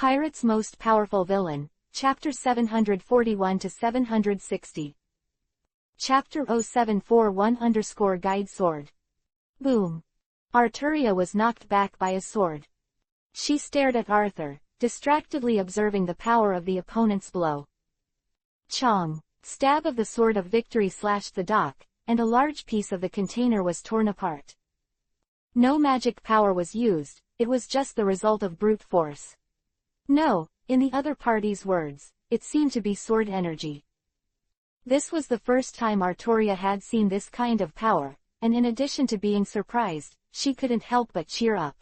Pirate's Most Powerful Villain, Chapter 741-760. Chapter 0741-Guide Sword. Boom. Arturia was knocked back by a sword. She stared at Arthur, distractedly observing the power of the opponent's blow. Chong. Stab of the sword of victory slashed the dock, and a large piece of the container was torn apart. No magic power was used, it was just the result of brute force. No, in the other party's words, it seemed to be sword energy. This was the first time Arturia had seen this kind of power, and in addition to being surprised, she couldn't help but cheer up.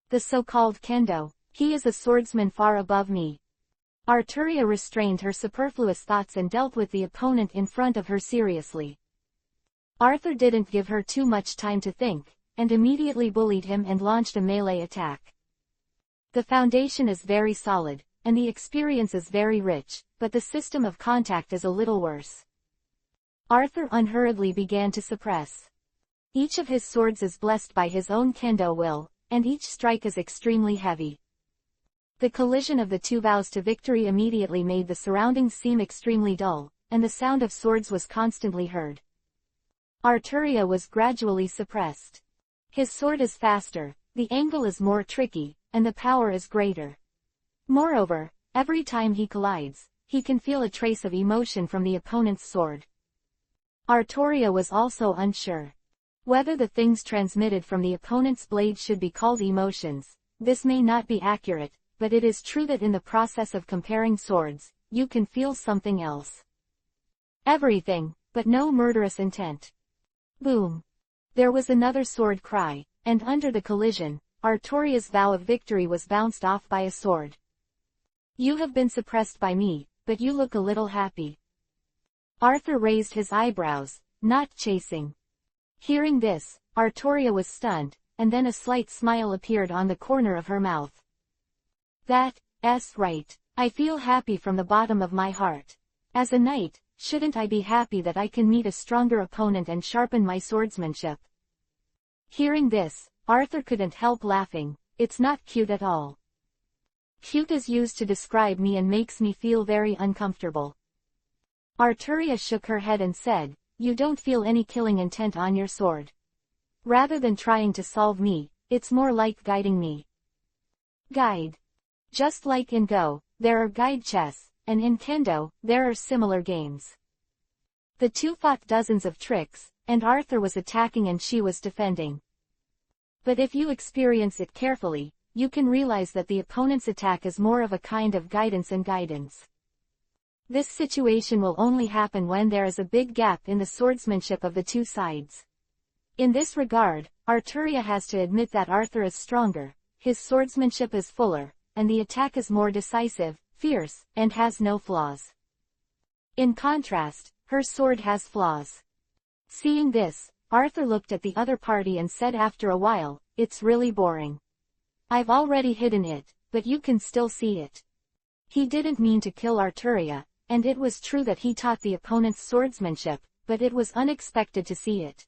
The so-called kendo, he is a swordsman far above me. Arturia restrained her superfluous thoughts and dealt with the opponent in front of her seriously. Arthur didn't give her too much time to think, and immediately bullied him and launched a melee attack. The foundation is very solid, and the experience is very rich, but the system of contact is a little worse. Arthur unhurriedly began to suppress. Each of his swords is blessed by his own kendo will, and each strike is extremely heavy. The collision of the two vows to victory immediately made the surroundings seem extremely dull, and the sound of swords was constantly heard. Arturia was gradually suppressed. His sword is faster, the angle is more tricky, and the power is greater. Moreover, every time he collides, he can feel a trace of emotion from the opponent's sword. Arturia was also unsure whether the things transmitted from the opponent's blade should be called emotions. This may not be accurate, but it is true that in the process of comparing swords, you can feel something else. Everything, but no murderous intent. Boom. There was another sword cry, and under the collision, Arturia's vow of victory was bounced off by a sword. You have been suppressed by me, but you look a little happy. Arthur raised his eyebrows, not chasing. Hearing this, Arturia was stunned, and then a slight smile appeared on the corner of her mouth. That's right. I feel happy from the bottom of my heart. As a knight, shouldn't I be happy that I can meet a stronger opponent and sharpen my swordsmanship? Hearing this, Arthur couldn't help laughing. It's not cute at all. Cute is used to describe me and makes me feel very uncomfortable. Arturia shook her head and said, you don't feel any killing intent on your sword. Rather than trying to solve me, it's more like guiding me. Guide. Just like in Go, there are guide chess, and in Kendo, there are similar games. The two fought dozens of tricks, and Arthur was attacking and she was defending. But if you experience it carefully, you can realize that the opponent's attack is more of a kind of guidance and guidance. This situation will only happen when there is a big gap in the swordsmanship of the two sides. In this regard, Arturia has to admit that Arthur is stronger, his swordsmanship is fuller, and the attack is more decisive, fierce, and has no flaws. In contrast, her sword has flaws. Seeing this, Arthur looked at the other party and said after a while, it's really boring. I've already hidden it, but you can still see it. He didn't mean to kill Arturia, and it was true that he taught the opponent's swordsmanship, but it was unexpected to see it.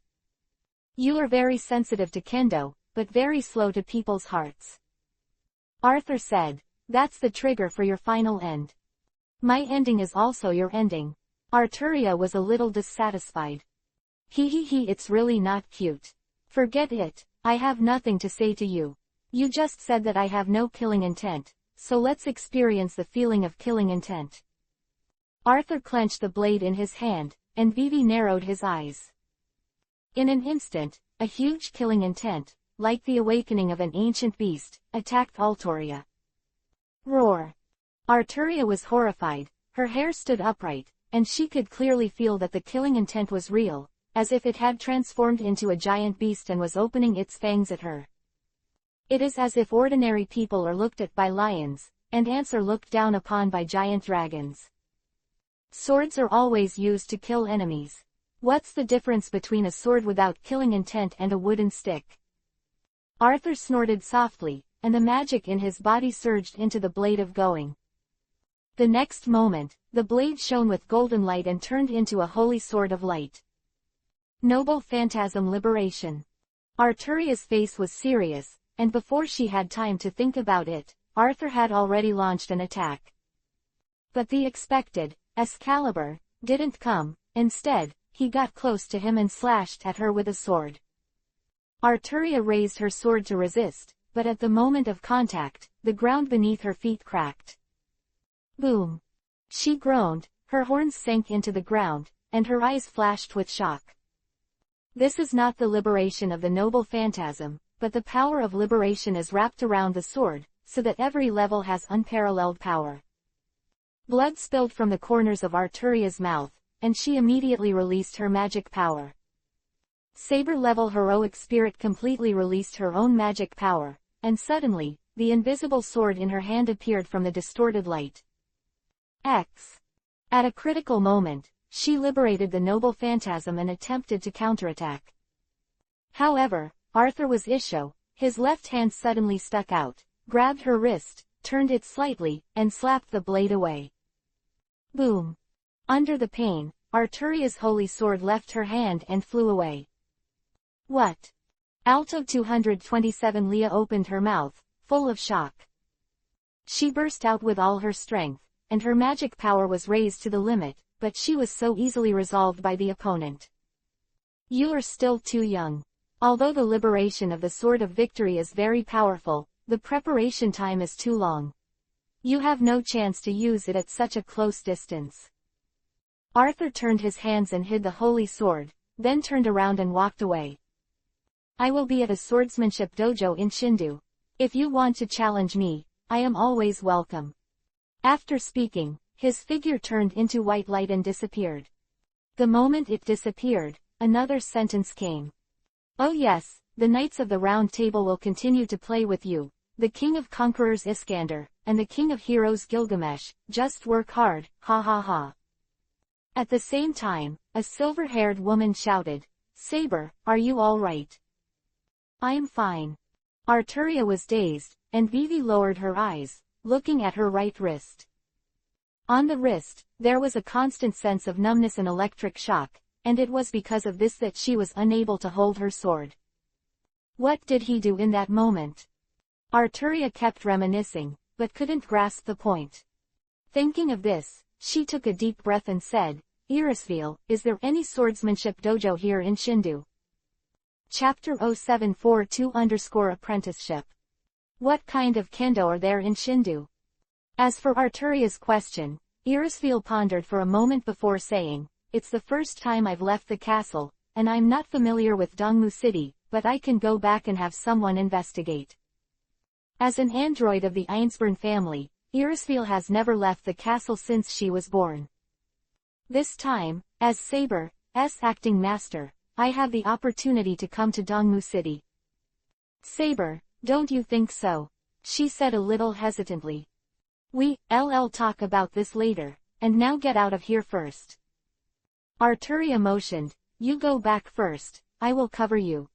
You are very sensitive to kendo, but very slow to people's hearts. Arthur said, that's the trigger for your final end. My ending is also your ending. Arturia was a little dissatisfied. It's really not cute. Forget it, I have nothing to say to you. You just said that I have no killing intent, so let's experience the feeling of killing intent. Arthur clenched the blade in his hand, and Vivi narrowed his eyes. In an instant, a huge killing intent, like the awakening of an ancient beast, attacked Arturia. Roar! Arturia was horrified, her hair stood upright, and she could clearly feel that the killing intent was real, as if it had transformed into a giant beast and was opening its fangs at her. It is as if ordinary people are looked at by lions, and ants are looked down upon by giant dragons. Swords are always used to kill enemies. What's the difference between a sword without killing intent and a wooden stick? Arthur snorted softly, and the magic in his body surged into the blade of going. The next moment, the blade shone with golden light and turned into a holy sword of light. Noble phantasm liberation. Arturia's face was serious, and before she had time to think about it, Arthur had already launched an attack. But the expected Excalibur didn't come. Instead, he got close to him and slashed at her with a sword. Arturia raised her sword to resist, but at the moment of contact, the ground beneath her feet cracked. Boom! She groaned, her horns sank into the ground, and her eyes flashed with shock. This is not the liberation of the noble phantasm, but the power of liberation is wrapped around the sword, so that every level has unparalleled power. Blood spilled from the corners of Arturia's mouth, and she immediately released her magic power. Saber-level heroic spirit completely released her own magic power, and suddenly, the invisible sword in her hand appeared from the distorted light. X. At a critical moment, she liberated the noble phantasm and attempted to counterattack. However, Arthur was Isho. His left hand suddenly stuck out, grabbed her wrist, turned it slightly, and slapped the blade away. Boom! Under the pain, Arturia's holy sword left her hand and flew away. What? Alto 227 Leah opened her mouth, full of shock. She burst out with all her strength, and her magic power was raised to the limit, but she was so easily resolved by the opponent. You are still too young. Although the liberation of the Sword of Victory is very powerful, the preparation time is too long. You have no chance to use it at such a close distance. Arthur turned his hands and hid the holy sword, then turned around and walked away. I will be at a swordsmanship dojo in Shindu. If you want to challenge me, I am always welcome. After speaking, his figure turned into white light and disappeared. The moment it disappeared, another sentence came. Oh yes, the Knights of the Round Table will continue to play with you, the King of Conquerors Iskander, and the King of Heroes Gilgamesh, just work hard, ha ha ha. At the same time, a silver-haired woman shouted, Saber, are you all right? I am fine. Arturia was dazed, and Vivi lowered her eyes, looking at her right wrist. On the wrist, there was a constant sense of numbness and electric shock, and it was because of this that she was unable to hold her sword. What did he do in that moment? Arturia kept reminiscing, but couldn't grasp the point. Thinking of this, she took a deep breath and said, Irisville, is there any swordsmanship dojo here in Shindu? Chapter 0742-Apprenticeship. What kind of kendo are there in Shindu? As for Arturia's question, Irisville pondered for a moment before saying, It's the first time I've left the castle, and I'm not familiar with Dongmu City, but I can go back and have someone investigate. As an android of the Einsborn family, Irisville has never left the castle since she was born. This time, as Saber's acting master, I have the opportunity to come to Dongmu City. Saber, don't you think so? She said a little hesitantly. We'll talk about this later, and now get out of here first. Arturia motioned, You go back first, I will cover you.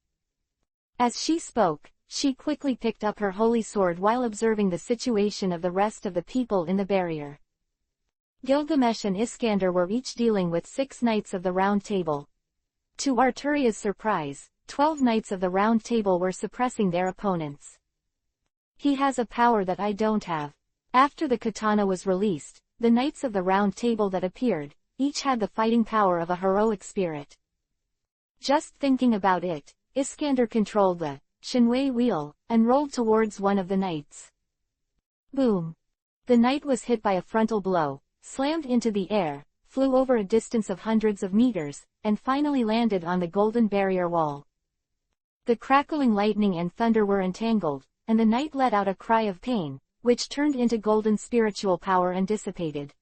As she spoke, she quickly picked up her holy sword while observing the situation of the rest of the people in the barrier. Gilgamesh and Iskander were each dealing with 6 Knights of the Round Table. To Arturia's surprise, 12 Knights of the Round Table were suppressing their opponents. He has a power that I don't have. After the katana was released, the Knights of the Round Table that appeared, each had the fighting power of a heroic spirit. Just thinking about it, Iskander controlled the Shinwei wheel, and rolled towards one of the knights. Boom! The knight was hit by a frontal blow, slammed into the air, flew over a distance of hundreds of meters, and finally landed on the golden barrier wall. The crackling lightning and thunder were entangled, and the knight let out a cry of pain, which turned into golden spiritual power and dissipated.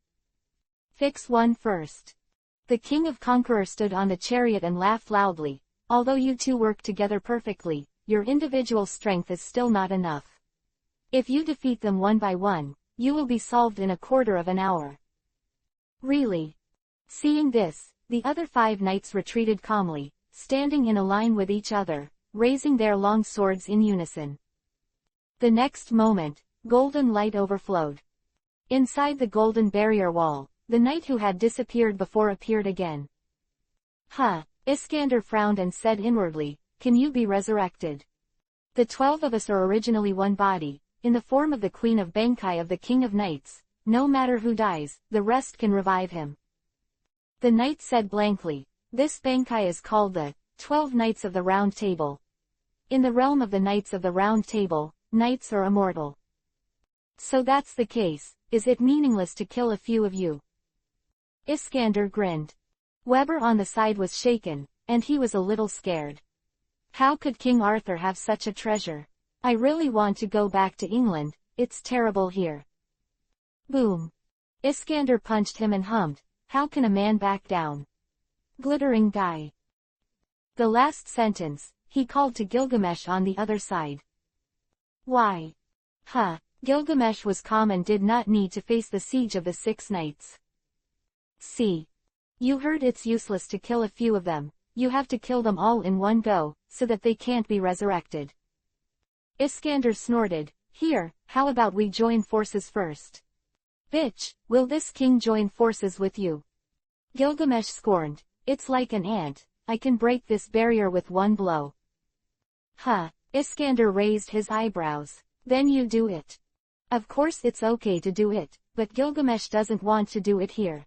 Fix one first. The King of Conqueror stood on the chariot and laughed loudly. Although you two work together perfectly, your individual strength is still not enough. If you defeat them one by one, you will be solved in a quarter of an hour. Really? Seeing this, the other 5 knights retreated calmly, standing in a line with each other, raising their long swords in unison. The next moment, golden light overflowed. Inside the golden barrier wall, the knight who had disappeared before appeared again. Iskander frowned and said inwardly, Can you be resurrected? The 12 of us are originally one body, in the form of the Queen of Bankai of the King of Knights. No matter who dies, the rest can revive him. The knight said blankly, "This Bankai is called the 12 Knights of the Round Table. In the realm of the Knights of the Round Table, knights are immortal. So that's the case, is it meaningless to kill a few of you?" Iskander grinned. Weber on the side was shaken, and he was a little scared. How could King Arthur have such a treasure? I really want to go back to England, it's terrible here. Boom. Iskander punched him and hummed, "How can a man back down? Glittering guy." The last sentence, he called to Gilgamesh on the other side. Why? Gilgamesh was calm and did not need to face the siege of the 6 knights. See. You heard it's useless to kill a few of them, you have to kill them all in one go, so that they can't be resurrected. Iskander snorted, "Here, how about we join forces first?" "Bitch, will this king join forces with you?" Gilgamesh scorned, "It's like an ant, I can break this barrier with one blow." Iskander raised his eyebrows. "Then you do it." Of course it's okay to do it, but Gilgamesh doesn't want to do it here.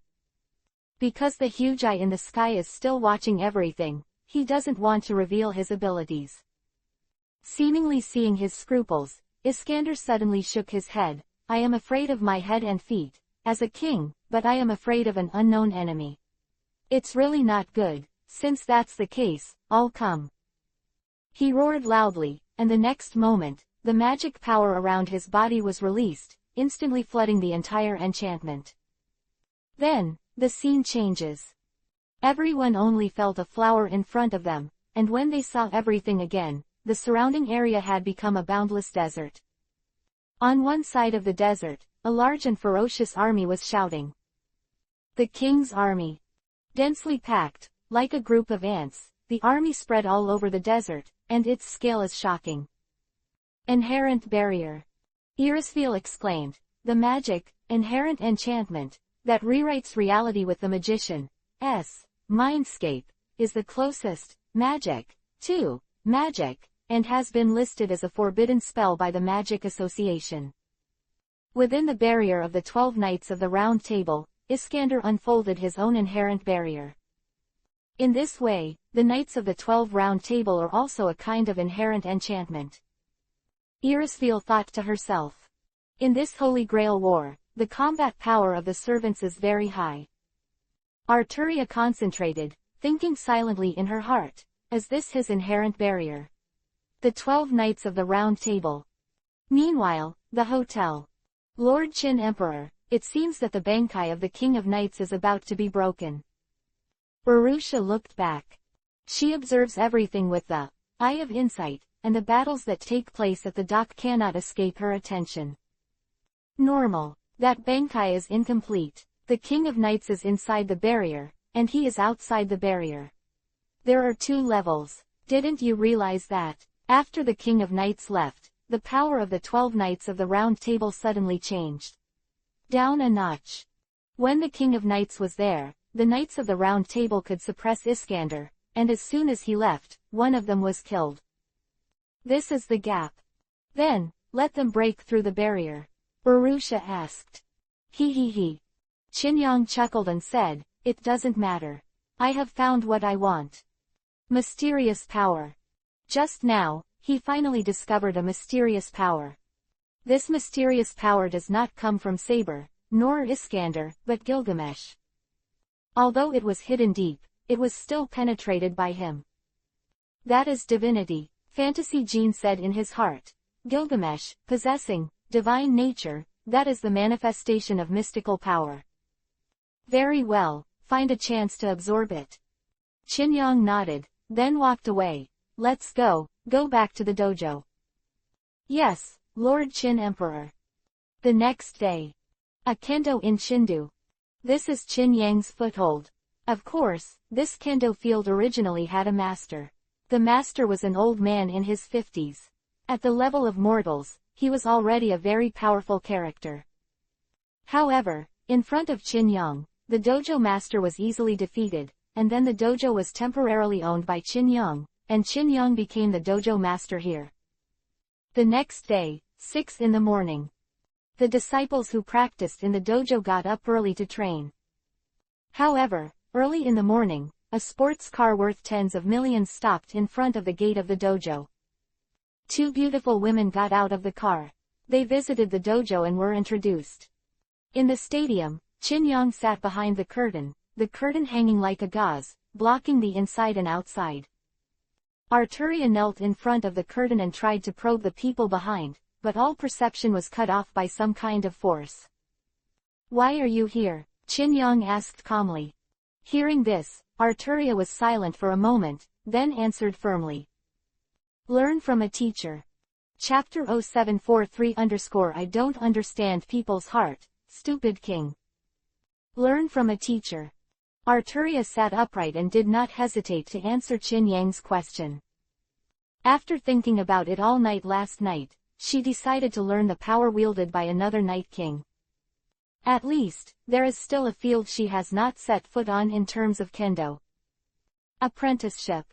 Because the huge eye in the sky is still watching everything, he doesn't want to reveal his abilities. Seemingly seeing his scruples, Iskander suddenly shook his head. "I am afraid of my head and feet, as a king, but I am afraid of an unknown enemy. It's really not good, since that's the case, I'll come." He roared loudly, and the next moment, the magic power around his body was released, instantly flooding the entire enchantment. Then, the scene changes. Everyone only felt a flower in front of them, and when they saw everything again, the surrounding area had become a boundless desert. On one side of the desert, a large and ferocious army was shouting. The king's army. Densely packed, like a group of ants, the army spread all over the desert, and its scale is shocking. Inherent barrier. Irisfeel exclaimed, "The magic, inherent enchantment, that rewrites reality with the magician's mindscape, is the closest magic to magic, and has been listed as a forbidden spell by the Magic Association." Within the barrier of the 12 Knights of the Round Table, Iskander unfolded his own inherent barrier. In this way, the Knights of the 12 Round Table are also a kind of inherent enchantment. Irisfeel thought to herself. In this Holy Grail war, the combat power of the servants is very high. Arturia concentrated, thinking silently in her heart, is this his inherent barrier? The 12 Knights of the Round Table. Meanwhile, the hotel. Lord Qin Emperor, it seems that the Bankai of the King of Knights is about to be broken. Urusha looked back. She observes everything with the eye of insight, and the battles that take place at the dock cannot escape her attention. Normal. That Bankai is incomplete. The King of Knights is inside the barrier, and he is outside the barrier. There are 2 levels. Didn't you realize that? After the King of Knights left, the power of the 12 Knights of the Round Table suddenly changed. Down a notch. When the King of Knights was there, the Knights of the Round Table could suppress Iskander, and as soon as he left, one of them was killed. This is the gap. Then, let them break through the barrier. Urusha asked. He. Qinyang chuckled and said, "It doesn't matter. I have found what I want. Mysterious power." Just now, he finally discovered a mysterious power. This mysterious power does not come from Saber, nor Iskander, but Gilgamesh. Although it was hidden deep, it was still penetrated by him. That is divinity, Fantasy Gene said in his heart. Gilgamesh, possessing divine nature, that is the manifestation of mystical power. Very well, find a chance to absorb it. Qinyang nodded, then walked away. Let's go back to the dojo. Yes, Lord Qin Emperor. The next day. A kendo in Chindu. This is Qin Yang's foothold. Of course, this kendo field originally had a master. The master was an old man in his 50s. At the level of mortals, he was already a very powerful character. However, in front of Qin Yang, the dojo master was easily defeated, and then the dojo was temporarily owned by Qin Yang, and Qin Yang became the dojo master here. The next day, 6 in the morning. The disciples who practiced in the dojo got up early to train. However, early in the morning, a sports car worth tens of millions stopped in front of the gate of the dojo. Two beautiful women got out of the car. They visited the dojo and were introduced. In the stadium, Chin Yang sat behind the curtain hanging like a gauze, blocking the inside and outside. Arturia knelt in front of the curtain and tried to probe the people behind, but all perception was cut off by some kind of force. "Why are you here?" Chin Yang asked calmly. Hearing this, Arturia was silent for a moment, then answered firmly. "Learn from a teacher." Chapter 0743 I don't understand people's heart, stupid king. Learn from a teacher. Arturia sat upright and did not hesitate to answer Chin Yang's question. After thinking about it all night last night, she decided to learn the power wielded by another Night King. At least, there is still a field she has not set foot on in terms of kendo. Apprenticeship.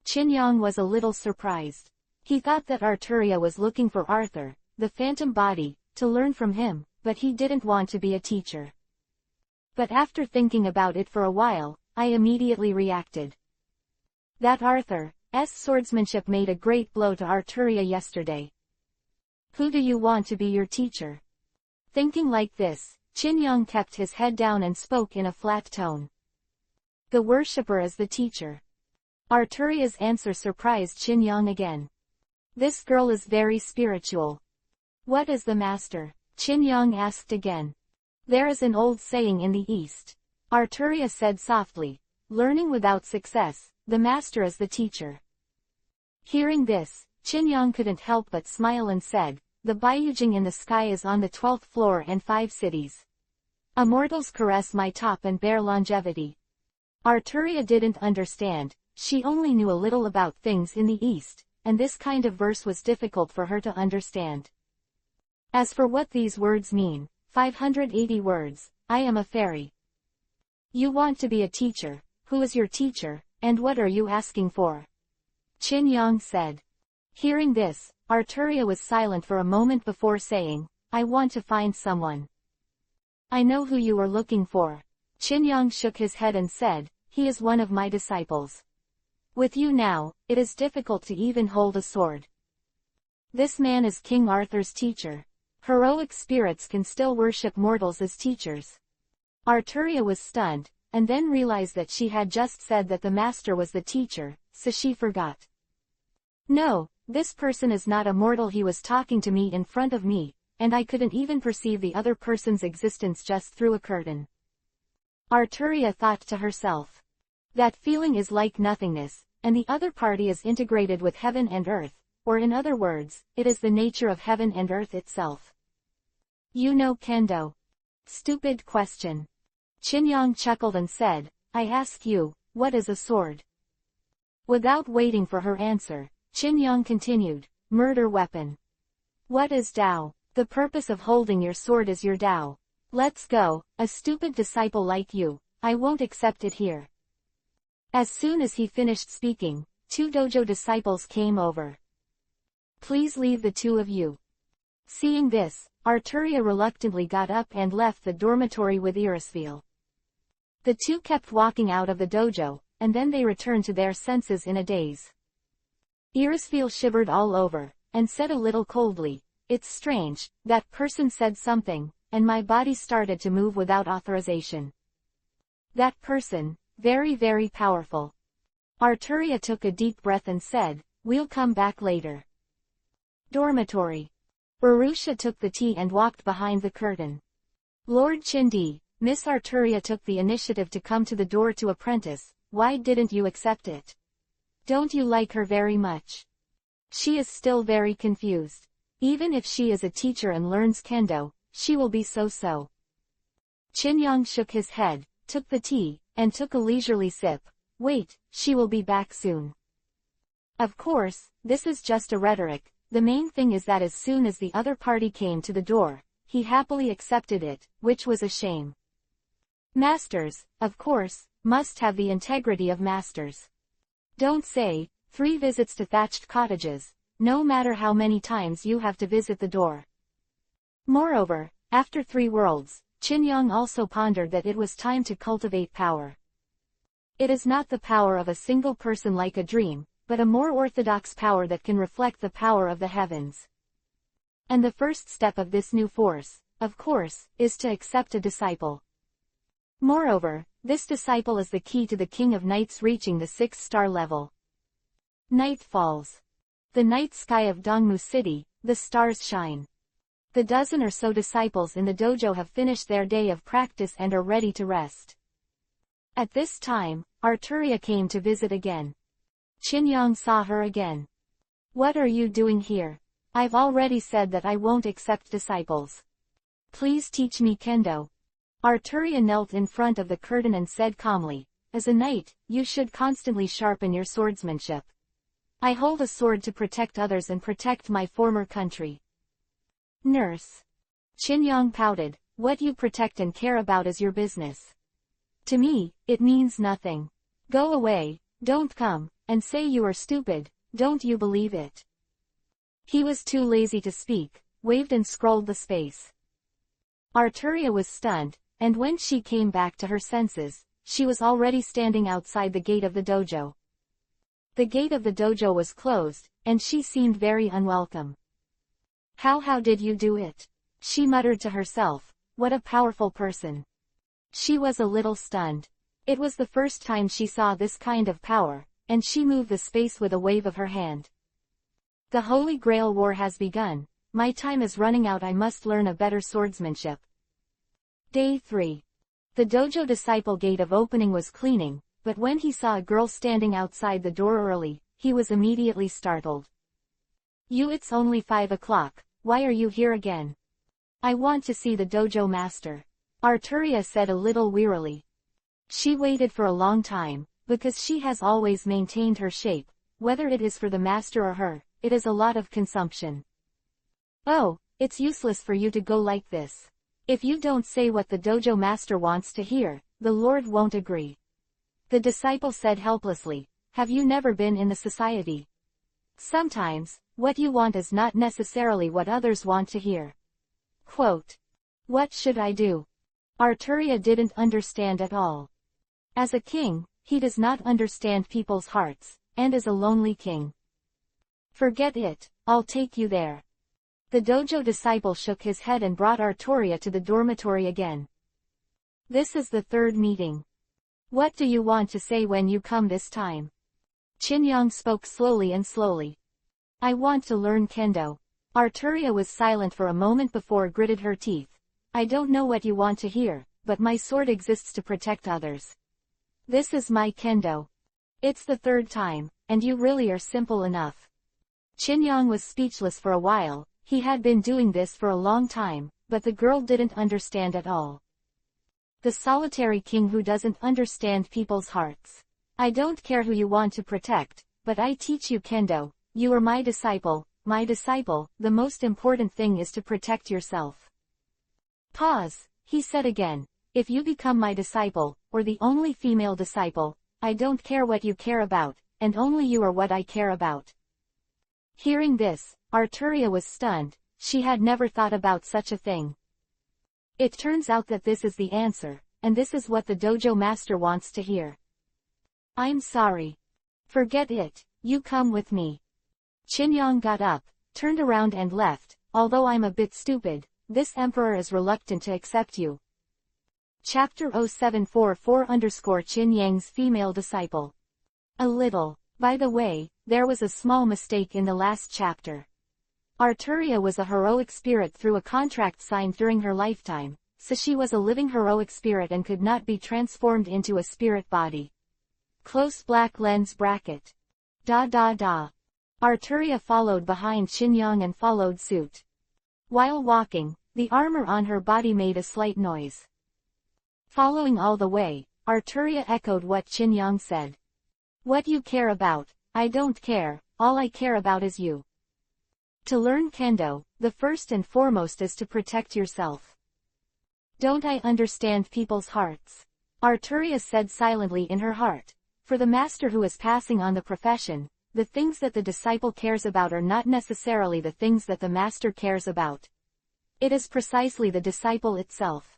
Chin Yang was a little surprised. He thought that Arturia was looking for Arthur, the phantom body, to learn from him, but he didn't want to be a teacher. But after thinking about it for a while, I immediately reacted. That Arthur's swordsmanship made a great blow to Arturia yesterday. Who do you want to be your teacher? Thinking like this, Chin Yang kept his head down and spoke in a flat tone. The worshipper is the teacher. Arturia's answer surprised Chin Yang again. This girl is very spiritual. What is the master? Chin Yang asked again. There is an old saying in the East. Arturia said softly. Learning without success, the master is the teacher. Hearing this, Chin Yang couldn't help but smile and said, the Baiyujing in the sky is on the 12th floor and 5 cities. Immortals caress my top and bear longevity. Arturia didn't understand, she only knew a little about things in the East, and this kind of verse was difficult for her to understand. As for what these words mean, 580 words, I am a fairy. You want to be a teacher, who is your teacher, and what are you asking for? Chin Yang said. Hearing this, Arturia was silent for a moment before saying, I want to find someone. I know who you are looking for. Chin Yang shook his head and said, he is one of my disciples. With you now, it is difficult to even hold a sword. This man is King Arthur's teacher. Heroic spirits can still worship mortals as teachers. Arturia was stunned, and then realized that she had just said that the master was the teacher, so she forgot. No, this person is not a mortal. He was talking to me in front of me, and I couldn't even perceive the other person's existence just through a curtain. Arturia thought to herself. That feeling is like nothingness, and the other party is integrated with heaven and earth, or in other words, it is the nature of heaven and earth itself. You know kendo? Stupid question. Chin Yang chuckled and said, I ask you, what is a sword? Without waiting for her answer, Chin Yang continued, murder weapon. What is Tao? The purpose of holding your sword is your Tao. Let's go, a stupid disciple like you, I won't accept it here. As soon as he finished speaking, 2 dojo disciples came over. Please leave the 2 of you. Seeing this, Arturia reluctantly got up and left the dormitory with Irisfeel. The 2 kept walking out of the dojo, and then they returned to their senses in a daze. Irisfeel shivered all over, and said a little coldly, it's strange, that person said something, and my body started to move without authorization. That person, very very powerful. Arturia took a deep breath and said, we'll come back later. Dormitory. Urusha took the tea and walked behind the curtain. Lord Chindi, Miss Arturia took the initiative to come to the door to apprentice, why didn't you accept it? Don't you like her very much? She is still very confused. Even if she is a teacher and learns kendo, she will be so-so. Chin Yang shook his head, took the tea, and took a leisurely sip. Wait, she will be back soon. Of course, this is just a rhetoric. The main thing is that as soon as the other party came to the door, he happily accepted it, which was a shame. Masters, of course, must have the integrity of masters. Don't say, 3 visits to thatched cottages, no matter how many times you have to visit the door. Moreover, after 3 worlds, Qin also pondered that it was time to cultivate power. It is not the power of a single person like a dream, but a more orthodox power that can reflect the power of the heavens. And the first step of this new force, of course, is to accept a disciple. Moreover, this disciple is the key to the King of Nights reaching the 6-star level. Night falls. The night sky of Dongmu City, the stars shine. The dozen or so disciples in the dojo have finished their day of practice and are ready to rest. At this time, Arturia came to visit again. Qin saw her again. "What are you doing here? I've already said that I won't accept disciples. Please teach me kendo." Arturia knelt in front of the curtain and said calmly, "As a knight, you should constantly sharpen your swordsmanship. I hold a sword to protect others and protect my former country." Nurse. Qin pouted, "What you protect and care about is your business. To me, it means nothing. Go away, don't come, and say you are stupid, don't you believe it?" He was too lazy to speak, waved and scrolled the space. Arturia was stunned, and when she came back to her senses, she was already standing outside the gate of the dojo. The gate of the dojo was closed, and she seemed very unwelcome. How did you do it?" she muttered to herself, "what a powerful person." She was a little stunned. It was the first time she saw this kind of power, and she moved the space with a wave of her hand. "The Holy Grail War has begun, my time is running out, I must learn a better swordsmanship." Day 3. The dojo disciple gate of opening was cleaning, but when he saw a girl standing outside the door early, he was immediately startled. "You, it's only 5 o'clock, why are you here again?" "I want to see the dojo master," Arturia said a little wearily. She waited for a long time, because she has always maintained her shape, whether it is for the master or her, it is a lot of consumption. "Oh, it's useless for you to go like this. If you don't say what the dojo master wants to hear, the Lord won't agree." The disciple said helplessly, "Have you never been in the society? Sometimes, what you want is not necessarily what others want to hear." Quote. "What should I do?" Arturia didn't understand at all. As a king, he does not understand people's hearts, and is a lonely king. "Forget it, I'll take you there." The dojo disciple shook his head and brought Arturia to the dormitory again. "This is the 3rd meeting. What do you want to say when you come this time?" Qin spoke slowly and slowly. "I want to learn kendo." Arturia was silent for a moment before gritted her teeth. "I don't know what you want to hear, but my sword exists to protect others. This is my kendo. It's the 3rd time, and you really are simple enough." Qin was speechless for a while. He had been doing this for a long time, but the girl didn't understand at all. The solitary king who doesn't understand people's hearts. "I don't care who you want to protect, but I teach you kendo. You are my disciple, the most important thing is to protect yourself." Pause, he said again. "If you become my disciple, or the only female disciple, I don't care what you care about, and only you are what I care about." Hearing this, Arturia was stunned. She had never thought about such a thing. It turns out that this is the answer, and this is what the dojo master wants to hear. "I'm sorry. Forget it, you come with me." Qin got up, turned around and left. "Although I'm a bit stupid, this emperor is reluctant to accept you." Chapter 0744-Qin Yang's female disciple. A little. By the way, there was a small mistake in the last chapter. Arturia was a heroic spirit through a contract signed during her lifetime, so she was a living heroic spirit and could not be transformed into a spirit body. Close black lens bracket. Arturia followed behind Qin and followed suit. While walking, the armor on her body made a slight noise. Following all the way, Arturia echoed what Qin said. "What you care about, I don't care, all I care about is you. To learn kendo, the first and foremost is to protect yourself." "Don't I understand people's hearts?" Arturia said silently in her heart. For the master who is passing on the profession, the things that the disciple cares about are not necessarily the things that the master cares about. It is precisely the disciple itself.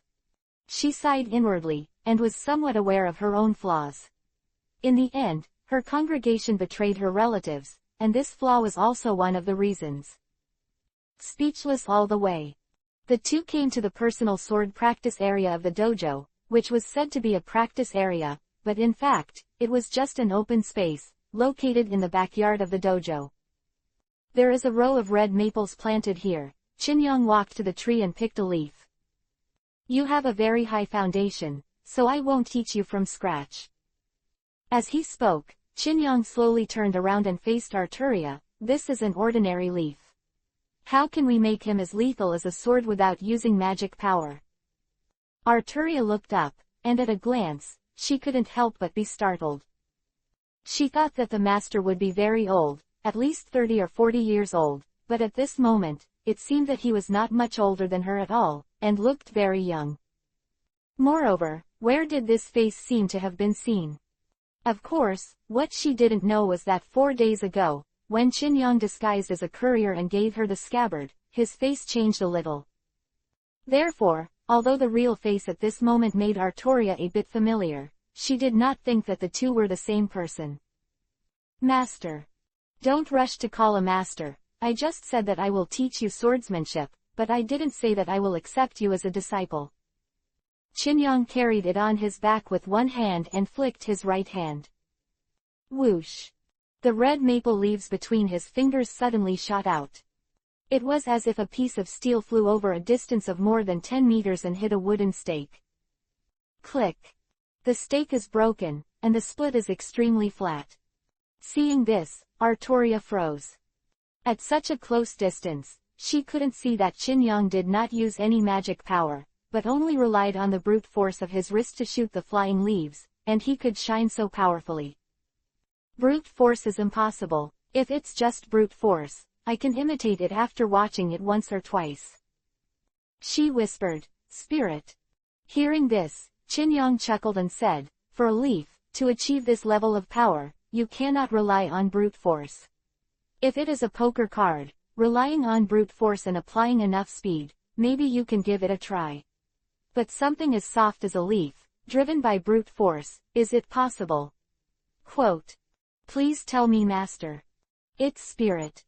She sighed inwardly, and was somewhat aware of her own flaws. In the end, her congregation betrayed her relatives, and this flaw was also one of the reasons. Speechless all the way. The two came to the personal sword practice area of the dojo, which was said to be a practice area, but in fact, it was just an open space, located in the backyard of the dojo. There is a row of red maples planted here. Chinyong walked to the tree and picked a leaf. You have a very high foundation, so I won't teach you from scratch. As he spoke, Chinyong slowly turned around and faced Arturia. This is an ordinary leaf. How can we make him as lethal as a sword without using magic power? Arturia looked up, and at a glance, she couldn't help but be startled. She thought that the master would be very old, at least 30 or 40 years old, but at this moment, it seemed that he was not much older than her at all, and looked very young. Moreover, where did this face seem to have been seen? Of course, what she didn't know was that 4 days ago, when Chinyong disguised as a courier and gave her the scabbard, his face changed a little. Therefore, although the real face at this moment made Arturia a bit familiar, she did not think that the two were the same person. Master. Don't rush to call a master. I just said that I will teach you swordsmanship, but I didn't say that I will accept you as a disciple. Chinyong carried it on his back with one hand and flicked his right hand. Whoosh! The red maple leaves between his fingers suddenly shot out. It was as if a piece of steel flew over a distance of more than 10 meters and hit a wooden stake. Click! The stake is broken, and the split is extremely flat. Seeing this, Arturia froze. At such a close distance, she couldn't see that Chinyong did not use any magic power, but only relied on the brute force of his wrist to shoot the flying leaves, and he could shine so powerfully. Brute force is impossible. If it's just brute force, I can imitate it after watching it once or twice. She whispered, Spirit. Hearing this, Chinyong chuckled and said, For a leaf, to achieve this level of power, you cannot rely on brute force. If it is a poker card, relying on brute force and applying enough speed, maybe you can give it a try. But something as soft as a leaf, driven by brute force, is it possible? Quote. Please tell me, Master. It's spirit.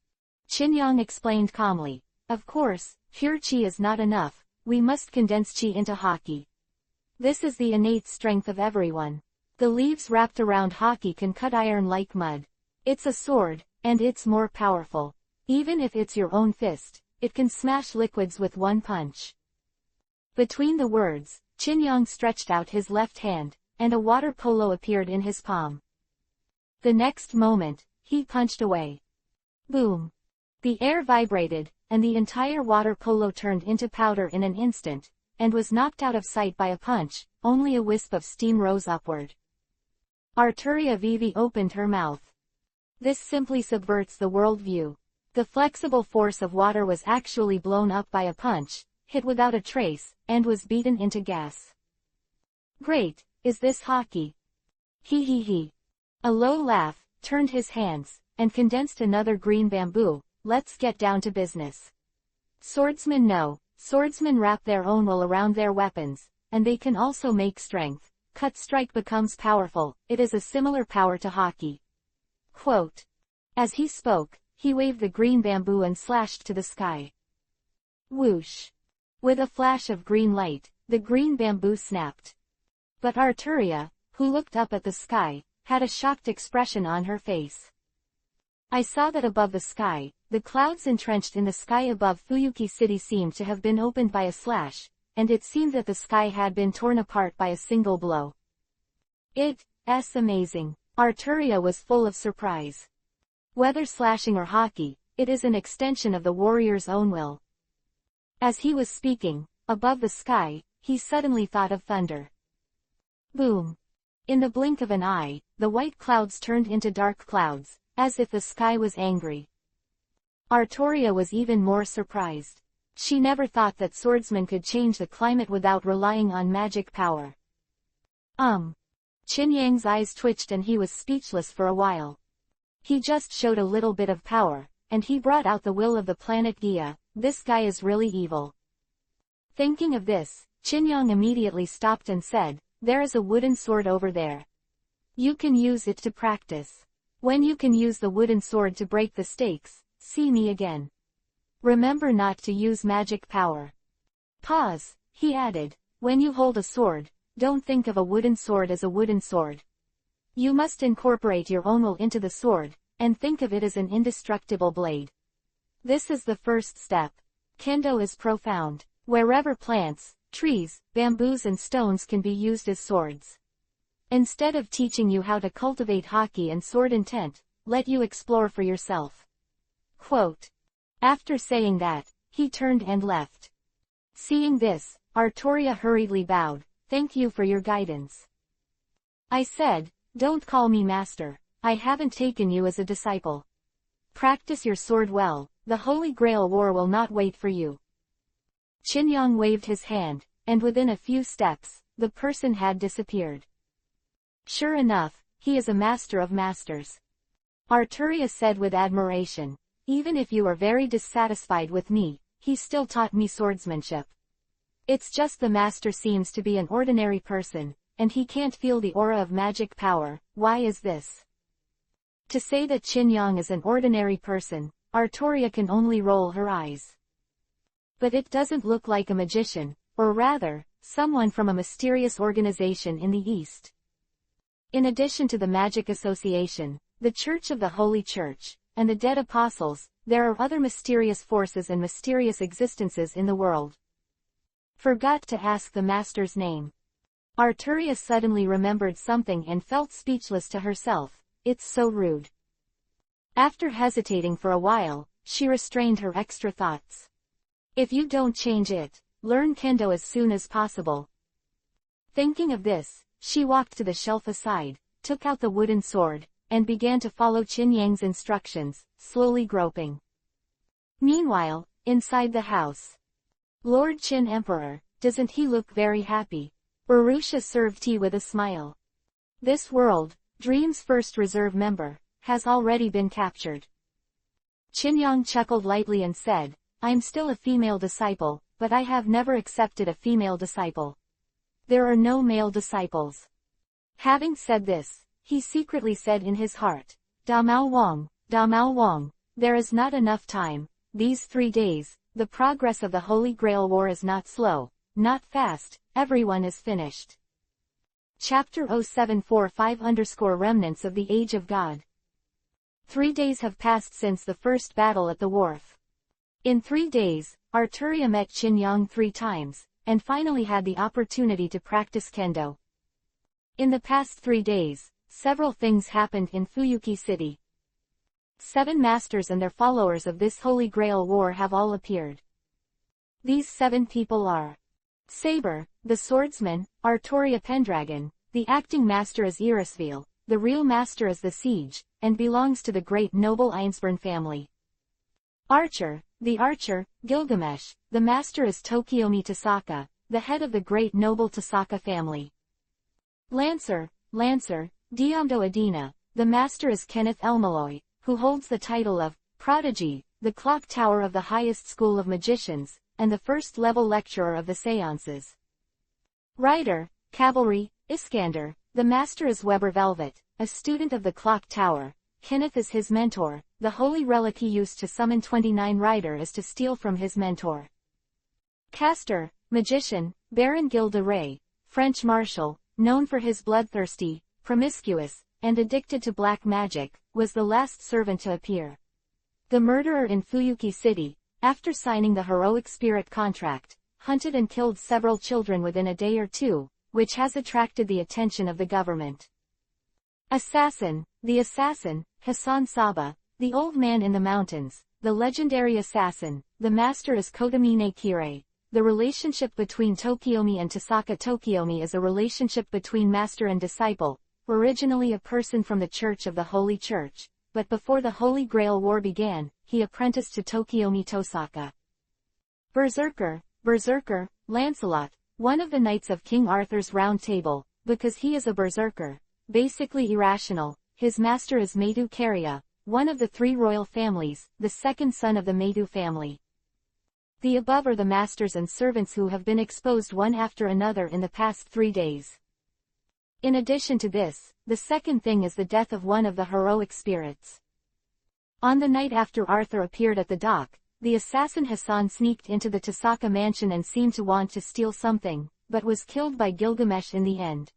Chinyong explained calmly. Of course, pure chi is not enough, we must condense chi into haki. This is the innate strength of everyone. The leaves wrapped around haki can cut iron like mud. It's a sword, and it's more powerful. Even if it's your own fist, it can smash liquids with one punch. Between the words, Chinyong stretched out his left hand, and a water polo appeared in his palm. The next moment, he punched away. Boom! The air vibrated, and the entire water polo turned into powder in an instant, and was knocked out of sight by a punch. Only a wisp of steam rose upward. Arturia Vivi opened her mouth. This simply subverts the worldview. The flexible force of water was actually blown up by a punch, hit without a trace, and was beaten into gas. Great, is this hockey? He he he. A low laugh turned his hands, and condensed another green bamboo. Let's get down to business. Swordsmen know, swordsmen wrap their own wool around their weapons, and they can also make strength. Cut strike becomes powerful, it is a similar power to hockey. Quote. As he spoke, he waved the green bamboo and slashed to the sky. Whoosh! With a flash of green light, the green bamboo snapped. But Arturia, who looked up at the sky, had a shocked expression on her face. I saw that above the sky, the clouds entrenched in the sky above Fuyuki City seemed to have been opened by a slash, and it seemed that the sky had been torn apart by a single blow. It's amazing. Arturia was full of surprise. Whether slashing or hockey, it is an extension of the warrior's own will. As he was speaking, above the sky, he suddenly thought of thunder. Boom! In the blink of an eye, the white clouds turned into dark clouds, as if the sky was angry. Arturia was even more surprised. She never thought that swordsmen could change the climate without relying on magic power. Chinyang's eyes twitched and he was speechless for a while. He just showed a little bit of power, and he brought out the will of the planet Gaia. This guy is really evil. Thinking of this, Chinyang immediately stopped and said, "There is a wooden sword over there. You can use it to practice. When you can use the wooden sword to break the stakes, see me again. Remember not to use magic power." Pause, he added, "When you hold a sword, don't think of a wooden sword as a wooden sword. You must incorporate your own will into the sword, and think of it as an indestructible blade. This is the first step. Kendo is profound. Wherever plants, trees, bamboos and stones can be used as swords. Instead of teaching you how to cultivate haki and sword intent, let you explore for yourself." Quote. After saying that, he turned and left. Seeing this, Artoria hurriedly bowed, "Thank you for your guidance." I said, "Don't call me master. I haven't taken you as a disciple. Practice your sword well, the Holy Grail War will not wait for you." Chinyang waved his hand, and within a few steps, the person had disappeared. "Sure enough, he is a master of masters," Arturia said with admiration. "Even if you are very dissatisfied with me, he still taught me swordsmanship. It's just the master seems to be an ordinary person, and he can't feel the aura of magic power. Why is this?" To say that Chinyang is an ordinary person, Artoria can only roll her eyes. But it doesn't look like a magician, or rather, someone from a mysterious organization in the East. In addition to the Magic Association, the Church of the Holy Church, and the Dead Apostles, there are other mysterious forces and mysterious existences in the world. Forgot to ask the master's name. Arturia suddenly remembered something and felt speechless to herself. It's so rude. After hesitating for a while, she restrained her extra thoughts. If you don't change it, learn kendo as soon as possible. Thinking of this, she walked to the shelf aside, took out the wooden sword, and began to follow Chinyang's instructions, slowly groping. Meanwhile, inside the house. Lord Qin Emperor, doesn't he look very happy? Urusha served tea with a smile. This world, Dream's first reserve member, has already been captured. Chinyang chuckled lightly and said, I'm still a female disciple, but I have never accepted a female disciple. There are no male disciples. Having said this, he secretly said in his heart, Da Mao Wang, there is not enough time, these 3 days, the progress of the Holy Grail War is not slow, not fast, everyone is finished. Chapter 0745-Remnants of the Age of God. 3 days have passed since the first battle at the wharf. In 3 days, Arturia met Chinyang 3 times, and finally had the opportunity to practice kendo. In the past 3 days, several things happened in Fuyuki City. 7 masters and their followers of this Holy Grail War have all appeared. These 7 people are Saber, the swordsman, Arturia Pendragon, the acting master is Irisville, the real master is the Siege, and belongs to the great noble Einsborn family. Archer, the archer, Gilgamesh, the master is Tokiomi Tasaka, the head of the great noble Tasaka family. Lancer, Diamdo Adina, the master is Kenneth Elmaloy, who holds the title of Prodigy, the clock tower of the highest school of magicians, and the first-level lecturer of the seances. Rider, Cavalry, Iskander, the master is Weber Velvet, a student of the clock tower. Kenneth is his mentor. The holy relic he used to summon 29 Rider is to steal from his mentor. Caster, magician, Baron Gilles de Rais, French marshal, known for his bloodthirsty, promiscuous, and addicted to black magic, was the last servant to appear. The murderer in Fuyuki City, after signing the heroic spirit contract, hunted and killed several children within a day or two, which has attracted the attention of the government. Assassin, the assassin, Hassan Saba, the old man in the mountains, the legendary assassin, the master is Kotomine Kirei. The relationship between Tokiomi and Tasaka Tokiomi is a relationship between master and disciple, originally a person from the Church of the Holy Church, but before the Holy Grail War began, he apprenticed to Tokiomi Tosaka. Berserker, Lancelot, one of the knights of King Arthur's Round Table, because he is a berserker, basically irrational. His master is Meidu Karia, one of the 3 royal families, the second son of the Medu family. The above are the masters and servants who have been exposed one after another in the past 3 days. In addition to this, the second thing is the death of one of the heroic spirits. On the night after Arthur appeared at the dock, the assassin Hassan sneaked into the Tasaka mansion and seemed to want to steal something, but was killed by Gilgamesh in the end.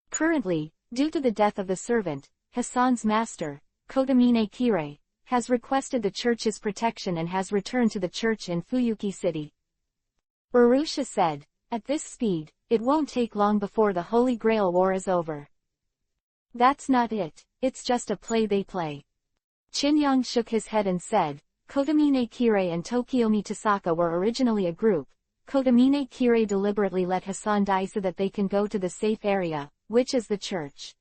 Currently, due to the death of the servant, Hassan's master, Kotomine Kirei, has requested the church's protection and has returned to the church in Fuyuki City. Urusha said, "At this speed, it won't take long before the Holy Grail War is over." "That's not it, it's just a play they play." Chinyang shook his head and said, "Kotomine Kirei and Tokiomi Tasaka were originally a group. Kotomine Kirei deliberately let Hassan die so that they can go to the safe area, which is the church.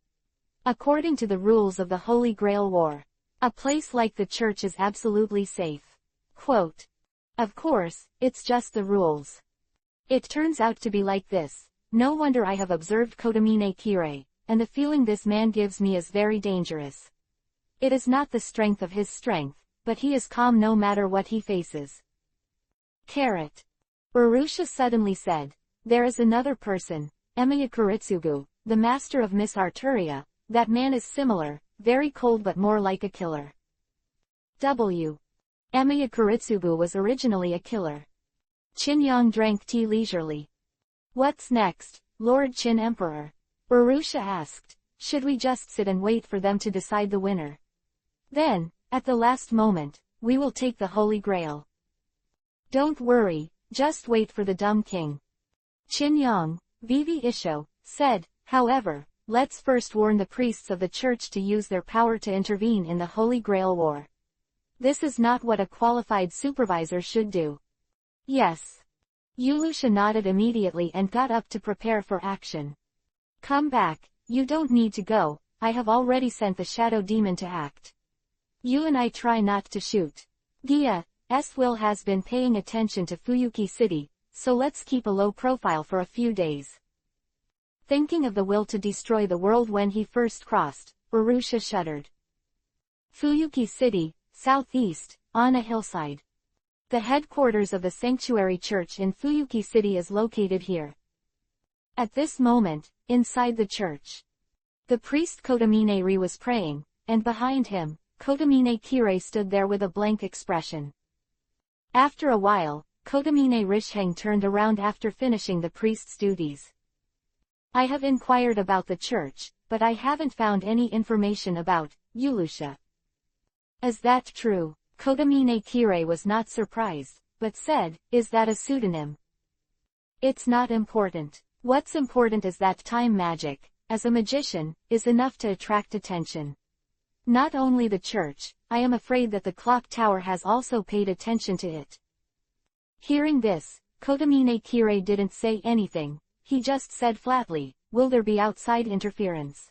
According to the rules of the Holy Grail War, a place like the church is absolutely safe." Quote, "Of course, it's just the rules. It turns out to be like this. No wonder I have observed Kotomine Kirei, and the feeling this man gives me is very dangerous. It is not the strength of his strength, but he is calm no matter what he faces." Carrot. Urusha suddenly said, "There is another person, Emiya Kuritsugu, the master of Miss Arturia. That man is similar, very cold but more like a killer." W. Emiya Kuritsugu was originally a killer. Chinyang drank tea leisurely. "What's next, Lord Qin Emperor?" Urusha asked. "Should we just sit and wait for them to decide the winner? Then, at the last moment, we will take the Holy Grail." "Don't worry, just wait for the dumb king." Chinyang, Vivi Isho, said, "However, let's first warn the priests of the church to use their power to intervene in the Holy Grail War. This is not what a qualified supervisor should do." "Yes." Urusha nodded immediately and got up to prepare for action. "Come back, you don't need to go, I have already sent the shadow demon to act. You and I try not to shoot. Gia's will has been paying attention to Fuyuki City, so let's keep a low profile for a few days." Thinking of the will to destroy the world when he first crossed, Urusha shuddered. Fuyuki City, southeast, on a hillside. The headquarters of the Sanctuary Church in Fuyuki City is located here. At this moment, inside the church, the priest Kotomine Ri was praying, and behind him, Kotomine Kirei stood there with a blank expression. After a while, Kotomine Risheng turned around after finishing the priest's duties. "I have inquired about the church, but I haven't found any information about Urusha." "Is that true?" Kotomine Kirei was not surprised, but said, "Is that a pseudonym?" "It's not important. What's important is that time magic, as a magician, is enough to attract attention. Not only the church, I am afraid that the clock tower has also paid attention to it." Hearing this, Kotomine Kirei didn't say anything, he just said flatly, "Will there be outside interference?"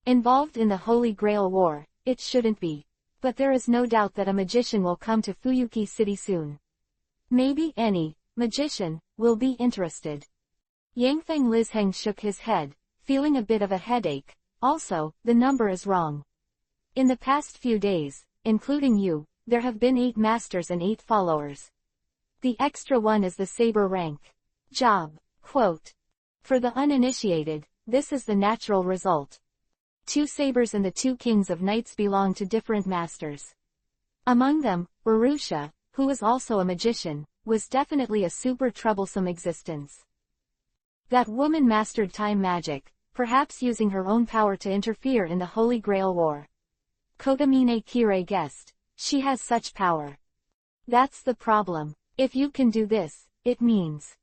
Involved in the Holy Grail War, it shouldn't be. But there is no doubt that a magician will come to Fuyuki City soon. Maybe any magician will be interested. Yangfeng Lizheng shook his head, feeling a bit of a headache. "Also, the number is wrong. In the past few days, including you, there have been 8 masters and 8 followers. The extra one is the saber rank job." Quote, "For the uninitiated, this is the natural result. 2 sabers and the 2 kings of knights belong to different masters. Among them, Urusha, who is also a magician, was definitely a super troublesome existence. That woman mastered time magic, perhaps using her own power to interfere in the Holy Grail War. Kotomine Kirei guessed. She has such power. That's the problem. If you can do this, it means."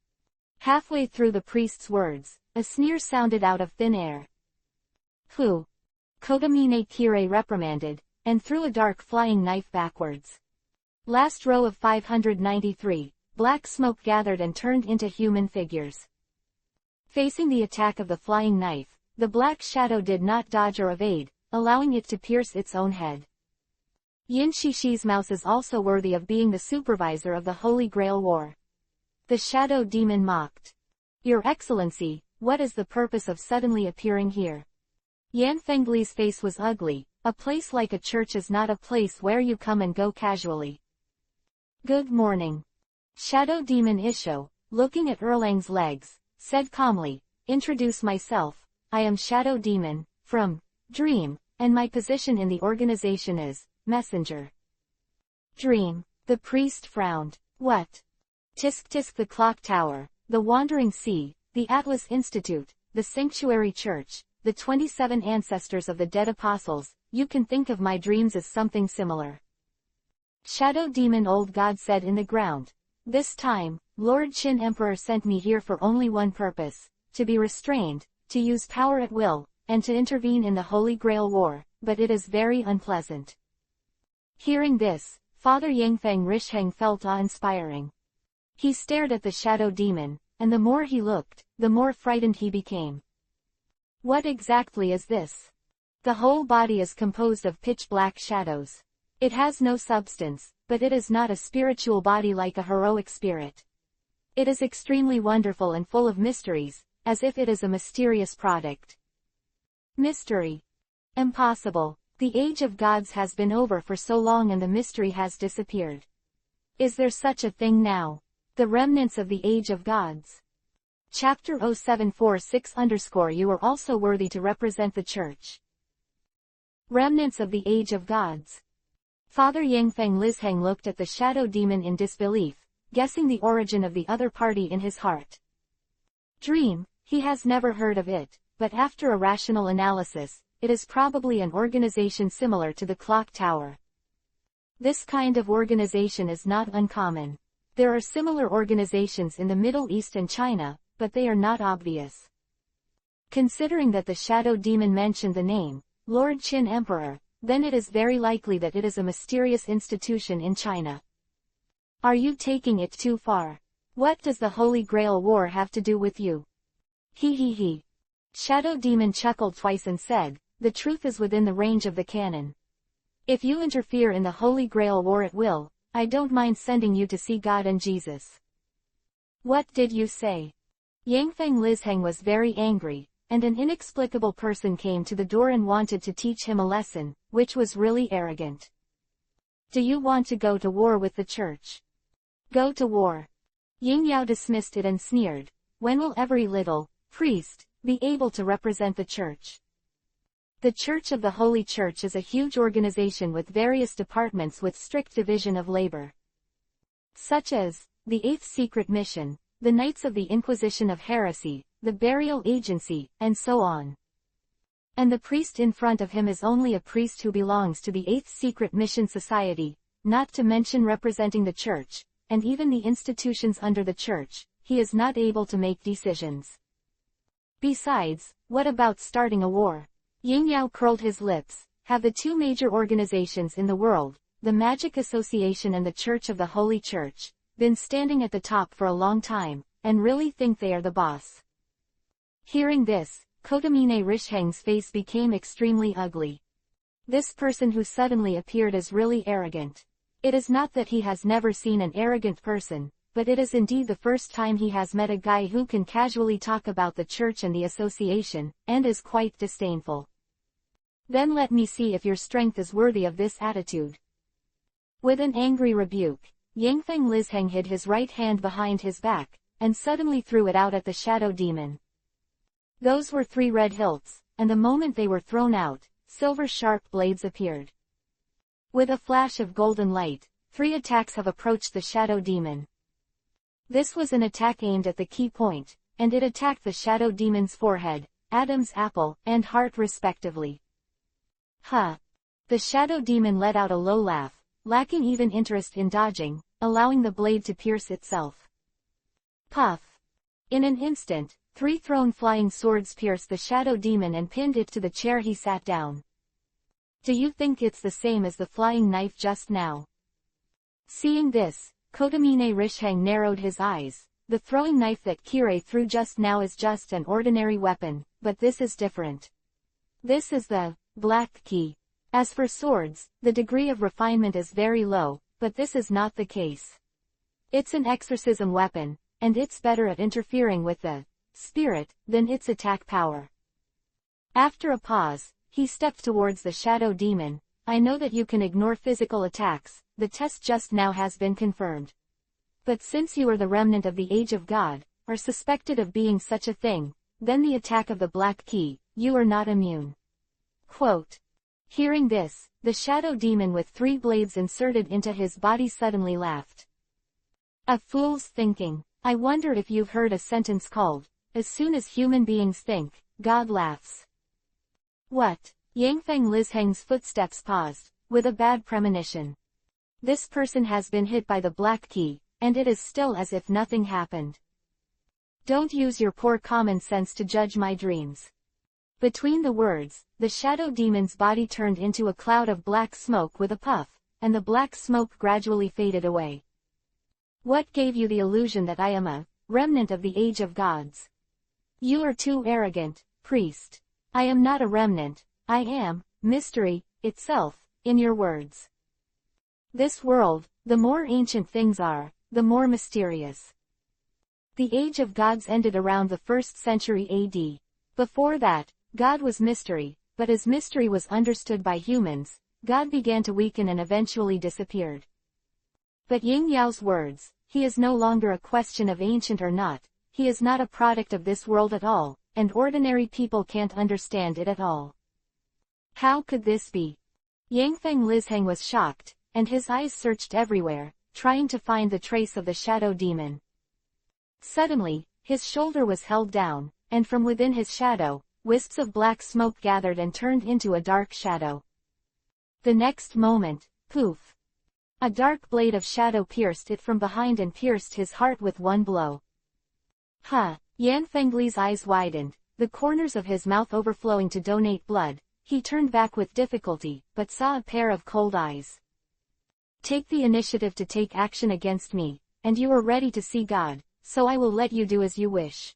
Halfway through the priest's words, a sneer sounded out of thin air. "Who?" Kotomine Kirei reprimanded, and threw a dark flying knife backwards. Last row of 593, black smoke gathered and turned into human figures. Facing the attack of the flying knife, the black shadow did not dodge or evade, allowing it to pierce its own head. Yin Shishi's mouse is also worthy of being the supervisor of the Holy Grail War. The shadow demon mocked. "Your Excellency, what is the purpose of suddenly appearing here?" Yan Fengli's face was ugly, A place like a church is not a place where you come and go casually. Good morning. Shadow Demon Isho, looking at Erlang's legs, said calmly, introduce myself, I am Shadow Demon, from Dream, and my position in the organization is Messenger. Dream. The priest frowned. What? Tisk tisk the clock tower, the Wandering Sea, the Atlas Institute, the Sanctuary Church, the 27 ancestors of the dead apostles, you can think of my dreams as something similar. Shadow Demon Old God said in the ground. This time, Lord Qin Emperor sent me here for only one purpose, to be restrained, to use power at will, and to intervene in the Holy Grail War, but it is very unpleasant. Hearing this, Father Yangfeng Risheng felt awe-inspiring. He stared at the Shadow Demon, and the more he looked, the more frightened he became. What exactly is this? The whole body is composed of pitch-black shadows. It has no substance, but it is not a spiritual body like a heroic spirit. It is extremely wonderful and full of mysteries, as if it is a mysterious product. Mystery. Impossible. The age of gods has been over for so long and the mystery has disappeared. Is there such a thing now? The remnants of the age of gods. Chapter 0746 _ You are also worthy to represent the church. Remnants of the age of gods. Father Yangfeng Lizheng looked at the Shadow Demon in disbelief, guessing the origin of the other party in his heart. Dream, he has never heard of it, but after a rational analysis, it is probably an organization similar to the Clock Tower. This kind of organization is not uncommon. There are similar organizations in the Middle East and China, but they are not obvious. Considering that the Shadow Demon mentioned the name, Lord Qin Emperor, then it is very likely that it is a mysterious institution in China. Are you taking it too far? What does the Holy Grail War have to do with you? He. Shadow Demon chuckled twice and said, the truth is within the range of the canon. If you interfere in the Holy Grail War at will, I don't mind sending you to see God and Jesus. What did you say? Yangfeng Lizheng was very angry, and an inexplicable person came to the door and wanted to teach him a lesson, which was really arrogant. Do you want to go to war with the church? Go to war. Ying Yao dismissed it and sneered. When will every little priest be able to represent the church? The Church of the Holy Church is a huge organization with various departments with strict division of labor. Such as, the Eighth Secret Mission, the Knights of the Inquisition of Heresy, the Burial Agency, and so on. And the priest in front of him is only a priest who belongs to the Eighth Secret Mission Society, not to mention representing the church, and even the institutions under the church, he is not able to make decisions. Besides, what about starting a war? Ying Yao curled his lips. Have the two major organizations in the world, the Magic Association and the Church of the Holy Church, been standing at the top for a long time, and really think they are the boss? Hearing this, Kotamine Risheng's face became extremely ugly. This person who suddenly appeared is really arrogant. It is not that he has never seen an arrogant person, but it is indeed the first time he has met a guy who can casually talk about the church and the association, and is quite disdainful. Then let me see if your strength is worthy of this attitude. With an angry rebuke, Yangfeng Lizheng hid his right hand behind his back, and suddenly threw it out at the Shadow Demon. Those were 3 red hilts, and the moment they were thrown out, silver sharp blades appeared. With a flash of golden light, 3 attacks have approached the Shadow Demon. This was an attack aimed at the key point, and it attacked the Shadow Demon's forehead, Adam's apple, and heart respectively. Huh! The Shadow Demon let out a low laugh, lacking even interest in dodging, allowing the blade to pierce itself. Puff! In an instant, 3 thrown flying swords pierced the Shadow Demon and pinned it to the chair he sat down. Do you think it's the same as the flying knife just now? Seeing this, Kotamine Risheng narrowed his eyes. The throwing knife that Kirei threw just now is just an ordinary weapon, but this is different. This is the black key. As for swords, the degree of refinement is very low, but this is not the case. It's an exorcism weapon, and it's better at interfering with the spirit than its attack power. After a pause, He stepped towards the shadow demon. I know that you can ignore physical attacks, the test just now has been confirmed. But since you are the remnant of the age of God, are suspected of being such a thing, then the attack of the black key, you are not immune. Quote. Hearing this, the shadow demon with 3 blades inserted into his body suddenly laughed. A fool's thinking. I wonder if you've heard a sentence called, as soon as human beings think, God laughs. What? Yangfeng Lizheng's footsteps paused, with a bad premonition. This person has been hit by the black key, and it is still as if nothing happened. Don't use your poor common sense to judge my dreams. Between the words, the shadow demon's body turned into a cloud of black smoke with a puff, and the black smoke gradually faded away. What gave you the illusion that I am a remnant of the age of gods? You are too arrogant, priest. I am not a remnant, I am mystery itself, in your words. This world, the more ancient things are, the more mysterious. The age of gods ended around the 1st century AD. Before that, God was mystery, but as mystery was understood by humans, God began to weaken and eventually disappeared. But Ying Yao's words, he is no longer a question of ancient or not, he is not a product of this world at all, and ordinary people can't understand it at all. How could this be? Yangfeng Lizheng was shocked, and his eyes searched everywhere, trying to find the trace of the shadow demon. Suddenly, his shoulder was held down, and from within his shadow, wisps of black smoke gathered and turned into a dark shadow. The next moment, poof! A dark blade of shadow pierced it from behind and pierced his heart with one blow. Yan Fengli's eyes widened, the corners of his mouth overflowing to donate blood. He turned back with difficulty, but saw a pair of cold eyes. Take the initiative to take action against me, and you are ready to see God, so I will let you do as you wish.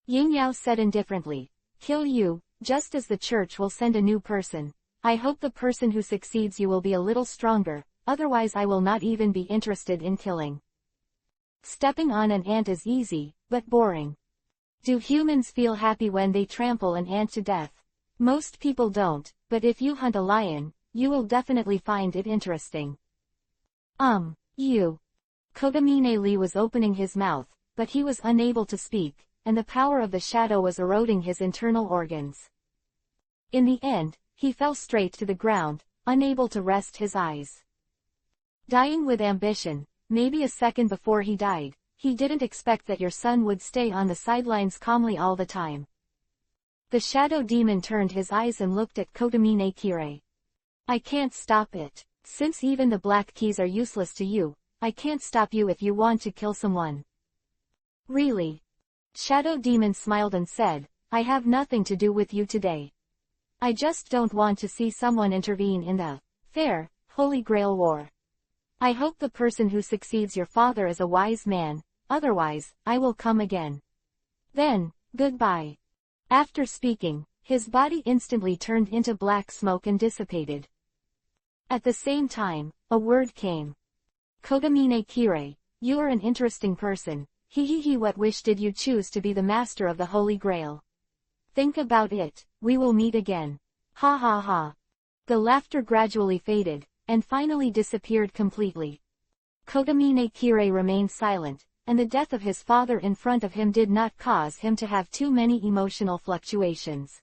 Ying Yao said indifferently. Kill you, just as the church will send a new person. I hope the person who succeeds you will be a little stronger, otherwise I will not even be interested in killing. Stepping on an ant is easy, but boring. Do humans feel happy when they trample an ant to death? Most people don't, but if you hunt a lion, you will definitely find it interesting. You. Kotamine Li was opening his mouth, but he was unable to speak, and the power of the shadow was eroding his internal organs. In the end, he fell straight to the ground, unable to rest his eyes. Dying with ambition, maybe a second before he died, he didn't expect that your son would stay on the sidelines calmly all the time. The shadow demon turned his eyes and looked at Kotamine Kirei. I can't stop it. Since even the black keys are useless to you, I can't stop you if you want to kill someone. Really? Shadow demon smiled and said, I have nothing to do with you today. I just don't want to see someone intervene in the fair, Holy Grail war. I hope the person who succeeds your father is a wise man, otherwise, I will come again. Then, goodbye. After speaking, his body instantly turned into black smoke and dissipated. At the same time, a word came. Kotamine Kirei, you are an interesting person. What wish did you choose to be the master of the Holy Grail? Think about it, we will meet again. Ha ha ha. The laughter gradually faded, and finally disappeared completely. Kotamine Kirei remained silent, and the death of his father in front of him did not cause him to have too many emotional fluctuations.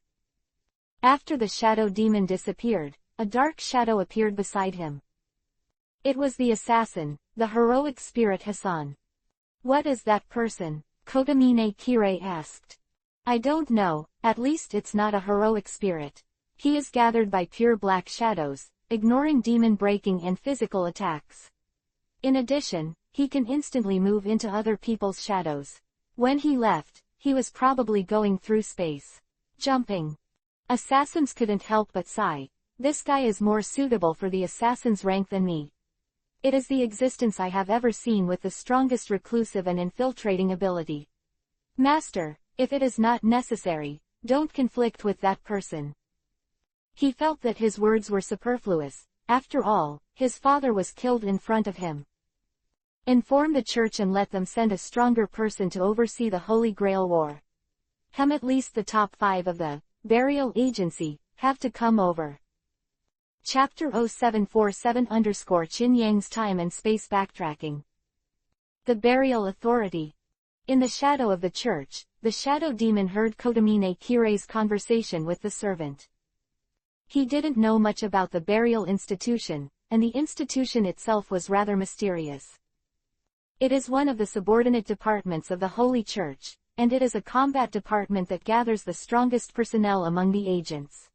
After the shadow demon disappeared, a dark shadow appeared beside him. It was the assassin, the heroic spirit Hassan. What is that person? Kotamine Kirei asked. I don't know, at least it's not a heroic spirit. He is gathered by pure black shadows, ignoring demon breaking and physical attacks. In addition, he can instantly move into other people's shadows. When he left, he was probably going through space. Jumping. Assassins couldn't help but sigh. This guy is more suitable for the assassin's rank than me. It is the existence I have ever seen with the strongest reclusive and infiltrating ability. Master, if it is not necessary, don't conflict with that person. He felt that his words were superfluous. After all, his father was killed in front of him. Inform the church and let them send a stronger person to oversee the Holy Grail war. At least the top 5 of the burial agency have to come over. Chapter 0747 Yin-Yang's Time and Space Backtracking. The Burial Authority. In the shadow of the church, the shadow demon heard Kotomine Kirei's conversation with the servant. He didn't know much about the burial institution, and the institution itself was rather mysterious. It is one of the subordinate departments of the Holy Church, and it is a combat department that gathers the strongest personnel among the agents.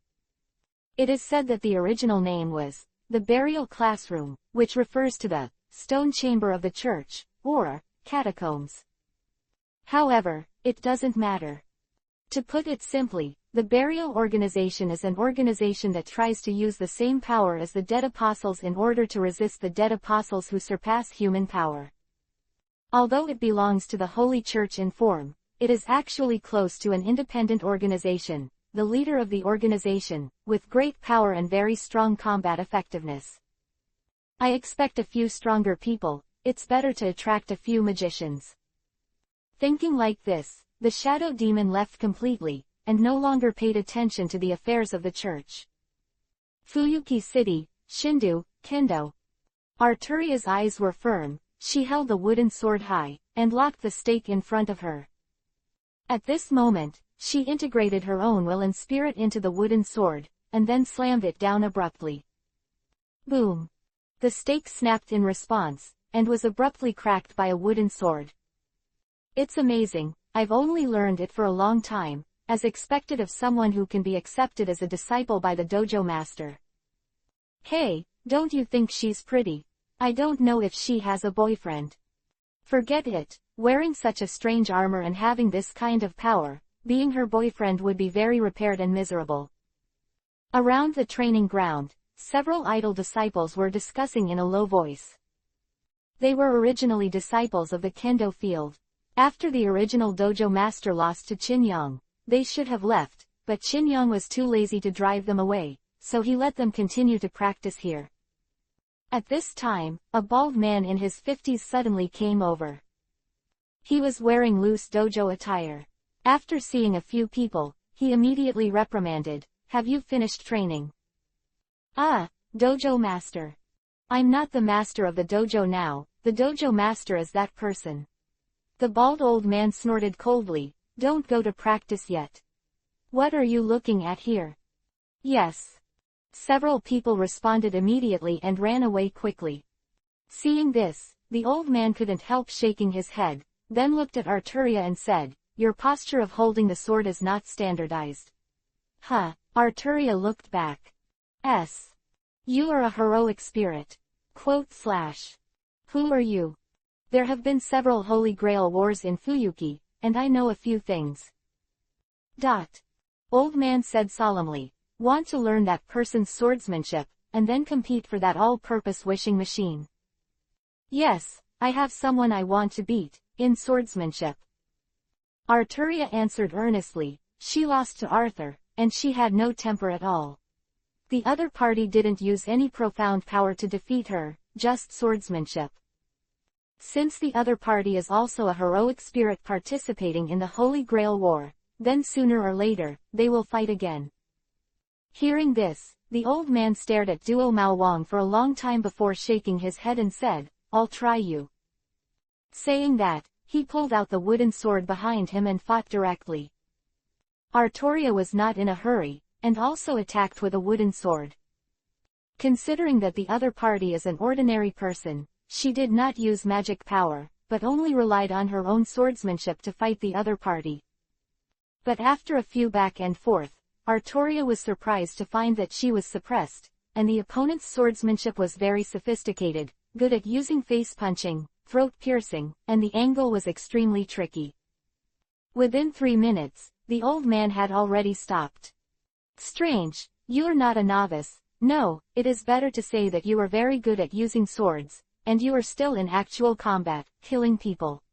It is said that the original name was the Burial Classroom, which refers to the stone chamber of the church, or catacombs. However, it doesn't matter. To put it simply, the burial organization is an organization that tries to use the same power as the dead apostles in order to resist the dead apostles who surpass human power. Although it belongs to the Holy Church in form, it is actually close to an independent organization, the leader of the organization, with great power and very strong combat effectiveness. I expect a few stronger people, it's better to attract a few magicians. Thinking like this, the shadow demon left completely, and no longer paid attention to the affairs of the church. Fuyuki City, Shindu, Kendo. Arturia's eyes were firm, she held the wooden sword high, and locked the stake in front of her. At this moment, she integrated her own will and spirit into the wooden sword, and then slammed it down abruptly. Boom! The stake snapped in response, and was abruptly cracked by a wooden sword. It's amazing, I've only learned it for a long time, as expected of someone who can be accepted as a disciple by the dojo master. Hey, don't you think she's pretty? I don't know if she has a boyfriend. Forget it, wearing such a strange armor and having this kind of power, being her boyfriend would be very repaired and miserable. Around the training ground, several idle disciples were discussing in a low voice. They were originally disciples of the kendo field. After the original dojo master lost to Qin Yang, they should have left, but Qin Yang was too lazy to drive them away, so he let them continue to practice here. At this time, a bald man in his 50s suddenly came over. He was wearing loose dojo attire. After seeing a few people, he immediately reprimanded, "Have you finished training?" "Ah, dojo master. I'm not the master of the dojo now, the dojo master is that person." The bald old man snorted coldly, "Don't go to practice yet. What are you looking at here?" "Yes." Several people responded immediately and ran away quickly. Seeing this, the old man couldn't help shaking his head, then looked at Arturia and said, "Your posture of holding the sword is not standardized." Huh, Arturia looked back. You are a heroic spirit. Who are you? There have been several Holy Grail wars in Fuyuki, and I know a few things. Old man said solemnly, "Want to learn that person's swordsmanship, and then compete for that all-purpose wishing machine?" "Yes, I have someone I want to beat, in swordsmanship." Arturia answered earnestly, "She lost to Arthur, and she had no temper at all. The other party didn't use any profound power to defeat her, just swordsmanship. Since the other party is also a heroic spirit participating in the Holy Grail War, then sooner or later, they will fight again." Hearing this, the old man stared at Duo Mao Wang for a long time before shaking his head and said, "I'll try you." Saying that, he pulled out the wooden sword behind him and fought directly. Arturia was not in a hurry, and also attacked with a wooden sword. Considering that the other party is an ordinary person, she did not use magic power, but only relied on her own swordsmanship to fight the other party. But after a few back and forth, Arturia was surprised to find that she was suppressed, and the opponent's swordsmanship was very sophisticated, good at using face punching, throat piercing, and the angle was extremely tricky. Within 3 minutes, the old man had already stopped. "Strange, you are not a novice. No, it is better to say that you are very good at using swords, and you are still in actual combat, killing people.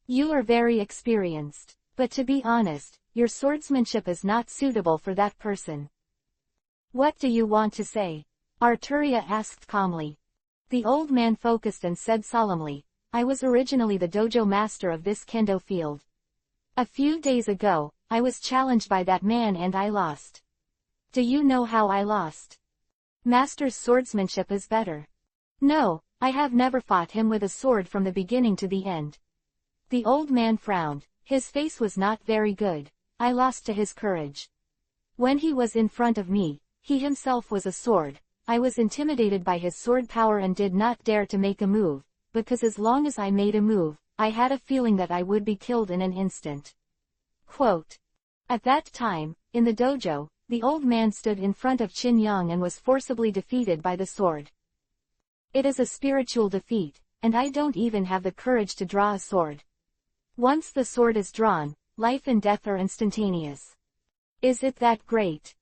You are very experienced, but to be honest, your swordsmanship is not suitable for that person." "What do you want to say?" Arturia asked calmly. The old man focused and said solemnly, "I was originally the dojo master of this kendo field. A few days ago, I was challenged by that man and I lost. Do you know how I lost? Master's swordsmanship is better. No, I have never fought him with a sword from the beginning to the end. The old man frowned. His face was not very good. I lost to his courage. When he was in front of me, he himself was a sword. I was intimidated by his sword power and did not dare to make a move, because as long as I made a move, I had a feeling that I would be killed in an instant. Quote. At that time, in the dojo, the old man stood in front of Qin Yang and was forcibly defeated by the sword. It is a spiritual defeat, and I don't even have the courage to draw a sword. Once the sword is drawn, life and death are instantaneous. Is it that great?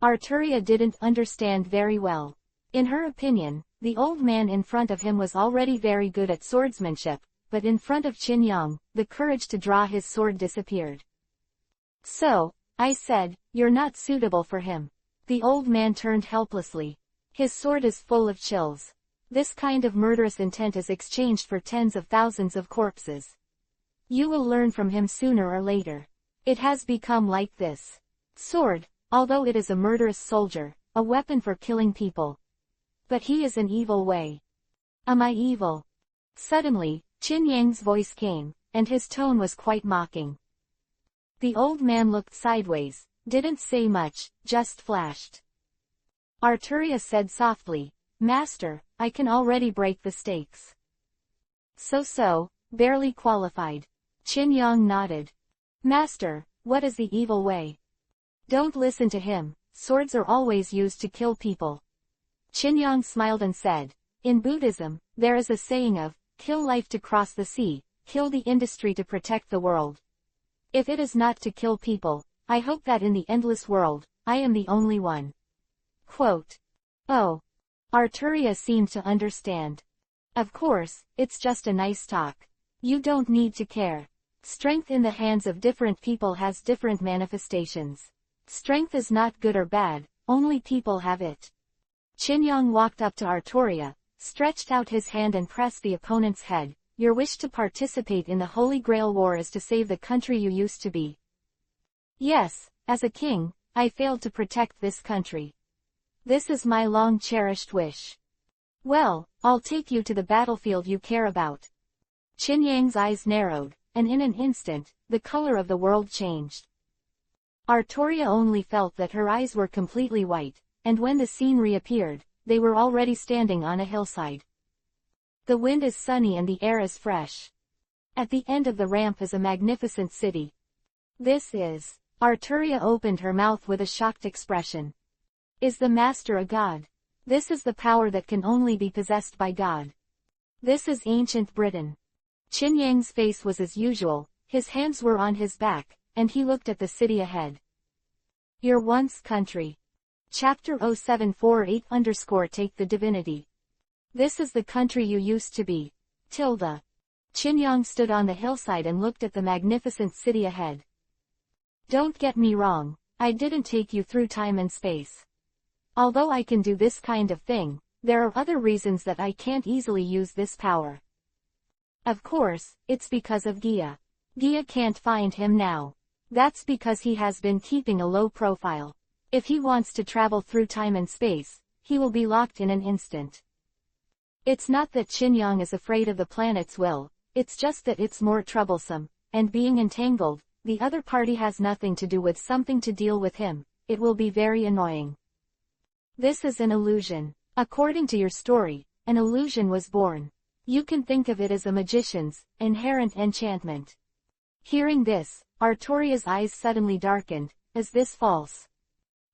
Arturia didn't understand very well. In her opinion, the old man in front of him was already very good at swordsmanship, but in front of Qin Yang, the courage to draw his sword disappeared. So, I said, you're not suitable for him. The old man turned helplessly. His sword is full of chills. This kind of murderous intent is exchanged for tens of thousands of corpses. You will learn from him sooner or later. It has become like this. Sword, although it is a murderous soldier, a weapon for killing people. But he is an evil way. Am I evil? Suddenly, Qin Yang's voice came, and his tone was quite mocking. The old man looked sideways, didn't say much, just flashed. Arturia said softly, Master, I can already break the stakes. So, barely qualified. Qin Yang nodded. Master, what is the evil way? Don't listen to him, swords are always used to kill people. Qin Yang smiled and said, in Buddhism, there is a saying of, kill life to cross the sea, kill the industry to protect the world. If it is not to kill people, I hope that in the endless world, I am the only one. Quote. Oh. Arturia seemed to understand. Of course, it's just a nice talk. You don't need to care. Strength in the hands of different people has different manifestations. Strength is not good or bad, only people have it. Qin Yang walked up to Arturia, stretched out his hand and pressed the opponent's head. Your wish to participate in the Holy Grail War is to save the country you used to be. Yes, as a king, I failed to protect this country. This is my long-cherished wish. Well, I'll take you to the battlefield you care about. Qin Yang's eyes narrowed, and in an instant, the color of the world changed. Arturia only felt that her eyes were completely white, and when the scene reappeared, they were already standing on a hillside. The wind is sunny and the air is fresh. At the end of the ramp is a magnificent city. This is... Arturia opened her mouth with a shocked expression. Is the master a god? This is the power that can only be possessed by God. This is ancient Britain. Qin Yang's face was as usual, his hands were on his back, and he looked at the city ahead. Your once country. Chapter 0748-Take the Divinity. This is the country you used to be. Tilda. Qin Yang stood on the hillside and looked at the magnificent city ahead. Don't get me wrong, I didn't take you through time and space. Although I can do this kind of thing, there are other reasons that I can't easily use this power. Of course, it's because of Gia. Gia can't find him now. That's because he has been keeping a low profile. If he wants to travel through time and space, he will be locked in an instant. It's not that Qin Yang is afraid of the planet's will, it's just that it's more troublesome, and being entangled, the other party has nothing to do with something to deal with him, it will be very annoying. This is an illusion. According to your story, an illusion was born. You can think of it as a magician's inherent enchantment. Hearing this, Arturia's eyes suddenly darkened. Is this false?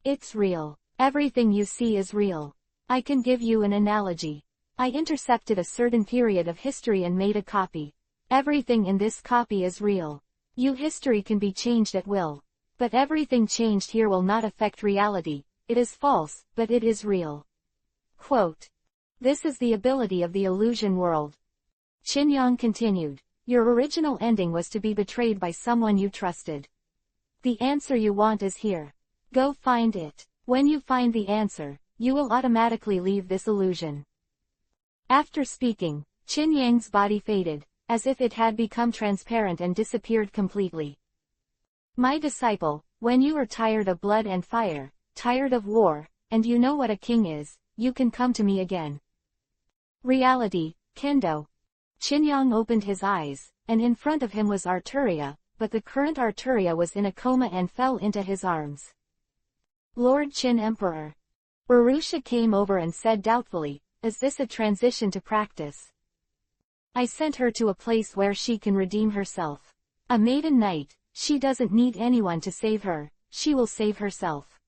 It's real. Everything you see is real. I can give you an analogy. I intercepted a certain period of history and made a copy. Everything in this copy is real. History can be changed at will. But everything changed here will not affect reality. It is false, but it is real. Quote. This is the ability of the illusion world. Qin Yang continued. Your original ending was to be betrayed by someone you trusted. The answer you want is here. Go find it. When you find the answer, you will automatically leave this illusion. After speaking, Qin Yang's body faded, as if it had become transparent and disappeared completely. My disciple, when you are tired of blood and fire, tired of war, and you know what a king is, you can come to me again. Reality, Kendo. Chinyang opened his eyes, and in front of him was Arturia, but the current Arturia was in a coma and fell into his arms. Lord Qin Emperor. Urusha came over and said doubtfully, is this a transition to practice? I sent her to a place where she can redeem herself. A maiden knight, she doesn't need anyone to save her, she will save herself.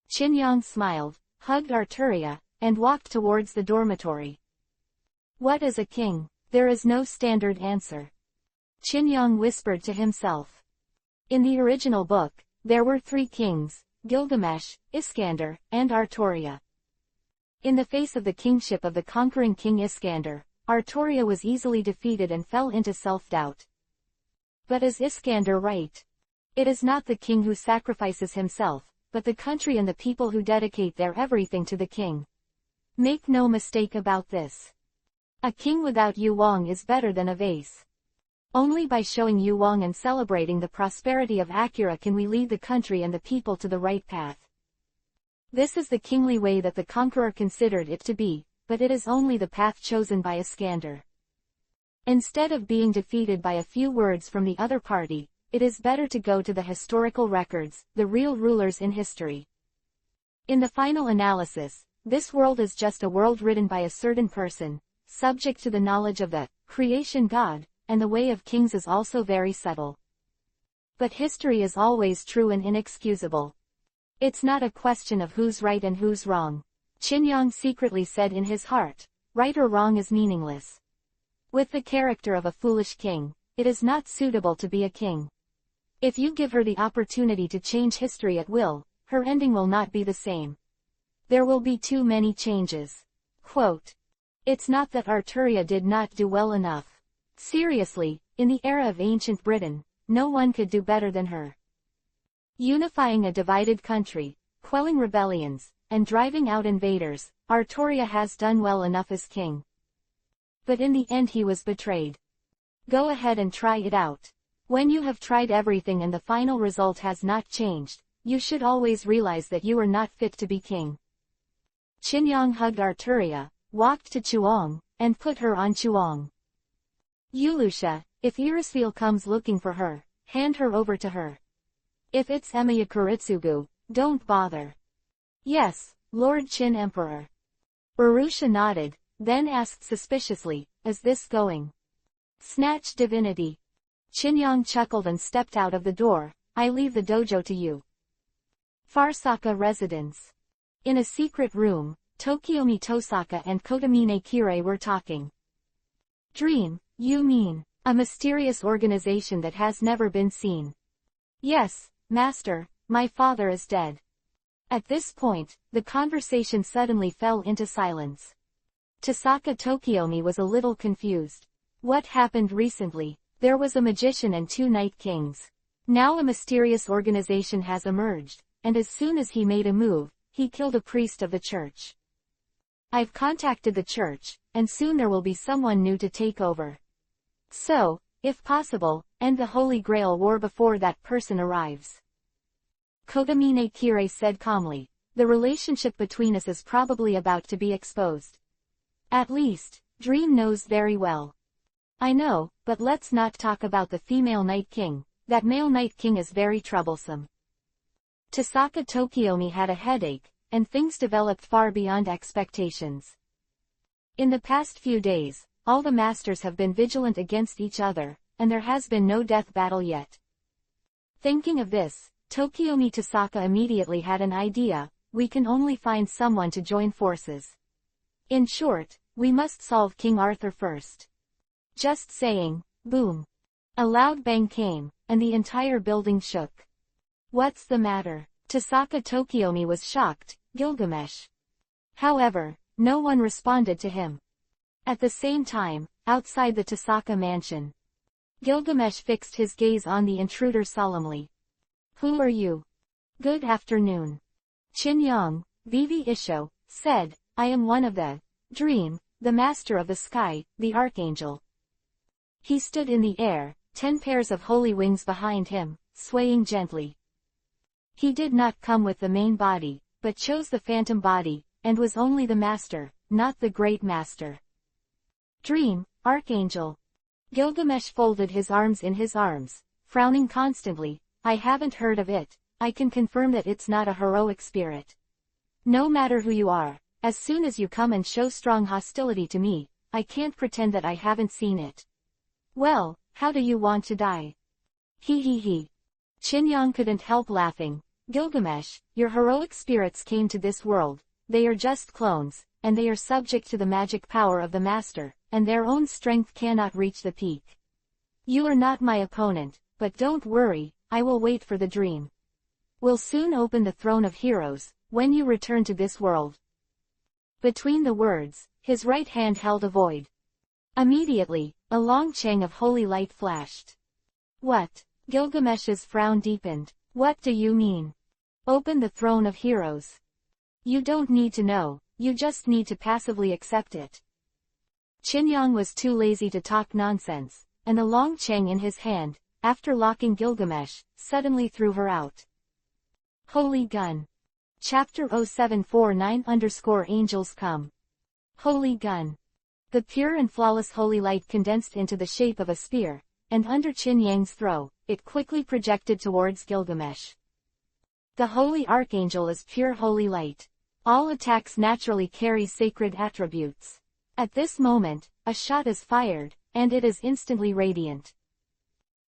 Chinyang smiled, hugged Arturia, and walked towards the dormitory. What is a king? There is no standard answer. Chinyang whispered to himself. In the original book, there were 3 kings, Gilgamesh, Iskander, and Arturia. In the face of the kingship of the conquering king Iskander, Arturia was easily defeated and fell into self-doubt. But is Iskander right? It is not the king who sacrifices himself, but the country and the people who dedicate their everything to the king. Make no mistake about this. A king without yuwang is better than a vase. Only by showing yuwang and celebrating the prosperity of Acura can we lead the country and the people to the right path. This is the kingly way that the conqueror considered it to be, but it is only the path chosen by Iskander. Instead of being defeated by a few words from the other party, it is better to go to the historical records, the real rulers in history. In the final analysis, this world is just a world written by a certain person, subject to the knowledge of the creation God, and the way of kings is also very subtle. But history is always true and inexcusable. It's not a question of who's right and who's wrong. Chinyang secretly said in his heart, right or wrong is meaningless. With the character of a foolish king, it is not suitable to be a king. If you give her the opportunity to change history at will, her ending will not be the same. There will be too many changes. Quote. It's not that Arturia did not do well enough. Seriously, in the era of ancient Britain, no one could do better than her. Unifying a divided country, quelling rebellions, and driving out invaders, Arturia has done well enough as king. But in the end he was betrayed. Go ahead and try it out. When you have tried everything and the final result has not changed, you should always realize that you are not fit to be king. Chinyang hugged Arturia, walked to Chuang, and put her on Chuang. Yulusha, if Irisfeel comes looking for her, hand her over to her. If it's Emiya Kuritsugu, don't bother. Yes, Lord Qin Emperor. Urusha nodded, then asked suspiciously, is this going? Snatch divinity. Chinyang chuckled and stepped out of the door, I leave the dojo to you. Farsaka residence. In a secret room, Tokiomi Tosaka and Kotamine Kirei were talking. Dream, you mean, a mysterious organization that has never been seen. Yes, master, my father is dead. At this point, the conversation suddenly fell into silence. Tosaka Tokiomi was a little confused. What happened recently? There was a magician and 2 night kings. Now a mysterious organization has emerged, and as soon as he made a move, he killed a priest of the church. I've contacted the church, and soon there will be someone new to take over. So, if possible, end the Holy Grail war before that person arrives. Kotamine Kirei said calmly, the relationship between us is probably about to be exposed. At least, Dream knows very well. I know, but let's not talk about the female Night King, that male Night King is very troublesome. Tosaka Tokiomi had a headache, and things developed far beyond expectations. In the past few days, all the masters have been vigilant against each other, and there has been no death battle yet. Thinking of this, Tokiomi Tosaka immediately had an idea, we can only find someone to join forces. In short, we must solve King Arthur first. Just saying, boom. A loud bang came, and the entire building shook. What's the matter? Tosaka Tokiomi was shocked, Gilgamesh. However, no one responded to him. At the same time, outside the Tosaka mansion, Gilgamesh fixed his gaze on the intruder solemnly. Who are you? Good afternoon. Chinyang, Vivi Isho, said, I am one of the Dream, the master of the sky, the archangel. He stood in the air, 10 pairs of holy wings behind him, swaying gently. He did not come with the main body, but chose the phantom body, and was only the master, not the great master. Dream, Archangel. Gilgamesh folded his arms in his arms, frowning constantly. I haven't heard of it. I can confirm that it's not a heroic spirit. No matter who you are, as soon as you come and show strong hostility to me, I can't pretend that I haven't seen it. Well, how do you want to die? He he he. Qinyang couldn't help laughing. Gilgamesh, your heroic spirits came to this world. They are just clones, and they are subject to the magic power of the master, and their own strength cannot reach the peak. You are not my opponent, but don't worry, I will wait for the dream. We'll soon open the throne of heroes, when you return to this world. Between the words, his right hand held a void. Immediately, a long chain of holy light flashed. What? Gilgamesh's frown deepened. What do you mean? Open the throne of heroes. You don't need to know, you just need to passively accept it. Qinyang was too lazy to talk nonsense, and the long chain in his hand, after locking Gilgamesh, suddenly threw her out. Holy Gun. Chapter 0749-Angels Come. Holy Gun. The pure and flawless holy light condensed into the shape of a spear, and under Qinyang's throw, it quickly projected towards Gilgamesh. The holy archangel is pure holy light. All attacks naturally carry sacred attributes. At this moment, a shot is fired, and it is instantly radiant.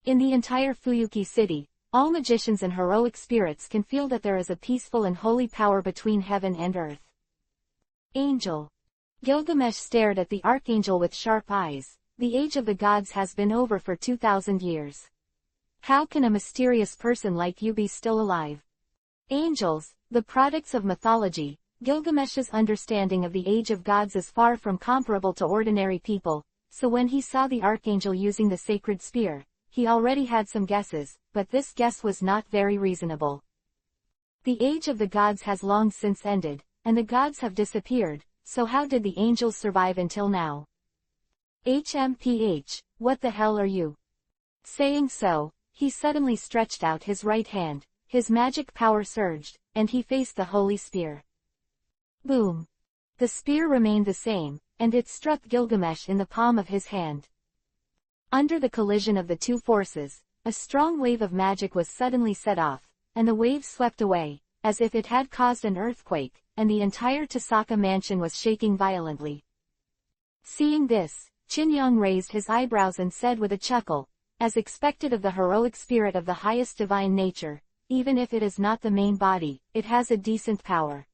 In the entire Fuyuki city, all magicians and heroic spirits can feel that there is a peaceful and holy power between heaven and earth. Angel. Gilgamesh stared at the archangel with sharp eyes. The age of the gods has been over for 2,000 years. How can a mysterious person like you be still alive? Angels, the products of mythology. Gilgamesh's understanding of the age of gods is far from comparable to ordinary people, so when he saw the archangel using the sacred spear, he already had some guesses, but this guess was not very reasonable. The age of the gods has long since ended, and the gods have disappeared, so how did the angels survive until now? HMPH, what the hell are you? Saying so, he suddenly stretched out his right hand, his magic power surged, and he faced the holy spear. Boom! The spear remained the same, and it struck Gilgamesh in the palm of his hand. Under the collision of the two forces, a strong wave of magic was suddenly set off, and the wave swept away, as if it had caused an earthquake, and the entire Tasaka mansion was shaking violently. Seeing this, Qinyang raised his eyebrows and said with a chuckle, as expected of the heroic spirit of the highest divine nature, even if it is not the main body, it has a decent power.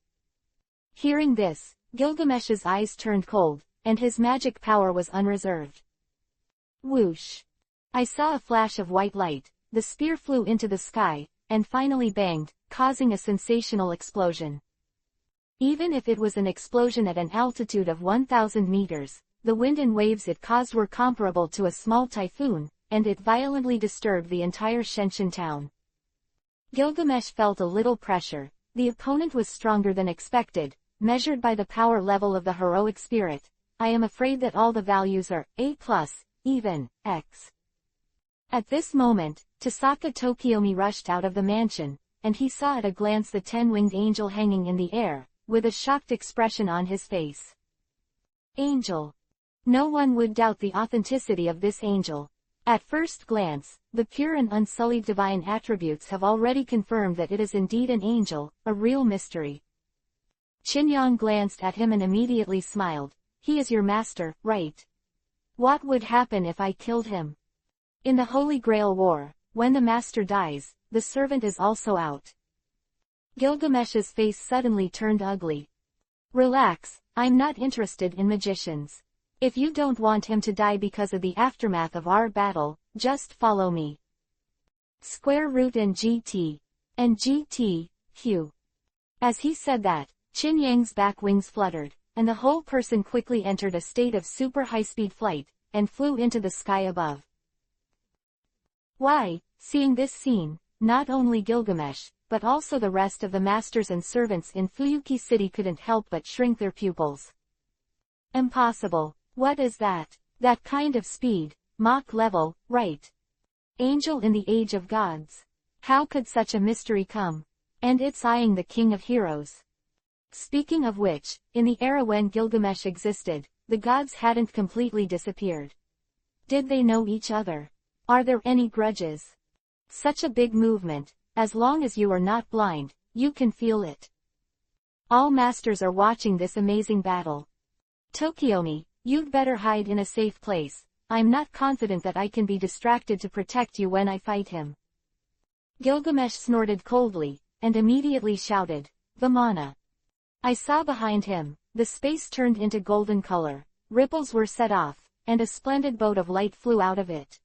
Hearing this, Gilgamesh's eyes turned cold, and his magic power was unreserved. Whoosh! I saw a flash of white light, the spear flew into the sky, and finally banged, causing a sensational explosion. Even if it was an explosion at an altitude of 1,000 meters, the wind and waves it caused were comparable to a small typhoon, and it violently disturbed the entire Shenshin town. Gilgamesh felt a little pressure. The opponent was stronger than expected, measured by the power level of the heroic spirit. I am afraid that all the values are A+, even, X. At this moment, Tasaka Tokiomi rushed out of the mansion, and he saw at a glance the 10-winged angel hanging in the air, with a shocked expression on his face. Angel. No one would doubt the authenticity of this angel. At first glance, the pure and unsullied divine attributes have already confirmed that it is indeed an angel, a real mystery. Qinyang glanced at him and immediately smiled. He is your master, right? What would happen if I killed him? In the Holy Grail War, when the master dies, the servant is also out. Gilgamesh's face suddenly turned ugly. Relax, I'm not interested in magicians. If you don't want him to die because of the aftermath of our battle, just follow me. Square root and GT. And GT, Q. As he said that, Qinyang's back wings fluttered, and the whole person quickly entered a state of super high-speed flight, and flew into the sky above. Why, seeing this scene, not only Gilgamesh, but also the rest of the masters and servants in Fuyuki City couldn't help but shrink their pupils. Impossible. What is that? That kind of speed, Mach level, right? Angel in the age of gods. How could such a mystery come? And it's eyeing the king of heroes. Speaking of which, in the era when Gilgamesh existed, the gods hadn't completely disappeared. Did they know each other? Are there any grudges? Such a big movement, as long as you are not blind, you can feel it. All masters are watching this amazing battle. Tokiomi, you'd better hide in a safe place. I'm not confident that I can be distracted to protect you when I fight him. Gilgamesh snorted coldly, and immediately shouted, Vamana. I saw behind him, the space turned into golden color, ripples were set off, and a splendid boat of light flew out of it.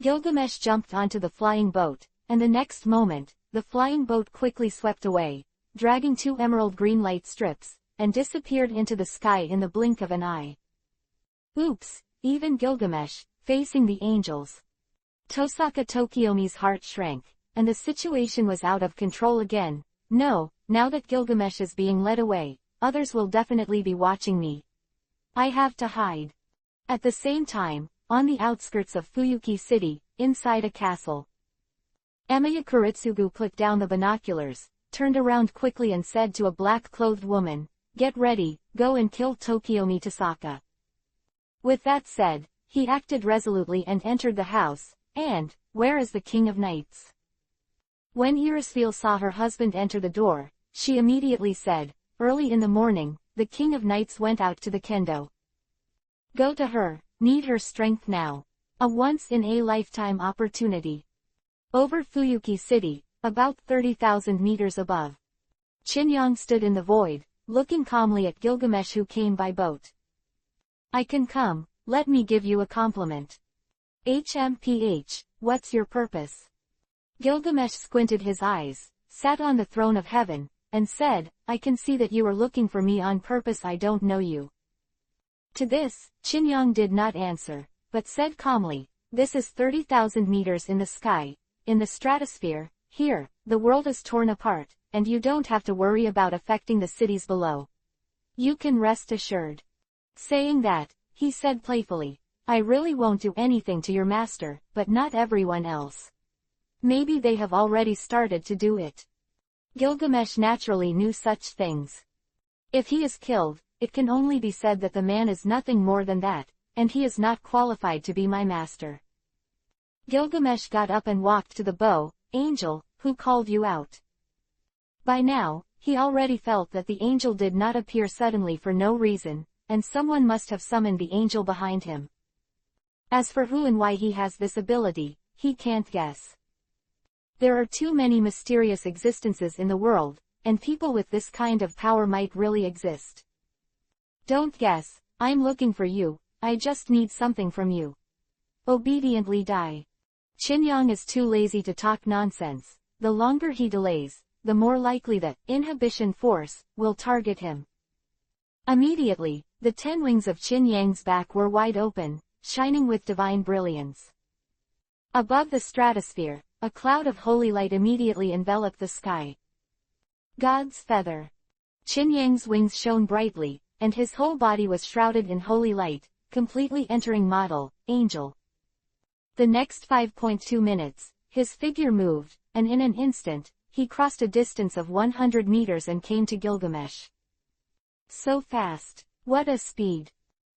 Gilgamesh jumped onto the flying boat, and the next moment, the flying boat quickly swept away, dragging 2 emerald green light strips, and disappeared into the sky in the blink of an eye. Oops, even Gilgamesh, facing the angels. Tosaka Tokiomi's heart shrank, and the situation was out of control again. No, now that Gilgamesh is being led away, others will definitely be watching me. I have to hide. At the same time, on the outskirts of Fuyuki City, inside a castle. Emiya Kuritsugu put down the binoculars, turned around quickly and said to a black-clothed woman, Get ready, go and kill Tokiomi Tosaka. With that said, he acted resolutely and entered the house, and, where is the King of Knights? When Irisfeel saw her husband enter the door, she immediately said, Early in the morning, the King of Knights went out to the kendo. Go to her, need her strength now. A once-in-a-lifetime opportunity. Over Fuyuki City, about 30,000 meters above. Chinyang stood in the void, looking calmly at Gilgamesh who came by boat. I can come, let me give you a compliment. HMPH, what's your purpose? Gilgamesh squinted his eyes, sat on the throne of heaven, and said, I can see that you are looking for me on purpose. I don't know you. To this, Chinyang did not answer, but said calmly, This is 30,000 meters in the sky, in the stratosphere. Here, the world is torn apart, and you don't have to worry about affecting the cities below. You can rest assured. Saying that, he said playfully, I really won't do anything to your master, but not everyone else. Maybe they have already started to do it. Gilgamesh naturally knew such things. If he is killed, it can only be said that the man is nothing more than that, and he is not qualified to be my master. Gilgamesh got up and walked to the bow. Angel, who called you out? By now, he already felt that the angel did not appear suddenly for no reason, and someone must have summoned the angel behind him. As for who and why he has this ability, he can't guess. There are too many mysterious existences in the world, and people with this kind of power might really exist. Don't guess, I'm looking for you, I just need something from you. Obediently die. Chinyang is too lazy to talk nonsense. The longer he delays, the more likely that inhibition force will target him. Immediately, the 10 wings of Chinyang's back were wide open, shining with divine brilliance. Above the stratosphere, a cloud of holy light immediately enveloped the sky. God's feather. Chinyang's wings shone brightly, and his whole body was shrouded in holy light, completely entering model, angel. The next 5.2 minutes, his figure moved, and in an instant, he crossed a distance of 100 meters and came to Gilgamesh. So fast. What a speed.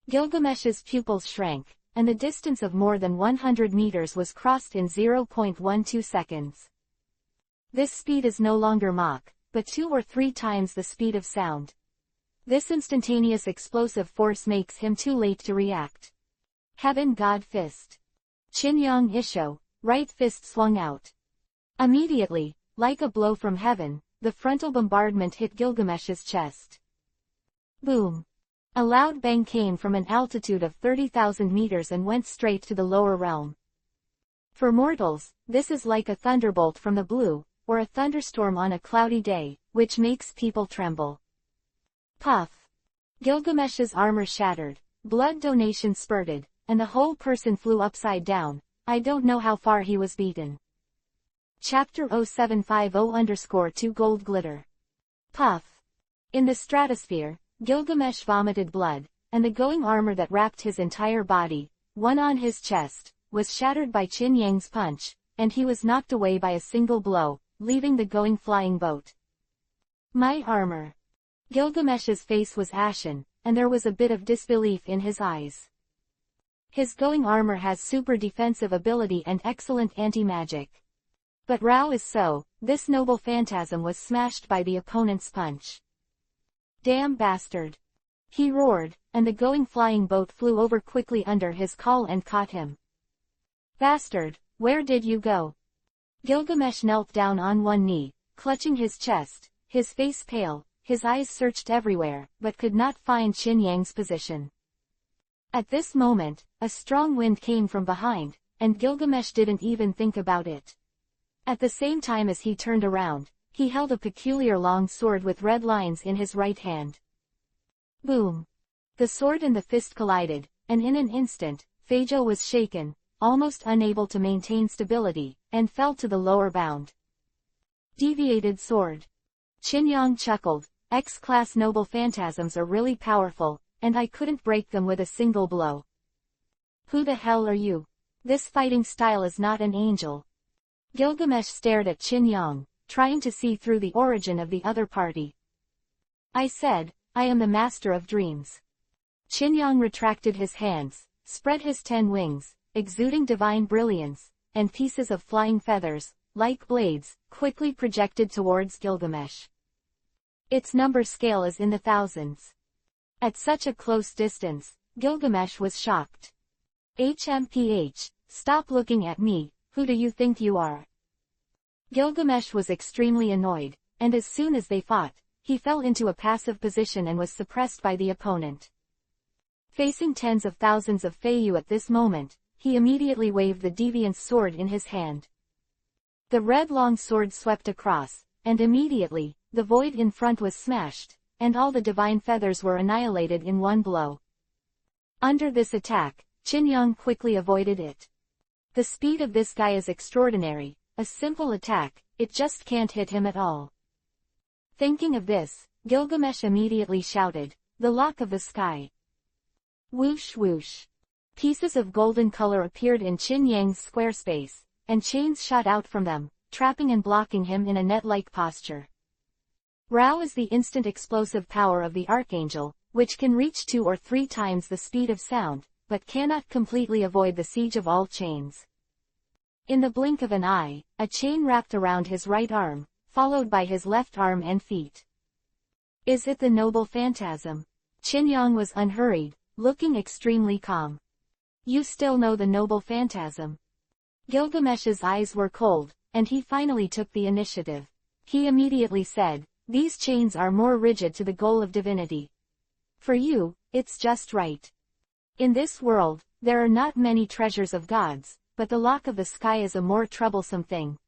Gilgamesh's pupils shrank, and the distance of more than 100 meters was crossed in 0.12 seconds. This speed is no longer Mach, but 2 or 3 times the speed of sound. This instantaneous explosive force makes him too late to react. Heaven God Fist. Chinyang Isho, right fist swung out. Immediately, like a blow from heaven, the frontal bombardment hit Gilgamesh's chest. Boom. A loud bang came from an altitude of 30,000 meters and went straight to the lower realm. For mortals, this is like a thunderbolt from the blue, or a thunderstorm on a cloudy day, which makes people tremble. Puff. Gilgamesh's armor shattered, blood donation spurted, and the whole person flew upside down. I don't know how far he was beaten. Chapter 0750_2 Gold Glitter. Puff. In the stratosphere, Gilgamesh vomited blood, and the glowing armor that wrapped his entire body, one on his chest, was shattered by Chinyang's punch, and he was knocked away by a single blow, leaving the going flying boat. My armor. Gilgamesh's face was ashen, and there was a bit of disbelief in his eyes. His going armor has super defensive ability and excellent anti-magic. But Rao is so, this noble phantasm was smashed by the opponent's punch. Damn bastard! He roared, and the going flying boat flew over quickly under his call and caught him. Bastard, where did you go? Gilgamesh knelt down on one knee, clutching his chest, his face pale, his eyes searched everywhere, but could not find Qin Yang's position. At this moment, a strong wind came from behind, and Gilgamesh didn't even think about it. At the same time as he turned around, he held a peculiar long sword with red lines in his right hand. Boom! The sword and the fist collided, and in an instant, Feijo was shaken, almost unable to maintain stability, and fell to the lower bound. Deviated sword. Qin Yang chuckled, X-class noble phantasms are really powerful, and I couldn't break them with a single blow. Who the hell are you? This fighting style is not an angel. Gilgamesh stared at Qin Yang, trying to see through the origin of the other party. I said, I am the master of dreams. Qin Yang retracted his hands, spread his 10 wings, exuding divine brilliance, and pieces of flying feathers, like blades, quickly projected towards Gilgamesh. Its number scale is in the thousands. At such a close distance, Gilgamesh was shocked. HMPH, stop looking at me, who do you think you are? Gilgamesh was extremely annoyed, and as soon as they fought, he fell into a passive position and was suppressed by the opponent. Facing tens of thousands of Feiyu at this moment, he immediately waved the deviant's sword in his hand. The red long sword swept across, and immediately, the void in front was smashed, and all the divine feathers were annihilated in one blow. Under this attack, Qin Yang quickly avoided it. The speed of this guy is extraordinary, a simple attack, it just can't hit him at all. Thinking of this, Gilgamesh immediately shouted, the lock of the sky. Whoosh whoosh. Pieces of golden color appeared in Qin Yang's square space, and chains shot out from them, trapping and blocking him in a net-like posture. Rao is the instant explosive power of the Archangel, which can reach 2 or 3 times the speed of sound, but cannot completely avoid the siege of all chains. In the blink of an eye, a chain wrapped around his right arm, followed by his left arm and feet. Is it the noble phantasm? Qin Yang was unhurried, looking extremely calm. You still know the noble phantasm? Gilgamesh's eyes were cold, and he finally took the initiative. He immediately said, these chains are more rigid to the goal of divinity. For you, it's just right. In this world, there are not many treasures of gods, but the lock of the sky is a more troublesome thing.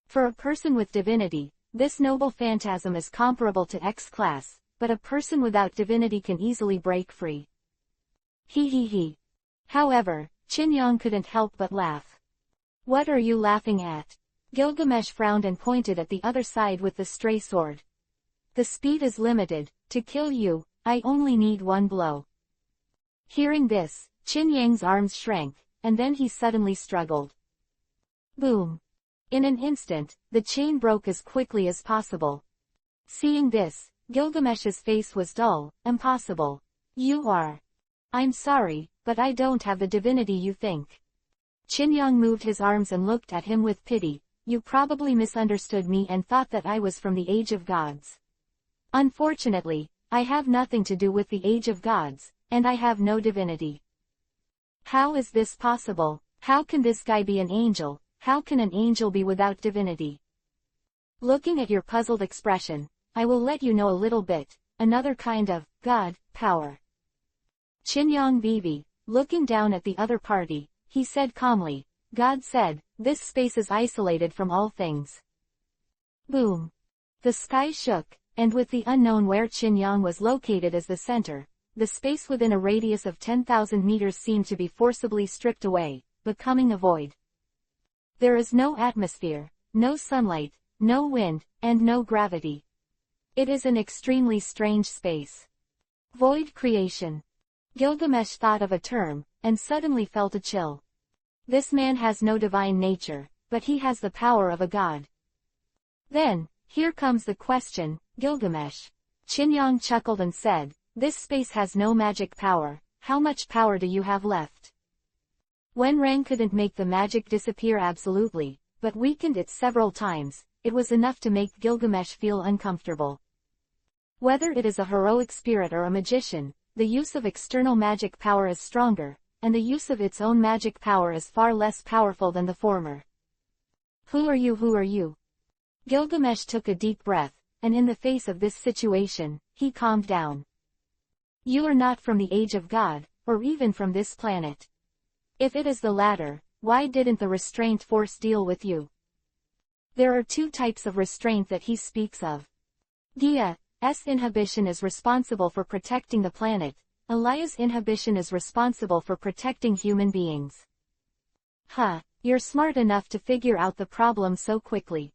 For a person with divinity, this noble phantasm is comparable to X-class, but a person without divinity can easily break free. He. However, Qin Yang couldn't help but laugh. What are you laughing at? Gilgamesh frowned and pointed at the other side with the stray sword. The speed is limited, to kill you, I only need 1 blow. Hearing this, Qin Yang's arms shrank, and then he suddenly struggled. Boom! In an instant, the chain broke as quickly as possible. Seeing this, Gilgamesh's face was dull. Impossible. You are. I'm sorry, but I don't have the divinity you think. Qin Yang moved his arms and looked at him with pity. You probably misunderstood me and thought that I was from the age of gods. Unfortunately, I have nothing to do with the age of gods, and I have no divinity. How is this possible? How can this guy be an angel? How can an angel be without divinity? Looking at your puzzled expression, I will let you know a little bit, another kind of god power. Qin Yang Vivi, looking down at the other party, he said calmly, God said, this space is isolated from all things. Boom! The sky shook, and with the unknown where Qin Yang was located as the center, the space within a radius of 10,000 meters seemed to be forcibly stripped away, becoming a void. There is no atmosphere, no sunlight, no wind, and no gravity. It is an extremely strange space. Void creation. Gilgamesh thought of a term, and suddenly felt a chill. This man has no divine nature, but he has the power of a god. Then, here comes the question, Gilgamesh. Qinyang chuckled and said, this space has no magic power, how much power do you have left? Wenrang couldn't make the magic disappear absolutely, but weakened it several times. It was enough to make Gilgamesh feel uncomfortable. Whether it is a heroic spirit or a magician, the use of external magic power is stronger, and the use of its own magic power is far less powerful than the former. Who are you? Who are you? Gilgamesh took a deep breath, and in the face of this situation, he calmed down. You are not from the age of God, or even from this planet. If it is the latter, why didn't the restraint force deal with you? There are two types of restraint that he speaks of. Gaia,'s inhibition is responsible for protecting the planet, Elia's inhibition is responsible for protecting human beings. You're smart enough to figure out the problem so quickly.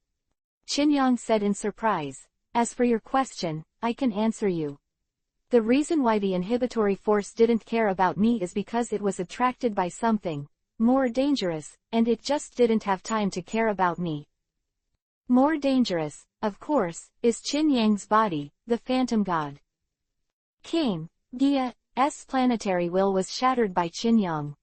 Qinyang said in surprise. As for your question, I can answer you. The reason why the inhibitory force didn't care about me is because it was attracted by something more dangerous, and it just didn't have time to care about me. More dangerous, of course, is Qinyang's body, the phantom god. Gaia,'s planetary will was shattered by Qinyang.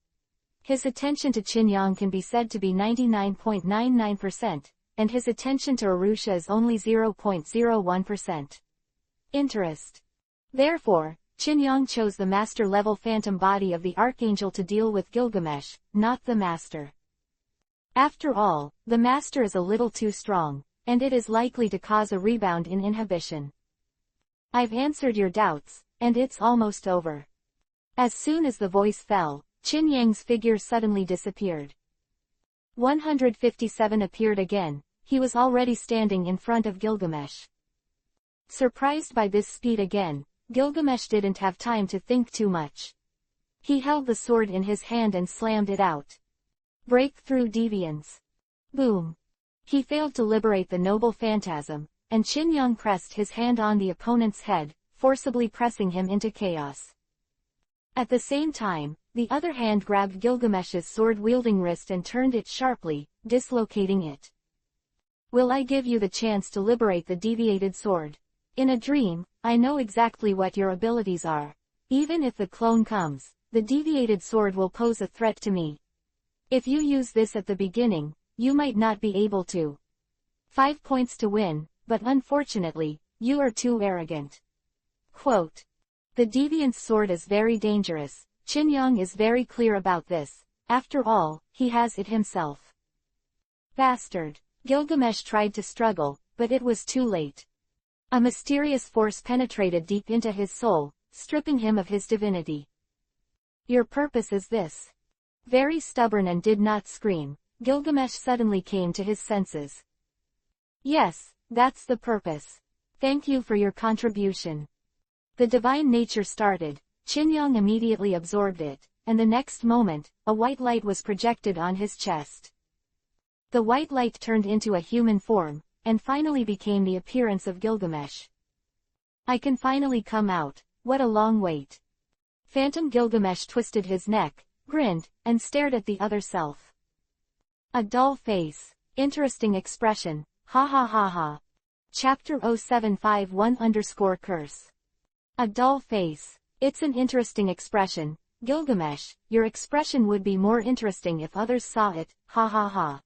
His attention to Qinyang can be said to be 99.99%, and his attention to Arusha is only 0.01%. Interest. Therefore, Qinyang chose the master-level phantom body of the Archangel to deal with Gilgamesh, not the master. After all, the master is a little too strong, and it is likely to cause a rebound in inhibition. I've answered your doubts, and it's almost over. As soon as the voice fell, Qinyang's figure suddenly disappeared. 157 appeared again. He was already standing in front of Gilgamesh. Surprised by this speed again, Gilgamesh didn't have time to think too much. He held the sword in his hand and slammed it out. Breakthrough deviance. Boom. He failed to liberate the noble phantasm, and Qinyang pressed his hand on the opponent's head, forcibly pressing him into chaos. At the same time, the other hand grabbed Gilgamesh's sword-wielding wrist and turned it sharply, dislocating it. Will I give you the chance to liberate the deviated sword? In a dream, I know exactly what your abilities are. Even if the clone comes, the deviated sword will pose a threat to me. If you use this at the beginning, you might not be able to. 5 points to win, but unfortunately, you are too arrogant. Quote. The deviant sword is very dangerous. Qinyang is very clear about this. After all, he has it himself. Bastard. Gilgamesh tried to struggle, but it was too late. A mysterious force penetrated deep into his soul, stripping him of his divinity. Your purpose is this. Very stubborn and did not scream, Gilgamesh suddenly came to his senses. Yes, that's the purpose. Thank you for your contribution. The divine nature started, Qinyang immediately absorbed it, and the next moment, a white light was projected on his chest. The white light turned into a human form, and finally became the appearance of Gilgamesh. I can finally come out, what a long wait. Phantom Gilgamesh twisted his neck, grinned, and stared at the other self. A dull face. Interesting expression. Ha ha ha ha. Chapter 0751_curse. A dull face. It's an interesting expression. Gilgamesh, your expression would be more interesting if others saw it, ha ha ha.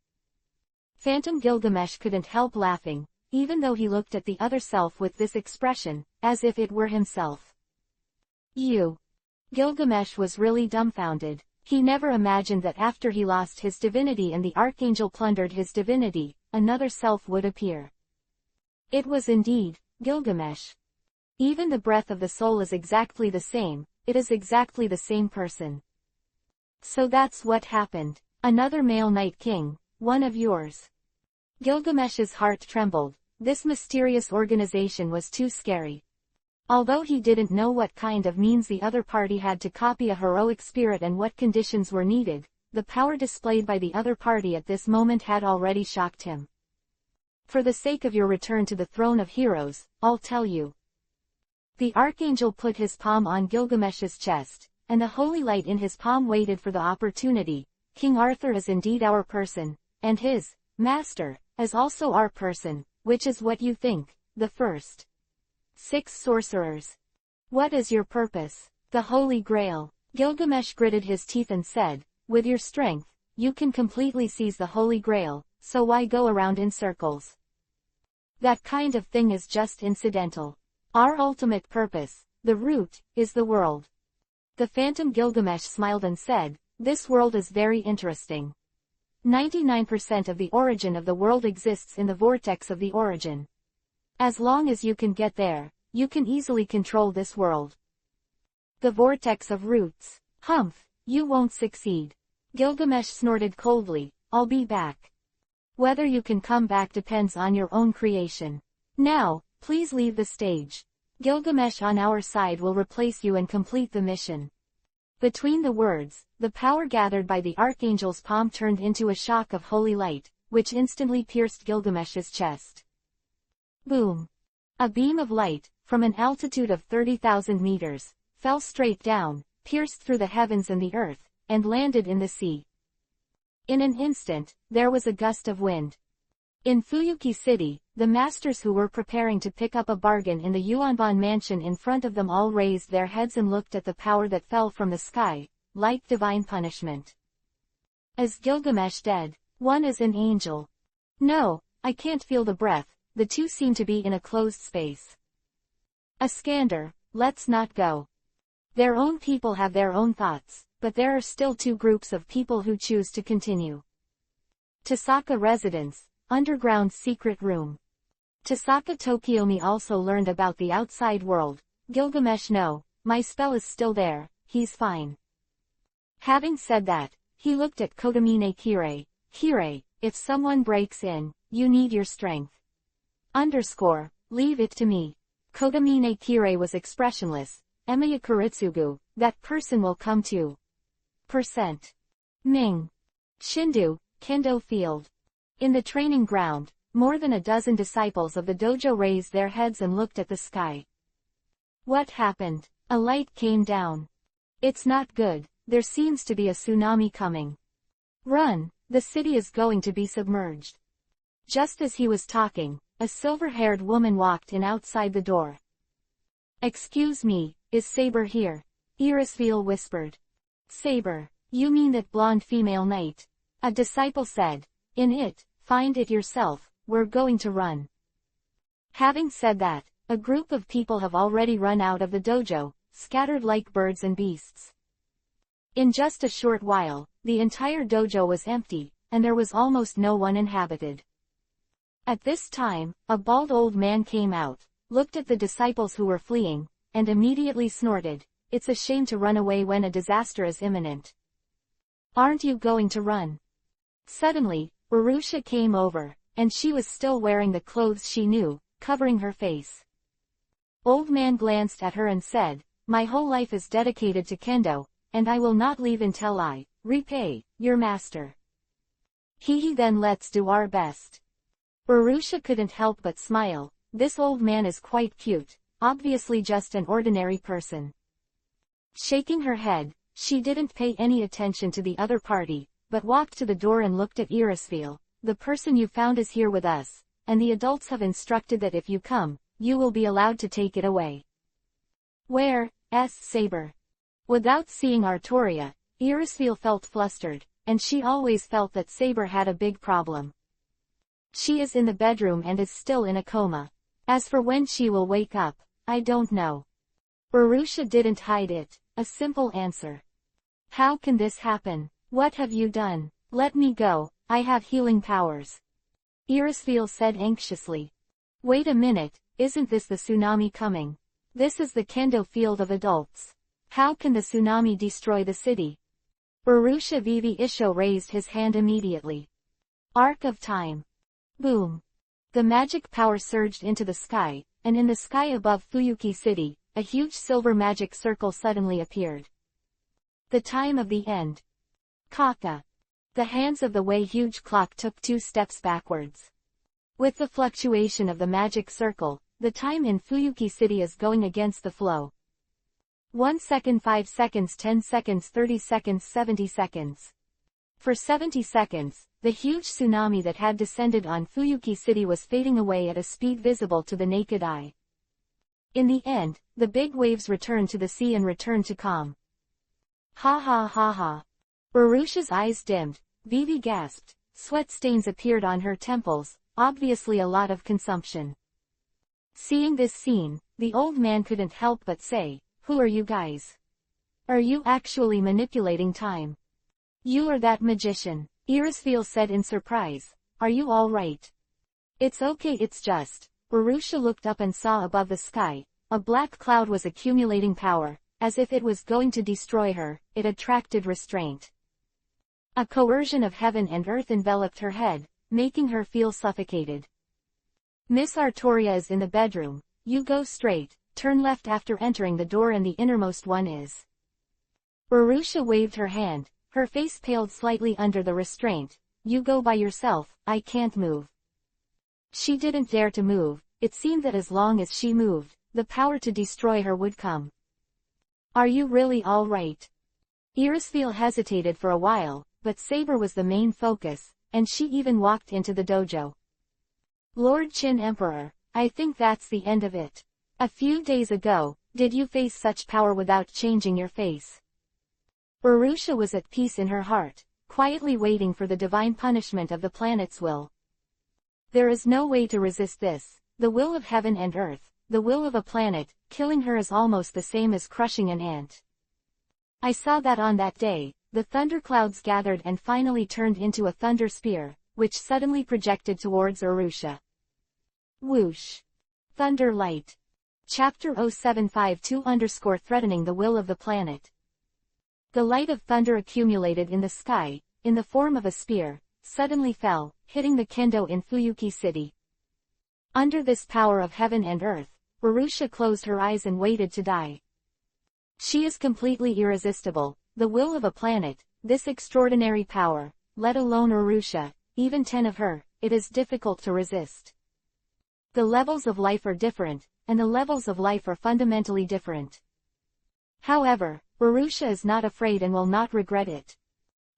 Phantom Gilgamesh couldn't help laughing, even though he looked at the other self with this expression, as if it were himself. You. Gilgamesh was really dumbfounded. He never imagined that after he lost his divinity and the Archangel plundered his divinity, another self would appear. It was indeed, Gilgamesh. Even the breath of the soul is exactly the same, it is exactly the same person. So that's what happened. Another male Night King, one of yours. Gilgamesh's heart trembled. This mysterious organization was too scary. Although he didn't know what kind of means the other party had to copy a heroic spirit and what conditions were needed, the power displayed by the other party at this moment had already shocked him. For the sake of your return to the throne of heroes, I'll tell you. The Archangel put his palm on Gilgamesh's chest, and the holy light in his palm waited for the opportunity. King Arthur is indeed our person, and his master is also our person. which is what you think, the first. 6 sorcerers. What is your purpose? The Holy Grail. Gilgamesh gritted his teeth and said, with your strength, you can completely seize the Holy Grail, so why go around in circles? That kind of thing is just incidental. Our ultimate purpose, the root, is the world. The phantom Gilgamesh smiled and said, this world is very interesting. 99% of the origin of the world exists in the vortex of the origin. As long as you can get there, you can easily control this world. The vortex of roots. Humph, you won't succeed. Gilgamesh snorted coldly, I'll be back. Whether you can come back depends on your own creation. Now, please leave the stage. Gilgamesh on our side will replace you and complete the mission. Between the words, the power gathered by the archangel's palm turned into a shock of holy light, which instantly pierced Gilgamesh's chest. Boom! A beam of light, from an altitude of 30,000 meters, fell straight down, pierced through the heavens and the earth, and landed in the sea. In an instant, there was a gust of wind. In Fuyuki City, the masters who were preparing to pick up a bargain in the Yuanban mansion in front of them all raised their heads and looked at the power that fell from the sky, like divine punishment. Is Gilgamesh dead? One is an angel. No, I can't feel the breath, the two seem to be in a closed space. Iskander, let's not go. Their own people have their own thoughts, but there are still 2 groups of people who choose to continue. Tasaka Residence, underground secret room. Tasaka Tokiomi also learned about the outside world. Gilgamesh, no, my spell is still there, he's fine. Having said that, he looked at Kotomine Kirei. Kirei, if someone breaks in, you need your strength. Leave it to me. Kotomine Kirei was expressionless. Emiya Kuritsugu, that person will come to. Ming. Shindu, Kendo Field. In the training ground, more than a dozen disciples of the dojo raised their heads and looked at the sky. What happened? A light came down. It's not good, there seems to be a tsunami coming. Run, the city is going to be submerged. Just as he was talking, a silver-haired woman walked in outside the door. Excuse me, is Saber here? Irisville whispered. Saber, you mean that blonde female knight? A disciple said. In it, find it yourself, we're going to run. Having said that, a group of people have already run out of the dojo, scattered like birds and beasts. In just a short while, the entire dojo was empty, and there was almost no one inhabited. At this time, a bald old man came out, looked at the disciples who were fleeing, and immediately snorted, it's a shame to run away when a disaster is imminent. Aren't you going to run? Suddenly, Urusha came over, and she was still wearing the clothes she knew, covering her face. Old man glanced at her and said, my whole life is dedicated to kendo, and I will not leave until I repay your master. Then let's do our best. Urusha couldn't help but smile. This old man is quite cute, obviously just an ordinary person. Shaking her head, she didn't pay any attention to the other party, but walked to the door and looked at Irisville. The person you found is here with us, and the adults have instructed that if you come, you will be allowed to take it away. Where? Asked Saber. Without seeing Artoria, Irisville felt flustered, and she always felt that Saber had a big problem. She is in the bedroom and is still in a coma. As for when she will wake up, I don't know. Urusha didn't hide it, a simple answer. How can this happen? What have you done? Let me go, I have healing powers. Irisville said anxiously. Wait a minute, isn't this the tsunami coming? This is the kendo field of adults. How can the tsunami destroy the city? Urusha Vivi Isho raised his hand immediately. Arc of time. Boom. The magic power surged into the sky, and in the sky above Fuyuki City, a huge silver magic circle suddenly appeared. The time of the end. Kaka. The hands of the way huge clock took 2 steps backwards. With the fluctuation of the magic circle, the time in Fuyuki City is going against the flow. 1 second, 5 seconds, 10 seconds, 30 seconds, 70 seconds. For 70 seconds, the huge tsunami that had descended on Fuyuki City was fading away at a speed visible to the naked eye. In the end, the big waves returned to the sea and returned to calm. Ha ha ha ha. Urusha's eyes dimmed, Vivi gasped, sweat stains appeared on her temples, obviously a lot of consumption. Seeing this scene, the old man couldn't help but say, "Who are you guys? Are you actually manipulating time? You are that magician," Irisfeel said in surprise. "Are you all right?" "It's okay, it's just." Urusha looked up and saw above the sky, a black cloud was accumulating power, as if it was going to destroy her. It attracted restraint. A coercion of heaven and earth enveloped her head, making her feel suffocated. "Miss Artoria is in the bedroom. You go straight, turn left after entering the door and the innermost one is." Urusha waved her hand, her face paled slightly under the restraint. "You go by yourself, I can't move." She didn't dare to move. It seemed that as long as she moved, the power to destroy her would come. "Are you really all right?" Irisfeel hesitated for a while, but Saber was the main focus, and she even walked into the dojo. "Lord Qin Emperor, I think that's the end of it. A few days ago, did you face such power without changing your face?" Urusha was at peace in her heart, quietly waiting for the divine punishment of the planet's will. There is no way to resist this, the will of heaven and earth, the will of a planet. Killing her is almost the same as crushing an ant. "I saw that on that day." The thunderclouds gathered and finally turned into a thunder spear, which suddenly projected towards Urusha. Whoosh! Thunder light. Chapter 0752 Threatening the will of the planet. The light of thunder accumulated in the sky, in the form of a spear, suddenly fell, hitting the kendo in Fuyuki City. Under this power of heaven and earth, Urusha closed her eyes and waited to die. She is completely irresistible, the will of a planet, this extraordinary power, let alone Urusha, even 10 of her, it is difficult to resist. The levels of life are different, and the levels of life are fundamentally different. However, Urusha is not afraid and will not regret it.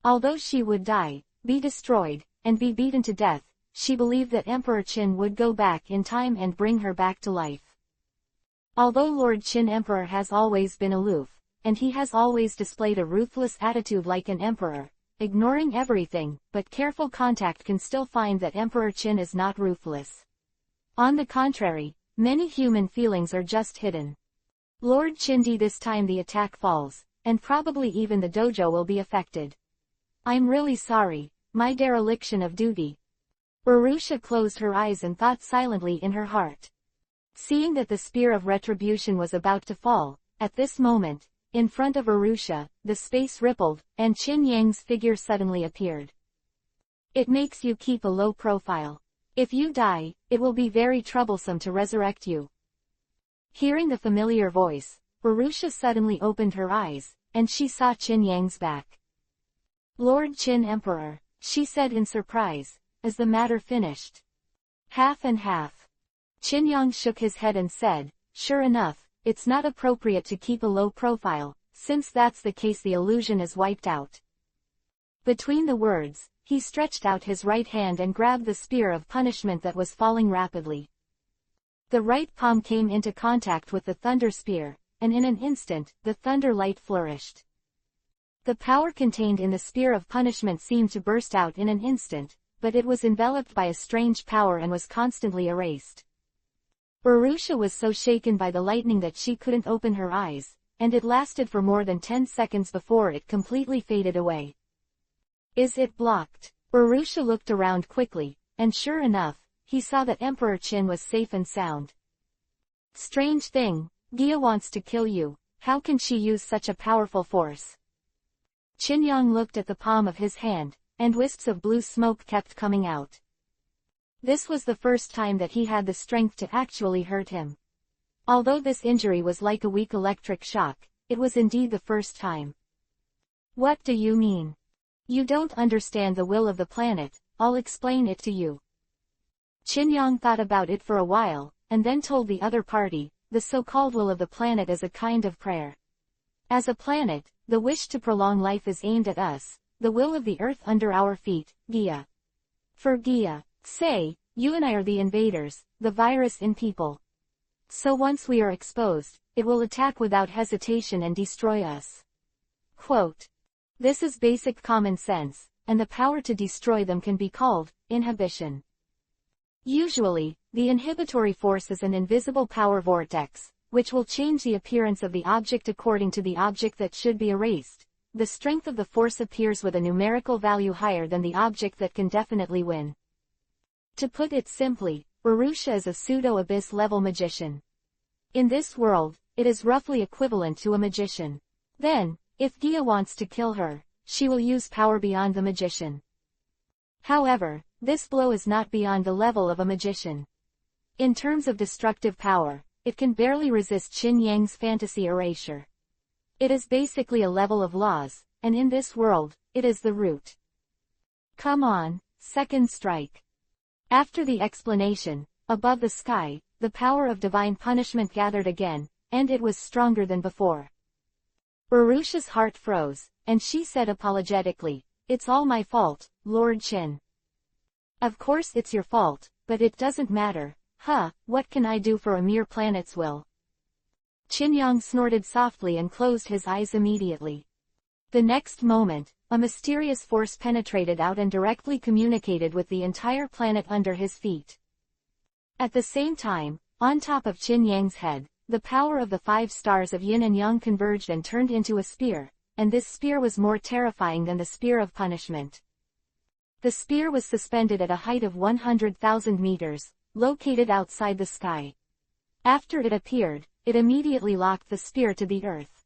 Although she would die, be destroyed, and be beaten to death, she believed that Emperor Qin would go back in time and bring her back to life. Although Lord Qin Emperor has always been aloof, and he has always displayed a ruthless attitude like an emperor, ignoring everything, but careful contact can still find that Emperor Qin is not ruthless. On the contrary, many human feelings are just hidden. Lord Qin this time the attack falls, and probably even the dojo will be affected. "I'm really sorry, my dereliction of duty." Urusha closed her eyes and thought silently in her heart. Seeing that the spear of retribution was about to fall, at this moment, in front of Urusha, the space rippled, and Qin Yang's figure suddenly appeared. "It makes you keep a low profile. If you die, it will be very troublesome to resurrect you." Hearing the familiar voice, Urusha suddenly opened her eyes, and she saw Qin Yang's back. "Lord Qin Emperor," she said in surprise, "is the matter finished?" "Half and half." Qin Yang shook his head and said, "Sure enough, it's not appropriate to keep a low profile. Since that's the case, the illusion is wiped out." Between the words, he stretched out his right hand and grabbed the spear of punishment that was falling rapidly. The right palm came into contact with the thunder spear, and in an instant, the thunder light flourished. The power contained in the spear of punishment seemed to burst out in an instant, but it was enveloped by a strange power and was constantly erased. Urusha was so shaken by the lightning that she couldn't open her eyes, and it lasted for more than 10 seconds before it completely faded away. "Is it blocked?" Urusha looked around quickly, and sure enough, he saw that Emperor Qin was safe and sound. "Strange thing, Gia wants to kill you. How can she use such a powerful force?" Qin Yang looked at the palm of his hand, and wisps of blue smoke kept coming out. This was the first time that he had the strength to actually hurt him. Although this injury was like a weak electric shock, it was indeed the first time. "What do you mean? You don't understand the will of the planet, I'll explain it to you." Qin Yang thought about it for a while, and then told the other party, the so-called will of the planet is a kind of prayer. As a planet, the wish to prolong life is aimed at us, the will of the earth under our feet, Gia. For Gia, say, you and I are the invaders, the virus in people. So once we are exposed, it will attack without hesitation and destroy us. Quote. This is basic common sense, and the power to destroy them can be called inhibition. Usually, the inhibitory force is an invisible power vortex, which will change the appearance of the object according to the object that should be erased. The strength of the force appears with a numerical value higher than the object that can definitely win. To put it simply, Urusha is a pseudo-abyss level magician. In this world, it is roughly equivalent to a magician. Then, if Gia wants to kill her, she will use power beyond the magician. However, this blow is not beyond the level of a magician. In terms of destructive power, it can barely resist Qin Yang's fantasy erasure. It is basically a level of laws, and in this world, it is the root. Come on, second strike. After the explanation, above the sky, the power of divine punishment gathered again, and it was stronger than before. Urusha's heart froze, and she said apologetically, "It's all my fault, Lord Qin." "Of course it's your fault, but it doesn't matter. What can I do for a mere planet's will?" Qin Yang snorted softly and closed his eyes immediately. The next moment, a mysterious force penetrated out and directly communicated with the entire planet under his feet. At the same time, on top of Qin Yang's head, the power of the 5 stars of yin and yang converged and turned into a spear, and this spear was more terrifying than the spear of punishment. The spear was suspended at a height of 100,000 meters, located outside the sky. After it appeared, it immediately locked the spear to the earth.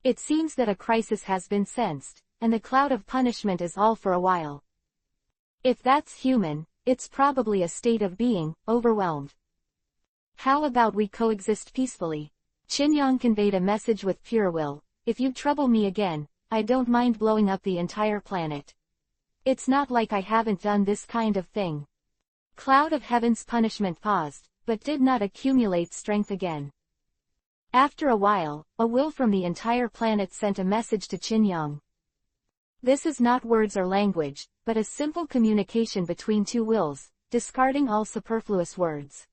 It seems that a crisis has been sensed, and the cloud of punishment is all for a while. If that's human, it's probably a state of being overwhelmed. How about we coexist peacefully? Qin Yang conveyed a message with pure will. If you trouble me again, I don't mind blowing up the entire planet. It's not like I haven't done this kind of thing. Cloud of Heaven's punishment paused, but did not accumulate strength again. After a while, a will from the entire planet sent a message to Qin Yang. This is not words or language, but a simple communication between two wills, discarding all superfluous words.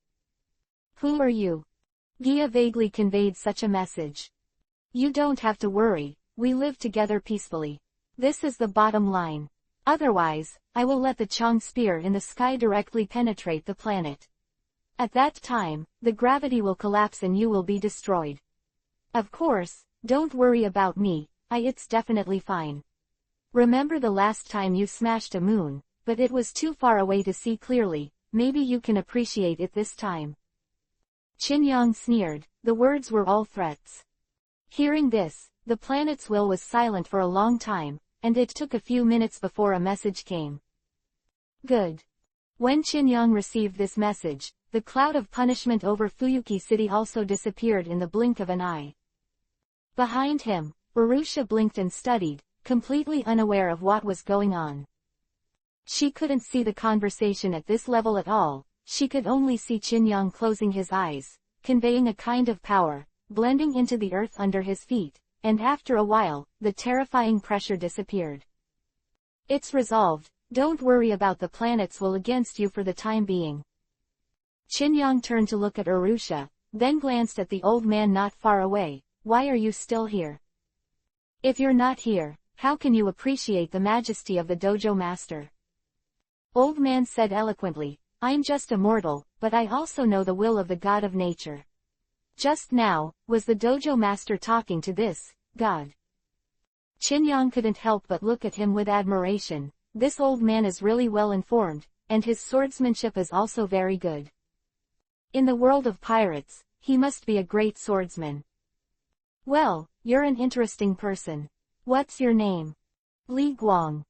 Who are you? Gia vaguely conveyed such a message. You don't have to worry, we live together peacefully. This is the bottom line. Otherwise, I will let the Chang spear in the sky directly penetrate the planet. At that time, the gravity will collapse and you will be destroyed. Of course, don't worry about me, it's definitely fine. Remember the last time you smashed a moon, but it was too far away to see clearly, maybe you can appreciate it this time. Qin Yang sneered, the words were all threats. Hearing this, the planet's will was silent for a long time, and it took a few minutes before a message came. Good. When Qin Yang received this message, the cloud of punishment over Fuyuki City also disappeared in the blink of an eye. Behind him, Urusha blinked and studied, completely unaware of what was going on. She couldn't see the conversation at this level at all, she could only see Qin Yang closing his eyes, conveying a kind of power, blending into the earth under his feet, and after a while, the terrifying pressure disappeared. It's resolved, don't worry about the planet's will against you for the time being. Qin Yang turned to look at Urusha, then glanced at the old man not far away. Why are you still here? If you're not here, how can you appreciate the majesty of the dojo master? Old man said eloquently, I'm just a mortal, but I also know the will of the god of nature. Just now, was the dojo master talking to this god? Qin Yang couldn't help but look at him with admiration. This old man is really well informed, and his swordsmanship is also very good. In the world of pirates, he must be a great swordsman. Well, you're an interesting person. What's your name? Li Guang.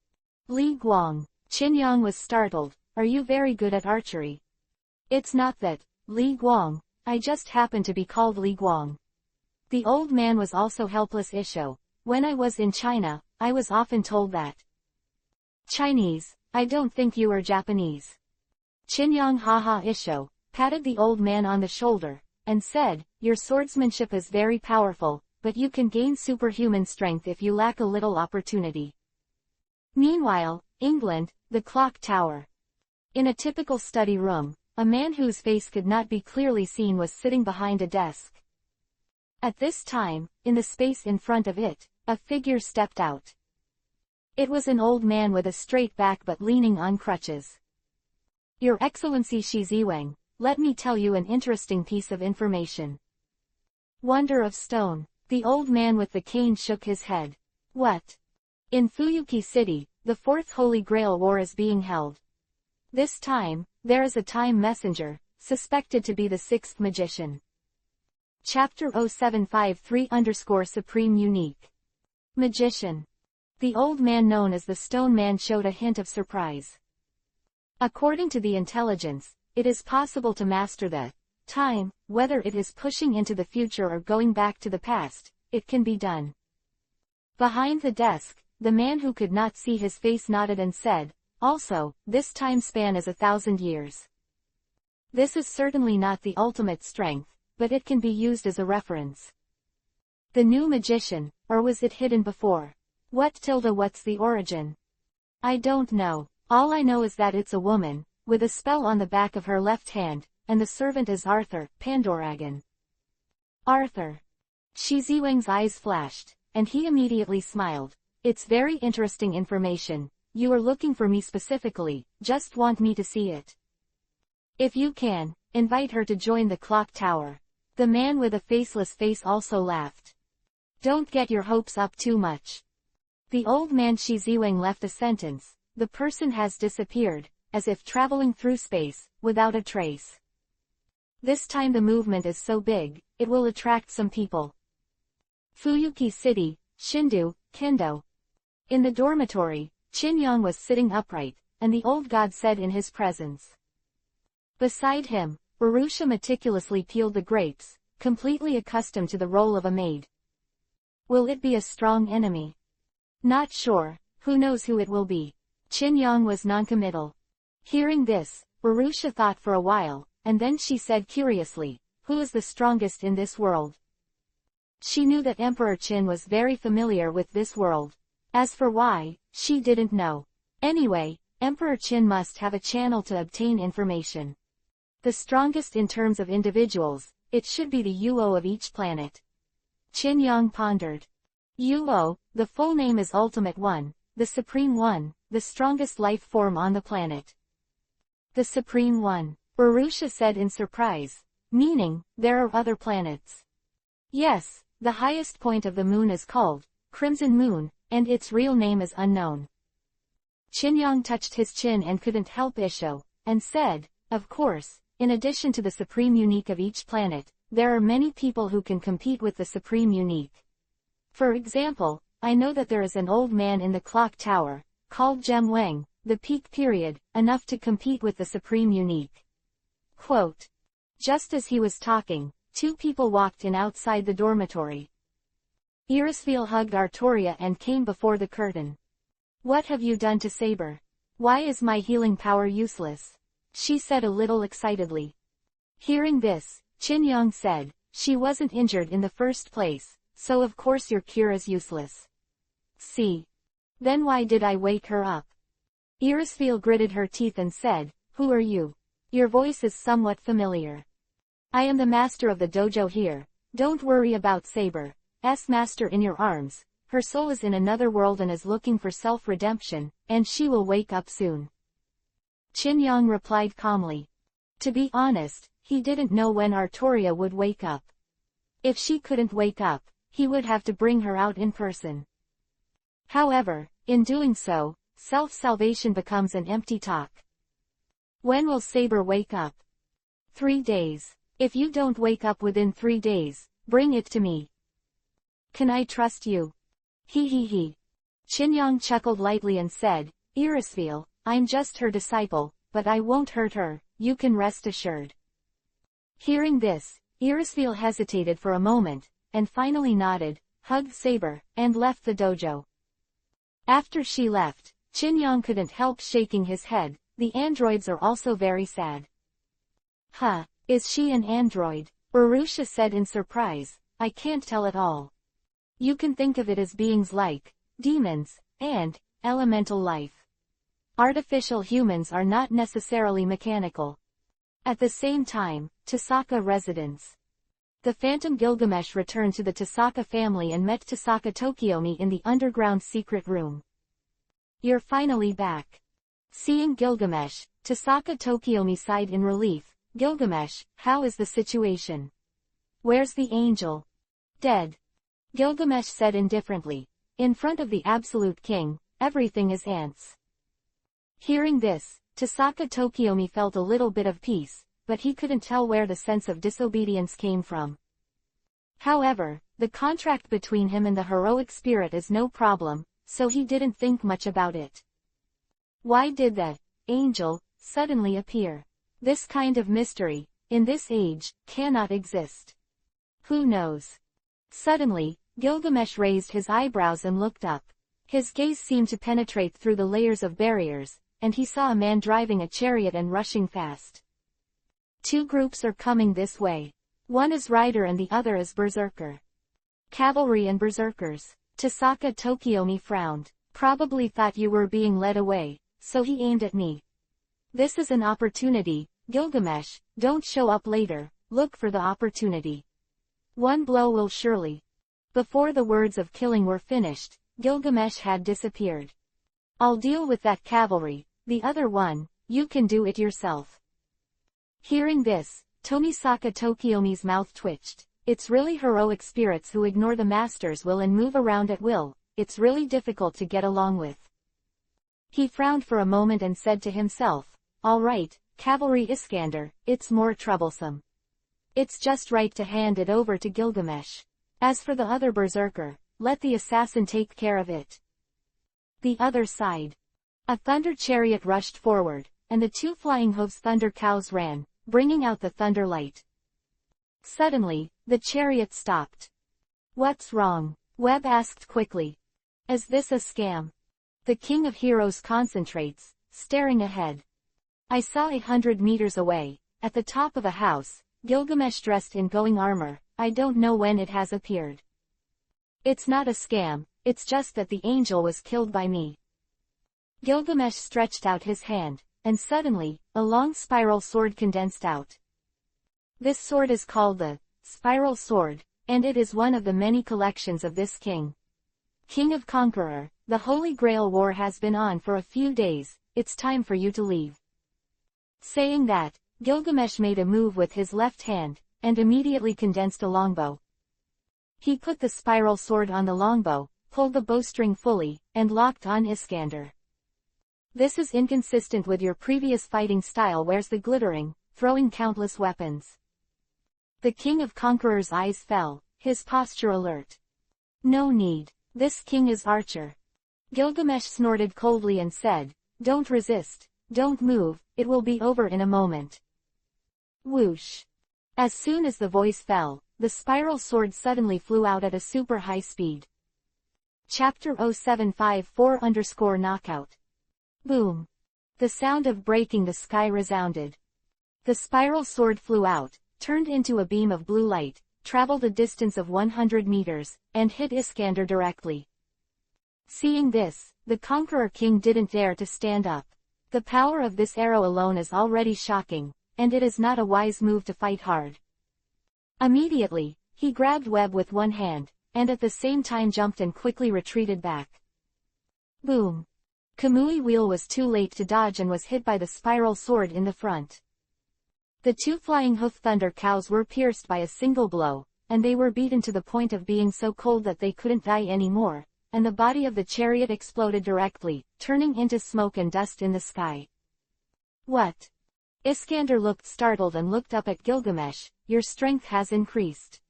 Li Guang. Qin Yang was startled. Are you very good at archery? It's not that, Li Guang, I just happen to be called Li Guang. The old man was also helpless. Isho. When I was in China, I was often told that. Chinese, I don't think you are Japanese. Qin Yang haha Isho, patted the old man on the shoulder, and said, your swordsmanship is very powerful, but you can gain superhuman strength if you lack a little opportunity. Meanwhile, England, the clock tower. In a typical study room, a man whose face could not be clearly seen was sitting behind a desk. At this time, in the space in front of it, a figure stepped out. It was an old man with a straight back but leaning on crutches. Your Excellency Shi Ziwang, let me tell you an interesting piece of information. Wonder of Stone. The old man with the cane shook his head. What? In Fuyuki City, the fourth Holy Grail War is being held. This time, there is a time messenger, suspected to be the sixth magician. Chapter 0753_Supreme Unique. Magician. The old man known as the Stone Man showed a hint of surprise. According to the intelligence, it is possible to master the time, whether it is pushing into the future or going back to the past, it can be done. Behind the desk, the man who could not see his face nodded and said, also, this time span is 1,000 years. This is certainly not the ultimate strength, but it can be used as a reference. The new magician, or was it hidden before? What's the origin? I don't know. All I know is that it's a woman, with a spell on the back of her left hand, and the servant is Arthur, Pandoragon. Arthur. Shi Ziwang's eyes flashed, and he immediately smiled. It's very interesting information. You are looking for me specifically, just want me to see it. If you can, invite her to join the clock tower. The man with a faceless face also laughed. Don't get your hopes up too much. The old man Shi Ziwang left a sentence. The person has disappeared, as if traveling through space, without a trace. This time the movement is so big, it will attract some people. Fuyuki City, Shindu, Kendo. In the dormitory, Qin Yang was sitting upright, and the old god said in his presence. Beside him, Urusha meticulously peeled the grapes, completely accustomed to the role of a maid. Will it be a strong enemy? Not sure, who knows who it will be. Qin Yang was noncommittal. Hearing this, Urusha thought for a while, and then she said curiously, who is the strongest in this world? She knew that Emperor Qin was very familiar with this world. As for why, she didn't know. Anyway, Emperor Qin must have a channel to obtain information. The strongest in terms of individuals, it should be the Yuo of each planet. Qin Yang pondered. Yuo, the full name is Ultimate One, the Supreme One, the strongest life form on the planet. The Supreme One, Urusha said in surprise. Meaning, there are other planets. Yes, the highest point of the moon is called Crimson Moon, and its real name is unknown. Qin Yang touched his chin and couldn't help Isho, and said, of course, in addition to the Supreme Unique of each planet, there are many people who can compete with the Supreme Unique. For example, I know that there is an old man in the clock tower, called Gem Wang, the peak period, enough to compete with the Supreme Unique. Quote. Just as he was talking, two people walked in outside the dormitory. Irisfeel hugged Artoria and came before the curtain. What have you done to Saber? Why is my healing power useless? She said a little excitedly. Hearing this, Qin Yang said, she wasn't injured in the first place, so of course your cure is useless. See. Then why did I wake her up? Irisfeel gritted her teeth and said, who are you? Your voice is somewhat familiar. I am the master of the dojo here. Don't worry about Saber. Master in your arms, her soul is in another world and is looking for self-redemption, and she will wake up soon. Qin Yang replied calmly. To be honest, he didn't know when Artoria would wake up. If she couldn't wake up, he would have to bring her out in person. However, in doing so, self-salvation becomes an empty talk. When will Saber wake up? 3 days. If you don't wake up within 3 days, bring it to me. Can I trust you? He. Qin Yang chuckled lightly and said, Irisfeel, I'm just her disciple, but I won't hurt her, you can rest assured. Hearing this, Irisfeel hesitated for a moment, and finally nodded, hugged Saber, and left the dojo. After she left, Qin Yang couldn't help shaking his head. The androids are also very sad. Huh, is she an android? Urusha said in surprise, I can't tell at all. You can think of it as beings like demons, and elemental life. Artificial humans are not necessarily mechanical. At the same time, Tasaka residence. The Phantom Gilgamesh returned to the Tasaka family and met Tasaka Tokiomi in the underground secret room. "You're finally back." Seeing Gilgamesh, Tasaka Tokiomi sighed in relief. "Gilgamesh, how is the situation? Where's the angel?" "Dead," Gilgamesh said indifferently. "In front of the absolute king, everything is ants." Hearing this, Tasaka Tokiomi felt a little bit of peace, but he couldn't tell where the sense of disobedience came from. However, the contract between him and the heroic spirit is no problem, so he didn't think much about it. Why did the angel suddenly appear? This kind of mystery, in this age, cannot exist. Who knows? Suddenly, Gilgamesh raised his eyebrows and looked up. His gaze seemed to penetrate through the layers of barriers, and he saw a man driving a chariot and rushing fast. Two groups are coming this way. One is rider and the other is berserker. Cavalry and berserkers. Tasaka Tokiomi frowned. "Probably thought you were being led away, so he aimed at me." "This is an opportunity, Gilgamesh, don't show up later, look for the opportunity. One blow will surely." Before the words of killing were finished, Gilgamesh had disappeared. "I'll deal with that cavalry, the other one, you can do it yourself." Hearing this, Tomisaka Tokiomi's mouth twitched. It's really heroic spirits who ignore the master's will and move around at will. It's really difficult to get along with. He frowned for a moment and said to himself, "All right, Cavalry Iskander, it's more troublesome. It's just right to hand it over to Gilgamesh. As for the other berserker, let the assassin take care of it." The other side. A thunder chariot rushed forward, and the two flying hooves thunder cows ran, bringing out the thunder light. Suddenly, the chariot stopped. "What's wrong?" Webb asked quickly. "Is this a scam?" The King of Heroes concentrates, staring ahead. "I saw 100 meters away, at the top of a house, Gilgamesh dressed in going armor. I don't know when it has appeared. It's not a scam, it's just that the angel was killed by me." Gilgamesh stretched out his hand, and suddenly, a long spiral sword condensed out. This sword is called the Spiral Sword, and it is one of the many collections of this king. King of Conqueror, the Holy Grail War has been on for a few days, it's time for you to leave. Saying that, Gilgamesh made a move with his left hand, and immediately condensed a longbow. He put the spiral sword on the longbow, pulled the bowstring fully, and locked on Iskander. "This is inconsistent with your previous fighting style. Where's the glittering, throwing countless weapons?" The King of Conqueror's eyes fell, his posture alert. "No need. This king is archer." Gilgamesh snorted coldly and said, "Don't resist, don't move, it will be over in a moment." Whoosh. As soon as the voice fell, the spiral sword suddenly flew out at a super high speed. Chapter 0754_knockout. Boom. The sound of breaking the sky resounded. The spiral sword flew out, turned into a beam of blue light, traveled a distance of 100 meters, and hit Iskander directly. Seeing this, the Conqueror King didn't dare to stand up. The power of this arrow alone is already shocking, and it is not a wise move to fight hard. Immediately, he grabbed Webb with one hand, and at the same time jumped and quickly retreated back. Boom. Kamui Wheel was too late to dodge and was hit by the spiral sword in the front. The two flying hoof thunder cows were pierced by a single blow, and they were beaten to the point of being so cold that they couldn't die anymore, and the body of the chariot exploded directly, turning into smoke and dust in the sky. "What?" Iskander looked startled and looked up at Gilgamesh. "Your strength has increased.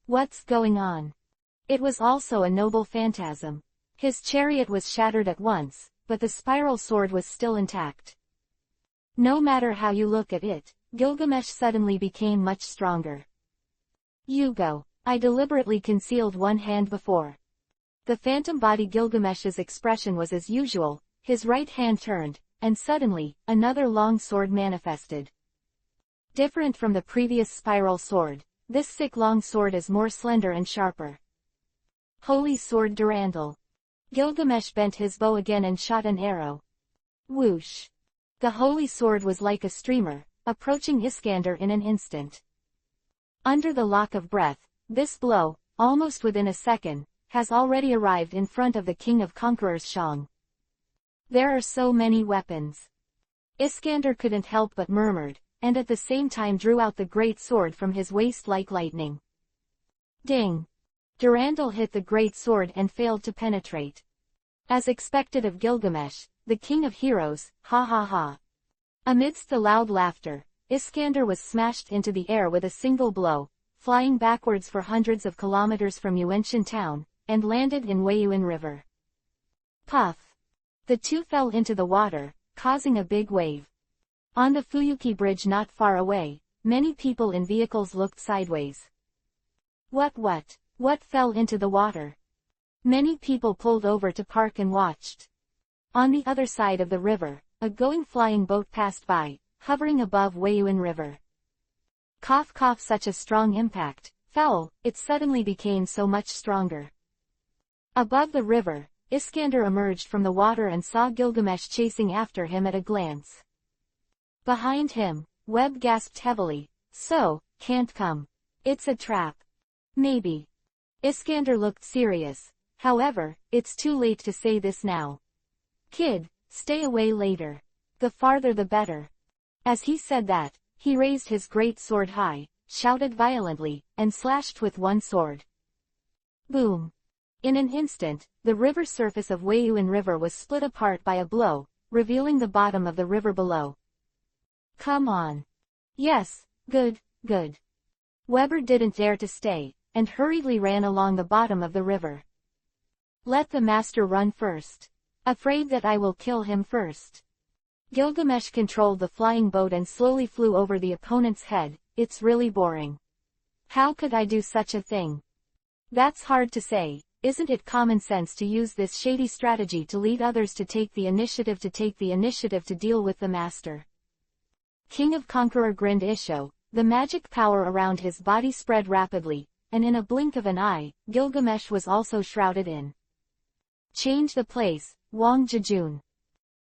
What's going on?" It was also a noble phantasm. His chariot was shattered at once, but the spiral sword was still intact. No matter how you look at it, Gilgamesh suddenly became much stronger. "Yugo, I deliberately concealed one hand before." The phantom body Gilgamesh's expression was as usual, his right hand turned, and suddenly, another long sword manifested. Different from the previous spiral sword, this sick long sword is more slender and sharper. Holy Sword Durandal. Gilgamesh bent his bow again and shot an arrow. Whoosh! The holy sword was like a streamer, approaching Iskander in an instant. Under the lock of breath, this blow, almost within a second, has already arrived in front of the king of conquerors Shang. There are so many weapons. Iskander couldn't help but murmured, and at the same time drew out the great sword from his waist like lightning. Ding! Durandal hit the great sword and failed to penetrate. As expected of Gilgamesh, the king of heroes, ha ha ha. Amidst the loud laughter, Iskander was smashed into the air with a single blow, flying backwards for hundreds of kilometers from Yuanshan town, and landed in Weiyuan River. Puff! The two fell into the water, causing a big wave. On the Fuyuki Bridge not far away, many people in vehicles looked sideways. What fell into the water? Many people pulled over to park and watched. On the other side of the river, a going flying boat passed by, hovering above Weiyuan River. Cough cough, such a strong impact, foul, it suddenly became so much stronger. Above the river, Iskander emerged from the water and saw Gilgamesh chasing after him at a glance. Behind him, Webb gasped heavily, "So, can't come. It's a trap." "Maybe." Iskander looked serious. "However, it's too late to say this now. Kid, stay away later. The farther the better." As he said that, he raised his great sword high, shouted violently, and slashed with one sword. Boom! In an instant, the river surface of Weiyuan River was split apart by a blow, revealing the bottom of the river below. "Come on." "Yes, good. Weber didn't dare to stay, and hurriedly ran along the bottom of the river. "Let the master run first. Afraid that I will kill him first." Gilgamesh controlled the flying boat and slowly flew over the opponent's head. "It's really boring. How could I do such a thing?" "That's hard to say. Isn't it common sense to use this shady strategy to lead others to take the initiative to deal with the master?" King of Conqueror grinned Isho, the magic power around his body spread rapidly, and in a blink of an eye, Gilgamesh was also shrouded in. "Change the place, Wang Jejun."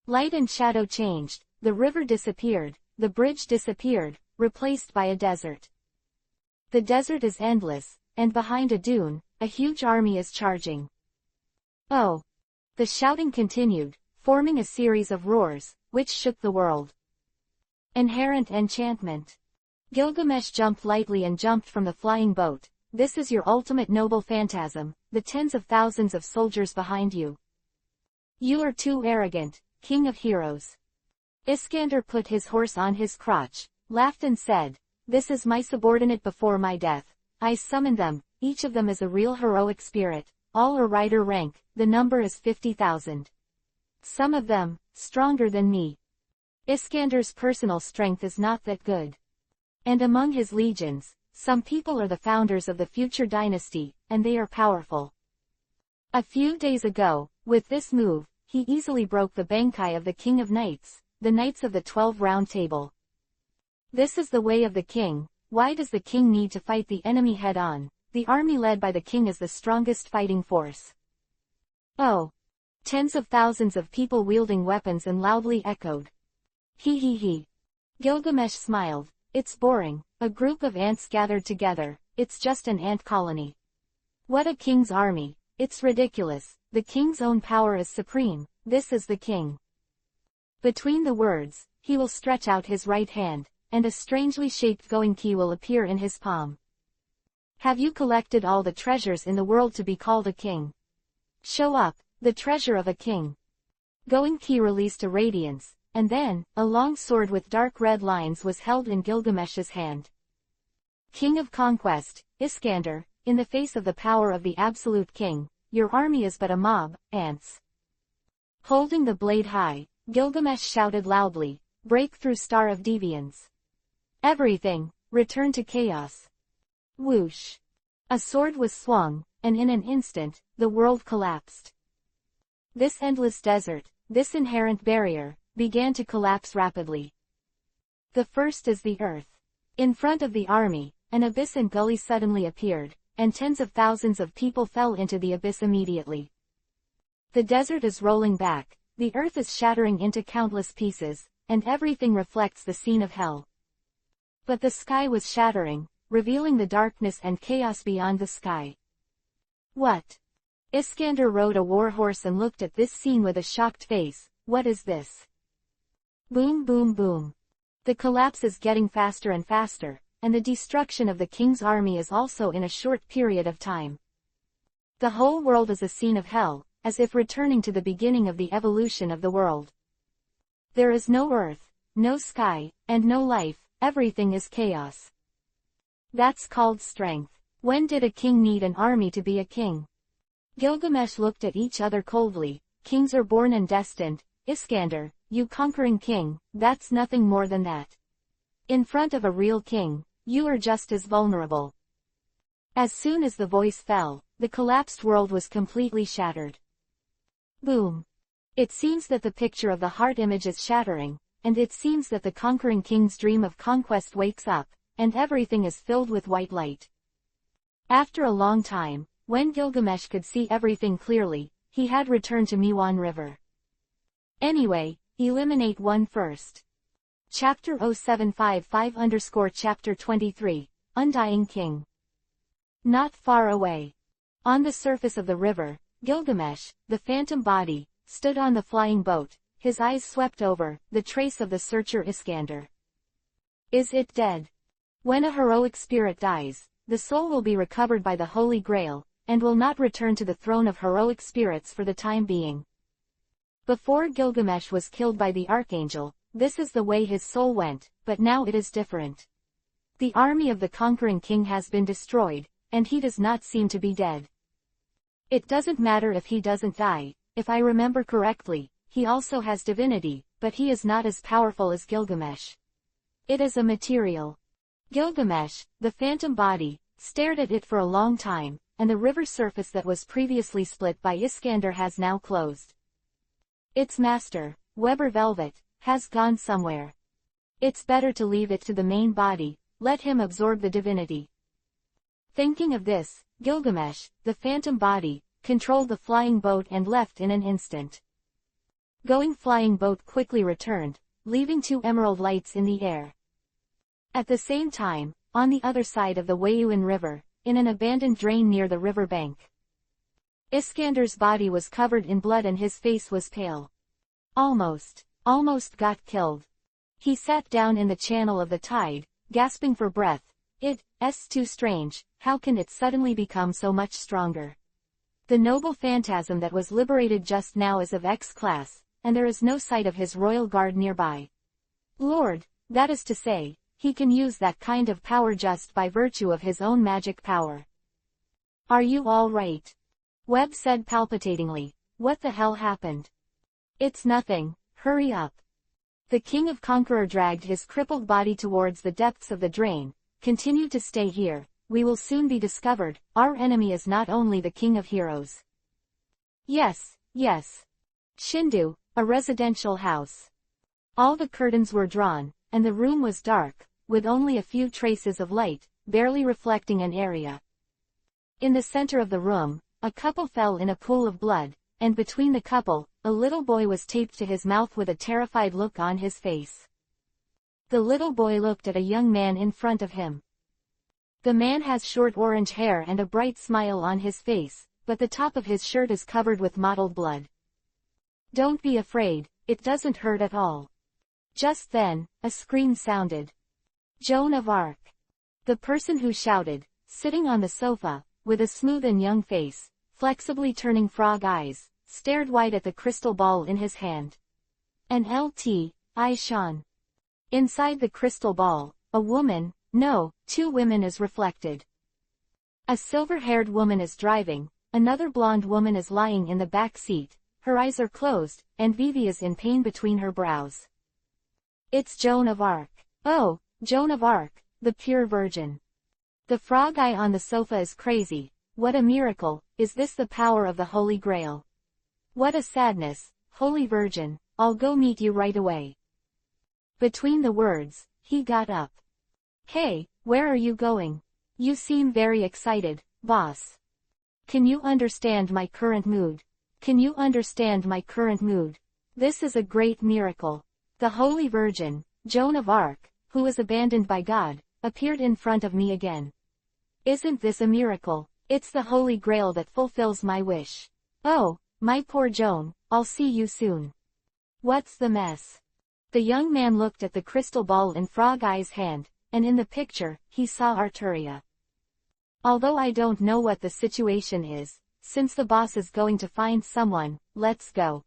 Light and shadow changed, the river disappeared, the bridge disappeared, replaced by a desert. The desert is endless, and behind a dune, a huge army is charging. "Oh!" The shouting continued, forming a series of roars, which shook the world. Inherent enchantment. Gilgamesh jumped lightly and jumped from the flying boat. "This is your ultimate noble phantasm, the tens of thousands of soldiers behind you. You are too arrogant, king of heroes." Iskander put his horse on his crotch, laughed and said, "This is my subordinate before my death. I summon them, each of them is a real heroic spirit, all a rider rank, the number is 50,000. Some of them, stronger than me." Iskander's personal strength is not that good. And among his legions, some people are the founders of the future dynasty, and they are powerful. A few days ago, with this move, he easily broke the Bankai of the King of Knights, the Knights of the 12 Round Table. This is the way of the king. Why does the king need to fight the enemy head-on? The army led by the king is the strongest fighting force. "Oh!" Tens of thousands of people wielding weapons and loudly echoed. He. Gilgamesh smiled. "It's boring, a group of ants gathered together, it's just an ant colony. What a king's army, it's ridiculous, the king's own power is supreme, this is the king." Between the words, he will stretch out his right hand, and a strangely shaped going key will appear in his palm. "Have you collected all the treasures in the world to be called a king? Show up, the treasure of a king." Going key released a radiance, and then, a long sword with dark red lines was held in Gilgamesh's hand. "King of Conquest, Iskander, in the face of the power of the absolute king, your army is but a mob, ants." Holding the blade high, Gilgamesh shouted loudly, "Breakthrough Star of Deviance. Everything, return to chaos." Whoosh! A sword was swung, and in an instant, the world collapsed. This endless desert, this inherent barrier, began to collapse rapidly. The first is the earth. In front of the army, an abyss and gully suddenly appeared, and tens of thousands of people fell into the abyss immediately. The desert is rolling back, the earth is shattering into countless pieces, and everything reflects the scene of hell. But the sky was shattering, revealing the darkness and chaos beyond the sky. What? Iskander rode a war horse and looked at this scene with a shocked face. What is this? Boom boom boom. The collapse is getting faster and faster, and the destruction of the king's army is also in a short period of time. The whole world is a scene of hell, as if returning to the beginning of the evolution of the world. There is no earth, no sky, and no life, everything is chaos. That's called strength. When did a king need an army to be a king? Gilgamesh looked at each other coldly. Kings are born and destined. Iskander, you conquering king, that's nothing more than that. In front of a real king, you are just as vulnerable. As soon as the voice fell, the collapsed world was completely shattered. Boom. It seems that the picture of the heart image is shattering, and it seems that the conquering king's dream of conquest wakes up, and everything is filled with white light. After a long time, when Gilgamesh could see everything clearly, he had returned to Miwan River. Anyway, eliminate one first. Chapter 0755-Chapter 23, Undying King. Not far away. On the surface of the river, Gilgamesh, the phantom body, stood on the flying boat, his eyes swept over the trace of the searcher Iskander. Is it dead? When a heroic spirit dies, the soul will be recovered by the Holy Grail, and will not return to the throne of heroic spirits for the time being. Before Gilgamesh was killed by the archangel, this is the way his soul went, but now it is different. The army of the conquering king has been destroyed, and he does not seem to be dead. It doesn't matter if he doesn't die. If I remember correctly, he also has divinity, but he is not as powerful as Gilgamesh. It is a material. Gilgamesh, the phantom body, stared at it for a long time, and the river surface that was previously split by Iskander has now closed. Its master, Weber Velvet, has gone somewhere. It's better to leave it to the main body, let him absorb the divinity. Thinking of this, Gilgamesh, the phantom body, controlled the flying boat and left in an instant. Going flying boat quickly returned, leaving 2 emerald lights in the air. At the same time, on the other side of the Wayuan River, in an abandoned drain near the river bank, Iskander's body was covered in blood and his face was pale. Almost got killed. He sat down in the channel of the tide, gasping for breath. It's too strange, how can it suddenly become so much stronger? The noble phantasm that was liberated just now is of X class, and there is no sight of his royal guard nearby. Lord, that is to say, he can use that kind of power just by virtue of his own magic power. Are you all right? Webb said palpitatingly. What the hell happened? It's nothing, hurry up. The King of Conqueror dragged his crippled body towards the depths of the drain. Continue to stay here, we will soon be discovered. Our enemy is not only the King of Heroes. Yes. Shindu, a residential house. All the curtains were drawn, and the room was dark, with only a few traces of light, barely reflecting an area. In the center of the room, a couple fell in a pool of blood, and between the couple, a little boy was taped to his mouth with a terrified look on his face. The little boy looked at a young man in front of him. The man has short orange hair and a bright smile on his face, but the top of his shirt is covered with mottled blood. Don't be afraid, it doesn't hurt at all. Just then, a scream sounded. Joan of Arc. The person who shouted, sitting on the sofa, with a smooth and young face, flexibly turning frog eyes, stared wide at the crystal ball in his hand. An eye shone. Inside the crystal ball, a woman, no, 2 women is reflected. A silver-haired woman is driving, another blonde woman is lying in the back seat, her eyes are closed, and Vivi is in pain between her brows. It's Joan of Arc. Oh, Joan of Arc, the pure virgin. The frog eye on the sofa is crazy. What a miracle, is this the power of the Holy Grail? What a sadness, Holy Virgin, I'll go meet you right away. Between the words, he got up. Hey, where are you going? You seem very excited, boss. Can you understand my current mood? Can you understand my current mood? This is a great miracle. The Holy Virgin, Joan of Arc, who was abandoned by God, appeared in front of me again. Isn't this a miracle? It's the Holy Grail that fulfills my wish. Oh, my poor Joan, I'll see you soon. What's the mess? The young man looked at the crystal ball in Frog Eye's hand, and in the picture, he saw Arturia. Although I don't know what the situation is, since the boss is going to find someone, let's go.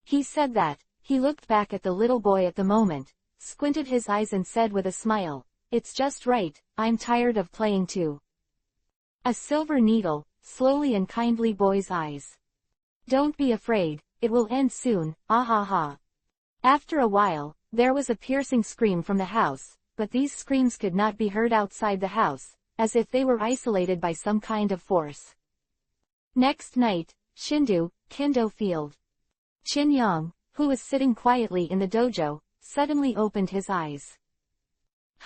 He said that. He looked back at the little boy at the moment, squinted his eyes and said with a smile, "It's just right, I'm tired of playing too." A silver needle, slowly and kindly boy's eyes. Don't be afraid, it will end soon, ah ha ha. After a while, there was a piercing scream from the house, but these screams could not be heard outside the house, as if they were isolated by some kind of force. Next night, Kindo Field. Chin Yang, who was sitting quietly in the dojo, suddenly opened his eyes.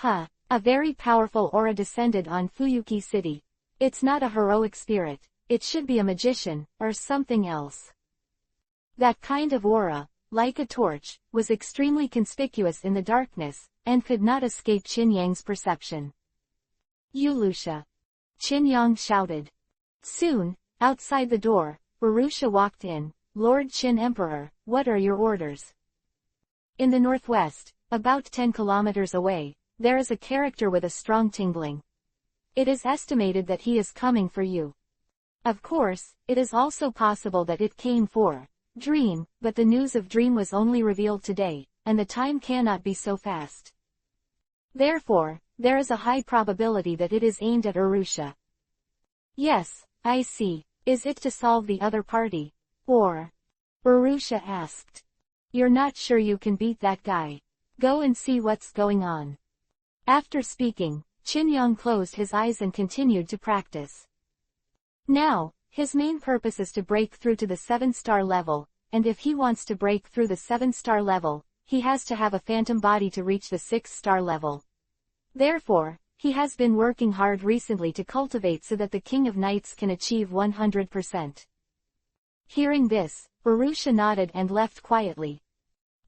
A very powerful aura descended on Fuyuki City. It's not a heroic spirit, it should be a magician, or something else. That kind of aura, like a torch, was extremely conspicuous in the darkness, and could not escape Chin Yang's perception. Yulusha! Chin Yang shouted. Soon, outside the door, Urusha walked in. Lord Qin Emperor, what are your orders? In the northwest, about 10 kilometers away, there is a character with a strong tingling. It is estimated that he is coming for you. Of course, it is also possible that it came for Dream, but the news of Dream was only revealed today, and the time cannot be so fast. Therefore, there is a high probability that it is aimed at Urusha. Yes, I see. Is it to solve the other party? Or? Urusha asked. You're not sure you can beat that guy. Go and see what's going on. After speaking, Chin Yang closed his eyes and continued to practice. Now, his main purpose is to break through to the 7-star level, and if he wants to break through the 7-star level, he has to have a phantom body to reach the 6-star level. Therefore, he has been working hard recently to cultivate so that the King of Knights can achieve 100%. Hearing this, Urusha nodded and left quietly.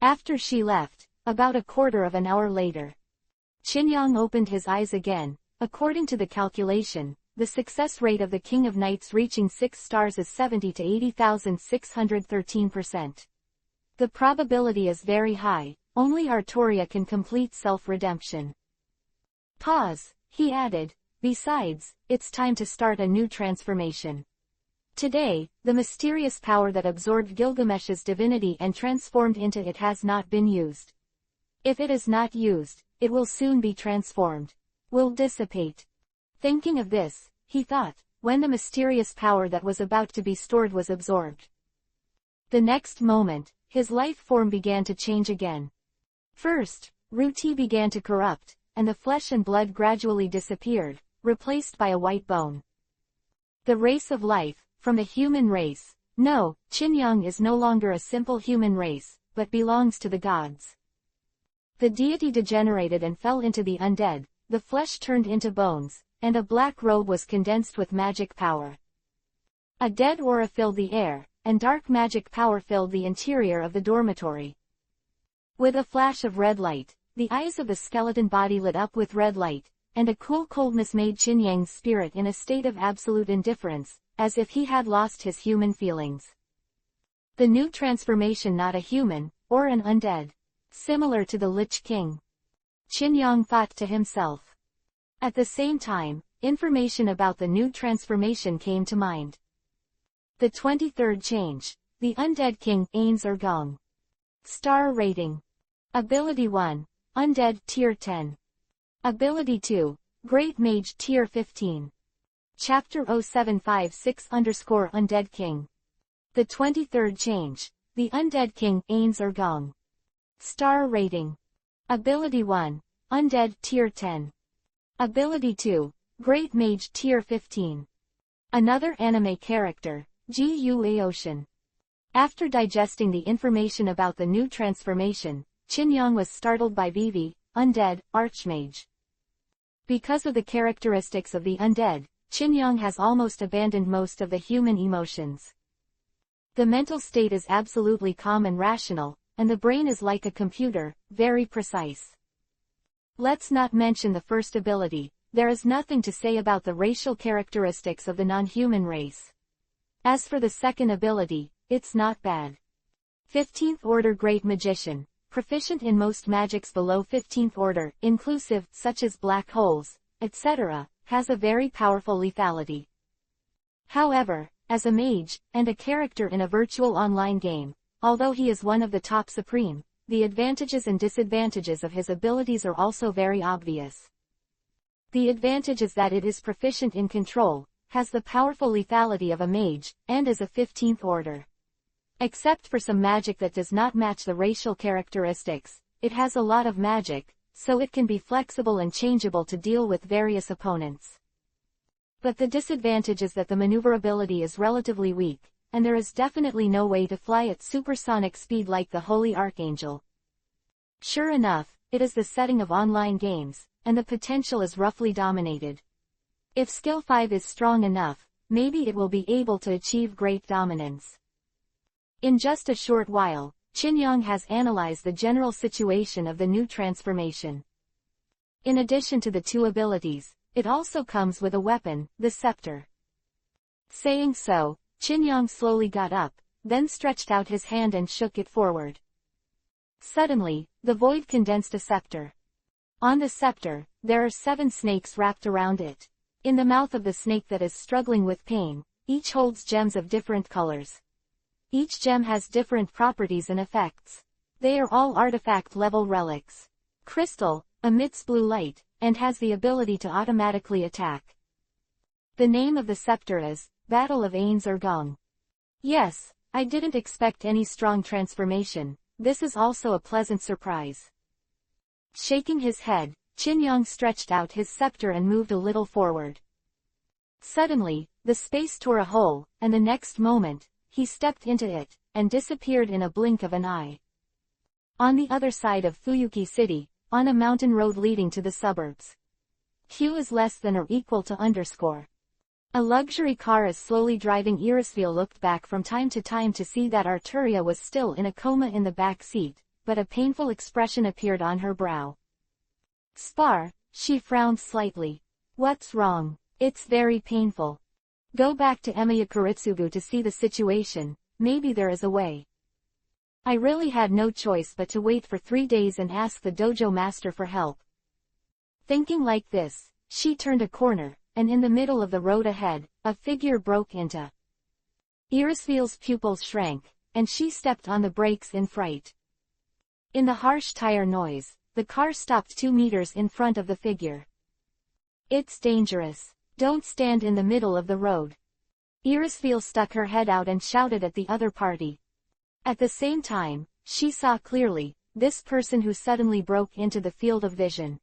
After she left, about a quarter of an hour later, Chin Yang opened his eyes again. According to the calculation, the success rate of the King of Knights reaching 6 stars is 70 to 80,613%. The probability is very high, only Arturia can complete self-redemption. Pause, he added, besides, it's time to start a new transformation. Today, the mysterious power that absorbed Gilgamesh's divinity and transformed into it has not been used. If it is not used, it will soon be transformed. Will dissipate. Thinking of this, he thought, when the mysterious power that was about to be stored was absorbed. The next moment, his life form began to change again. First, Ruti began to corrupt, and the flesh and blood gradually disappeared, replaced by a white bone. The race of life, from the human race. No, Chin Yang is no longer a simple human race, but belongs to the gods. The deity degenerated and fell into the undead, the flesh turned into bones, and a black robe was condensed with magic power. A dead aura filled the air, and dark magic power filled the interior of the dormitory. With a flash of red light, the eyes of the skeleton body lit up with red light, and a cool coldness made Chin Yang's spirit in a state of absolute indifference, as if he had lost his human feelings. The new transformation, not a human, or an undead. Similar to the Lich King. Chin Yang thought to himself. At the same time, information about the new transformation came to mind. The 23rd change. The Undead King, Ains Gong. Star Rating. Ability 1. Undead, Tier 10. Ability 2. Great Mage, Tier 15. Chapter-741-760 King. The 23rd change. The Undead King, Ains Gong. Star Rating. Ability 1. Undead, Tier 10. Ability 2. Great Mage, Tier 15. Another anime character, Gu Aoshin. After digesting the information about the new transformation, Chin Yang was startled by Vivi, Undead, Archmage. Because of the characteristics of the undead, Chin Yang has almost abandoned most of the human emotions. The mental state is absolutely calm and rational, and the brain is like a computer, very precise. Let's not mention the first ability. There is nothing to say about the racial characteristics of the non-human race. As for the second ability, it's not bad. 15th Order Great Magician, proficient in most magics below 15th Order, inclusive, such as black holes, etc., has a very powerful lethality. However, as a mage, and a character in a virtual online game, although he is one of the top supreme, the advantages and disadvantages of his abilities are also very obvious. The advantage is that it is proficient in control, has the powerful lethality of a mage, and is a 15th order. Except for some magic that does not match the racial characteristics, it has a lot of magic, so it can be flexible and changeable to deal with various opponents. But the disadvantage is that the maneuverability is relatively weak, and there is definitely no way to fly at supersonic speed like the Holy Archangel. Sure enough, it is the setting of online games, and the potential is roughly dominated. If skill 5 is strong enough, maybe it will be able to achieve great dominance. In just a short while, Qin has analyzed the general situation of the new transformation. In addition to the two abilities, it also comes with a weapon, the scepter. Saying so, Qin slowly got up, then stretched out his hand and shook it forward. Suddenly, the void condensed a scepter. On the scepter, there are 7 snakes wrapped around it. In the mouth of the snake that is struggling with pain, each holds gems of different colors. Each gem has different properties and effects. They are all artifact-level relics. Crystal emits blue light, and has the ability to automatically attack. The name of the scepter is Battle of Ains or Gong. Yes, I didn't expect any strong transformation. This is also a pleasant surprise. Shaking his head, Qin stretched out his scepter and moved a little forward. Suddenly, the space tore a hole, and the next moment, he stepped into it, and disappeared in a blink of an eye. On the other side of Fuyuki City, on a mountain road leading to the suburbs. Q is less than or equal to _. A luxury car is slowly driving. Irisville looked back from time to time to see that Arturia was still in a coma in the back seat, but a painful expression appeared on her brow. Spar, she frowned slightly. What's wrong? It's very painful. Go back to Emiyakuritsugu to see the situation, maybe there is a way. I really had no choice but to wait for 3 days and ask the dojo master for help. Thinking like this, she turned a corner, and in the middle of the road ahead, a figure broke into. Irisville's pupils shrank, and she stepped on the brakes in fright. In the harsh tire noise, the car stopped 2 meters in front of the figure. It's dangerous. Don't stand in the middle of the road. Irisville stuck her head out and shouted at the other party. At the same time, she saw clearly, this person who suddenly broke into the field of vision.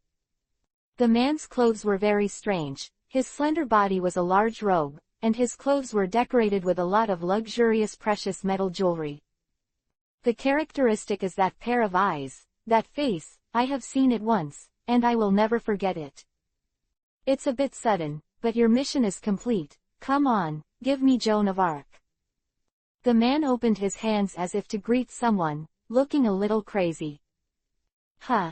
The man's clothes were very strange. His slender body was a large robe, and his clothes were decorated with a lot of luxurious precious metal jewelry. The characteristic is that pair of eyes, that face. I have seen it once, and I will never forget it. It's a bit sudden, but your mission is complete. Come on, give me Joan of Arc. The man opened his hands as if to greet someone, looking a little crazy. Huh.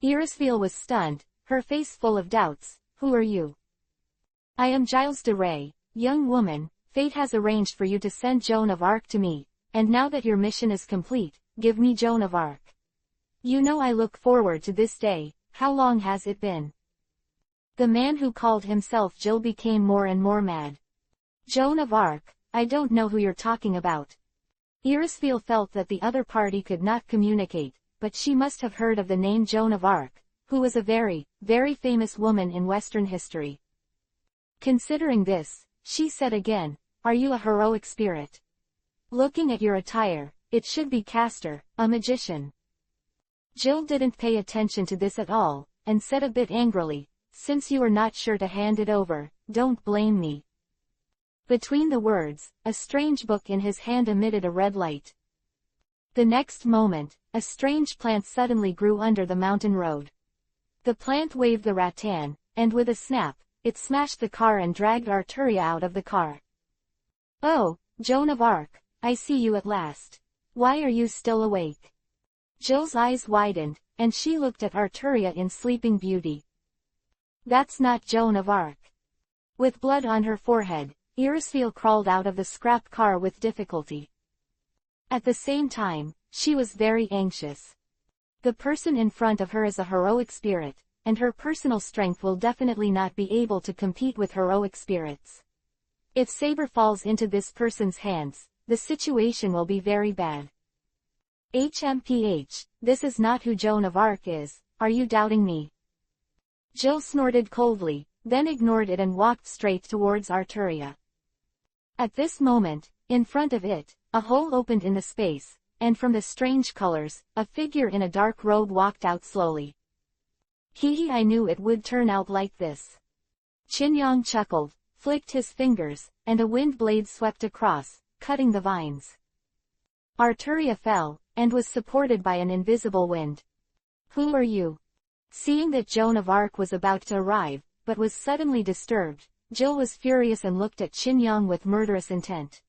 Irisville was stunned, her face full of doubts. Who are you? I am Giles de Ray. Young woman, fate has arranged for you to send Joan of Arc to me, and now that your mission is complete, give me Joan of Arc. You know I look forward to this day. How long has it been? The man who called himself Jill became more and more mad. Joan of Arc, I don't know who you're talking about. Irisville felt that the other party could not communicate, but she must have heard of the name Joan of Arc, who was a very, very famous woman in Western history. Considering this, she said again, are you a heroic spirit? Looking at your attire, it should be Castor, a magician. Jill didn't pay attention to this at all, and said a bit angrily, since you are not sure to hand it over, don't blame me. Between the words, a strange book in his hand emitted a red light. The next moment, a strange plant suddenly grew under the mountain road. The plant waved the rattan, and with a snap, it smashed the car and dragged Arturia out of the car. Oh, Joan of Arc, I see you at last. Why are you still awake? Jill's eyes widened, and she looked at Arturia in sleeping beauty. That's not Joan of Arc. With blood on her forehead, Irisfeel crawled out of the scrap car with difficulty. At the same time, she was very anxious. The person in front of her is a heroic spirit, and her personal strength will definitely not be able to compete with heroic spirits. If Saber falls into this person's hands, the situation will be very bad. HMPH, this is not who Joan of Arc is, are you doubting me? Jill snorted coldly, then ignored it and walked straight towards Arturia. At this moment, in front of it, a hole opened in the space, and from the strange colors, a figure in a dark robe walked out slowly. Hee, I knew it would turn out like this. Qin Yang chuckled, flicked his fingers, and a wind blade swept across, cutting the vines. Arturia fell, and was supported by an invisible wind. Who are you? Seeing that Joan of Arc was about to arrive, but was suddenly disturbed, Jill was furious and looked at Qin Yang with murderous intent.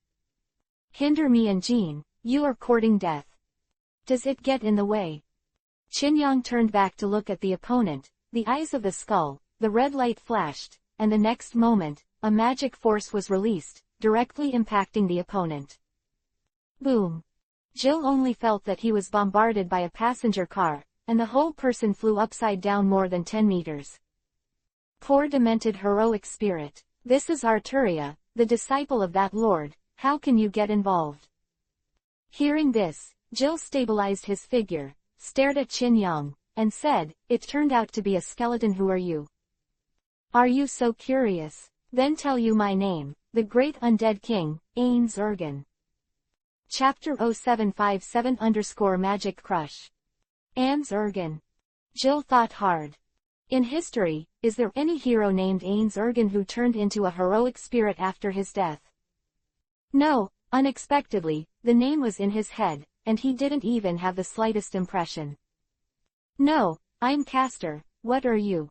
Hinder me and Jean, you are courting death. Does it get in the way? Qin Yang turned back to look at the opponent, the eyes of the skull, the red light flashed, and the next moment, a magic force was released, directly impacting the opponent. Boom! Jill only felt that he was bombarded by a passenger car, and the whole person flew upside down more than 10 meters. Poor demented heroic spirit. This is Arturia, the disciple of that lord, how can you get involved? Hearing this, Jill stabilized his figure, stared at Qin Yang, and said, it turned out to be a skeleton. Who are you? Are you so curious? Then tell you my name, the great undead king, Ains Ergen. Chapter 0757_Magic Crush. Ains Ergen. Jill thought hard. In history, is there any hero named Ains Ergen who turned into a heroic spirit after his death? No, unexpectedly, the name was in his head, and he didn't even have the slightest impression. No, I'm Castor, what are you?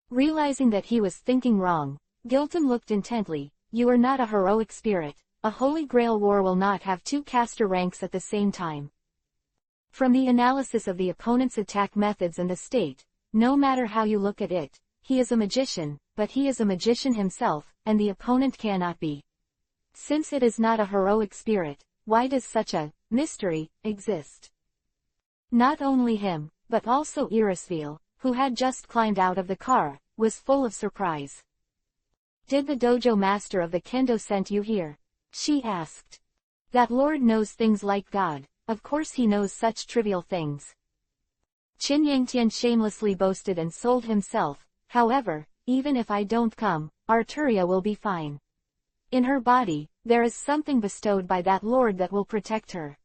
Realizing that he was thinking wrong, Gilton looked intently. You are not a heroic spirit. A Holy Grail war will not have two Castor ranks at the same time. From the analysis of the opponent's attack methods and the state, no matter how you look at it, he is a magician, but he is a magician himself, and the opponent cannot be. Since it is not a heroic spirit, why does such a mystery exist? Not only him, but also Irisfeel, who had just climbed out of the car, was full of surprise. Did the dojo master of the kendo send you here? She asked. That lord knows things like God, of course he knows such trivial things. Qin Yangtian shamelessly boasted and sold himself. However, even if I don't come, Arturia will be fine. In her body, there is something bestowed by that lord that will protect her.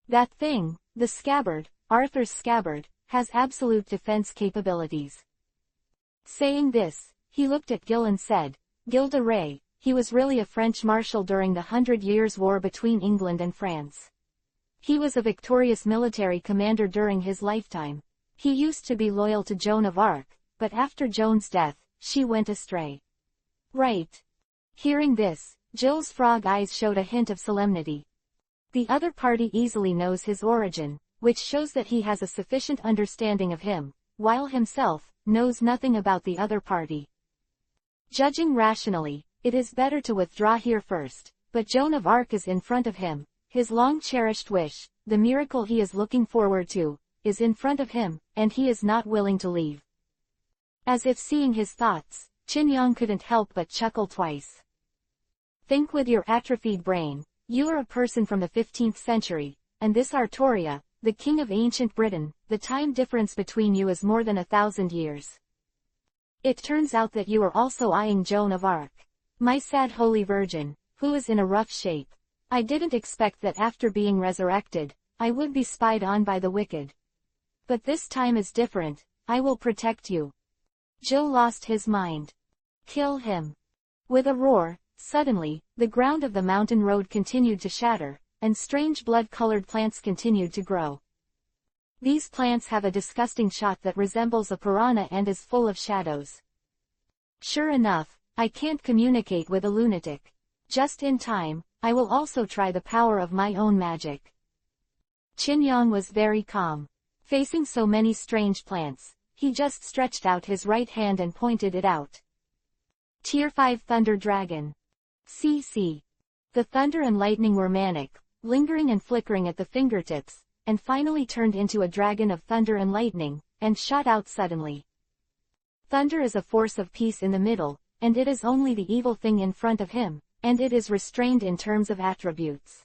That thing, the scabbard, Arthur's scabbard, has absolute defense capabilities. Saying this, he looked at Gil and said, Gil de Rais, he was really a French marshal during the 100 Years' War between England and France. He was a victorious military commander during his lifetime. He used to be loyal to Joan of Arc, but after Joan's death, she went astray. Right. Hearing this, Jill's frog eyes showed a hint of solemnity. The other party easily knows his origin, which shows that he has a sufficient understanding of him, while himself knows nothing about the other party. Judging rationally, it is better to withdraw here first, but Joan of Arc is in front of him, his long-cherished wish, the miracle he is looking forward to, is in front of him, and he is not willing to leave. As if seeing his thoughts, Qin Yang couldn't help but chuckle twice. Think with your atrophied brain, you are a person from the 15th century, and this Arturia, the king of ancient Britain, the time difference between you is more than 1,000 years. It turns out that you are also eyeing Joan of Arc. My sad holy virgin, who is in a rough shape. I didn't expect that after being resurrected, I would be spied on by the wicked. But this time is different, I will protect you. Jill lost his mind. Kill him. With a roar, suddenly, the ground of the mountain road continued to shatter, and strange blood-colored plants continued to grow. These plants have a disgusting shot that resembles a piranha and is full of shadows. Sure enough, I can't communicate with a lunatic. Just in time, I will also try the power of my own magic. Qin Yang was very calm. Facing so many strange plants, he just stretched out his right hand and pointed it out. Tier 5 Thunder Dragon. CC. The thunder and lightning were manic, lingering and flickering at the fingertips, and finally turned into a dragon of thunder and lightning, and shot out suddenly. Thunder is a force of peace in the middle, and it is only the evil thing in front of him, and it is restrained in terms of attributes.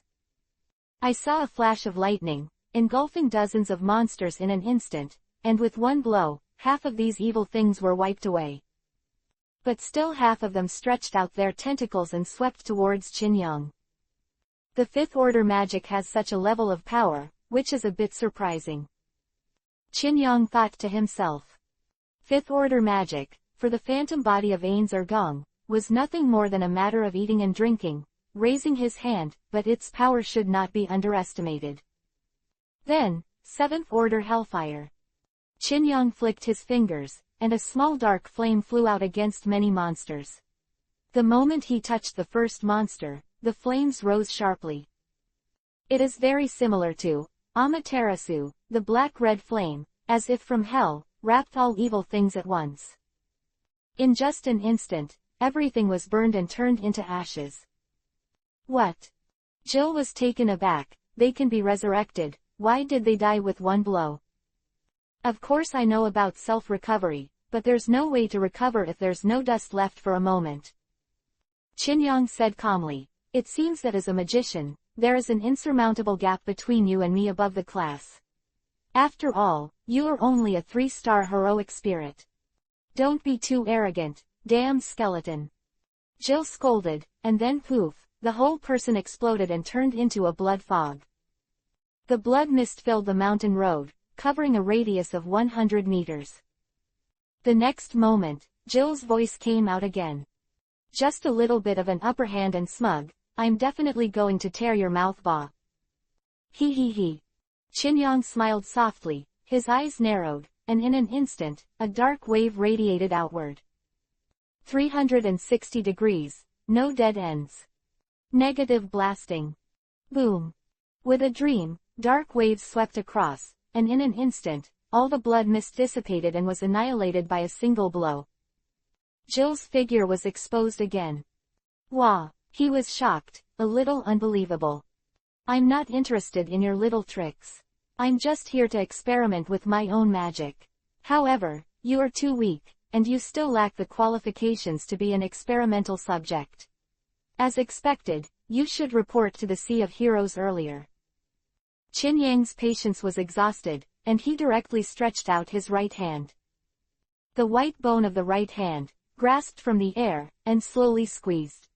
I saw a flash of lightning, engulfing dozens of monsters in an instant, and with one blow, half of these evil things were wiped away. But still half of them stretched out their tentacles and swept towards Qin Yang. The fifth order magic has such a level of power, which is a bit surprising. Qin Yang thought to himself. Fifth order magic, for the phantom body of Ains or Gong, was nothing more than a matter of eating and drinking, raising his hand, but its power should not be underestimated. Then, seventh order hellfire. Qin Yang flicked his fingers, and a small dark flame flew out against many monsters. The moment he touched the first monster, the flames rose sharply. It is very similar to Amaterasu, the black-red flame, as if from hell, wrapped all evil things at once. In just an instant, everything was burned and turned into ashes. What? Jill was taken aback. They can be resurrected, why did they die with one blow? Of course I know about self-recovery, but there's no way to recover if there's no dust left for a moment. Qin Yang said calmly, it seems that as a magician, there is an insurmountable gap between you and me above the class. After all, you are only a 3-star heroic spirit. Don't be too arrogant, damn skeleton. Jill scolded, and then poof, the whole person exploded and turned into a blood fog. The blood mist filled the mountain road, covering a radius of 100 meters. The next moment, Jill's voice came out again. Just a little bit of an upper hand and smug, I'm definitely going to tear your mouth ba. He he he. Qin Yang smiled softly, his eyes narrowed, and in an instant, a dark wave radiated outward. 360 degrees, no dead ends. Negative blasting. Boom. With a dream, dark waves swept across, and in an instant, all the blood mist dissipated and was annihilated by a single blow. Jill's figure was exposed again. Wah! He was shocked, a little unbelievable. I'm not interested in your little tricks. I'm just here to experiment with my own magic. However, you are too weak, and you still lack the qualifications to be an experimental subject. As expected, you should report to the Sea of Heroes earlier. Qin Yang's patience was exhausted, and he directly stretched out his right hand. The white bone of the right hand, grasped from the air, and slowly squeezed.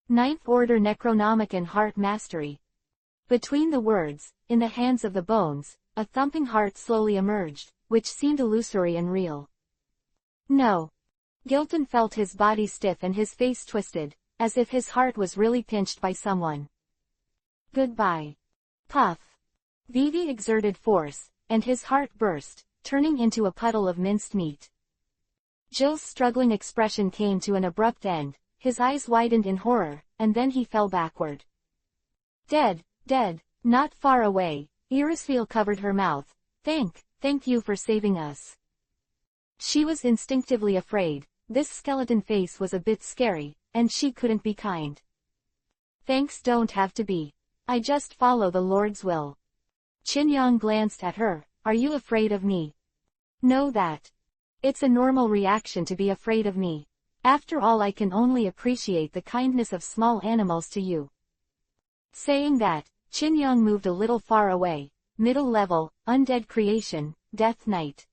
Ninth Order Necronomicon Heart Mastery. Between the words, in the hands of the bones, a thumping heart slowly emerged, which seemed illusory and real. No. Gilton felt his body stiff and his face twisted, as if his heart was really pinched by someone. Goodbye. Puff. Vivi exerted force, and his heart burst, turning into a puddle of minced meat. Jill's struggling expression came to an abrupt end, his eyes widened in horror, and then he fell backward. Dead, dead, not far away, Irisfeel covered her mouth. Thank you for saving us. She was instinctively afraid, this skeleton face was a bit scary, and she couldn't be kind. Thanks don't have to be. I just follow the Lord's will. Qin Yang glanced at her, are you afraid of me? Know that. It's a normal reaction to be afraid of me. After all I can only appreciate the kindness of small animals to you. Saying that, Qin Yang moved a little far away, middle level, undead creation, Death Knight.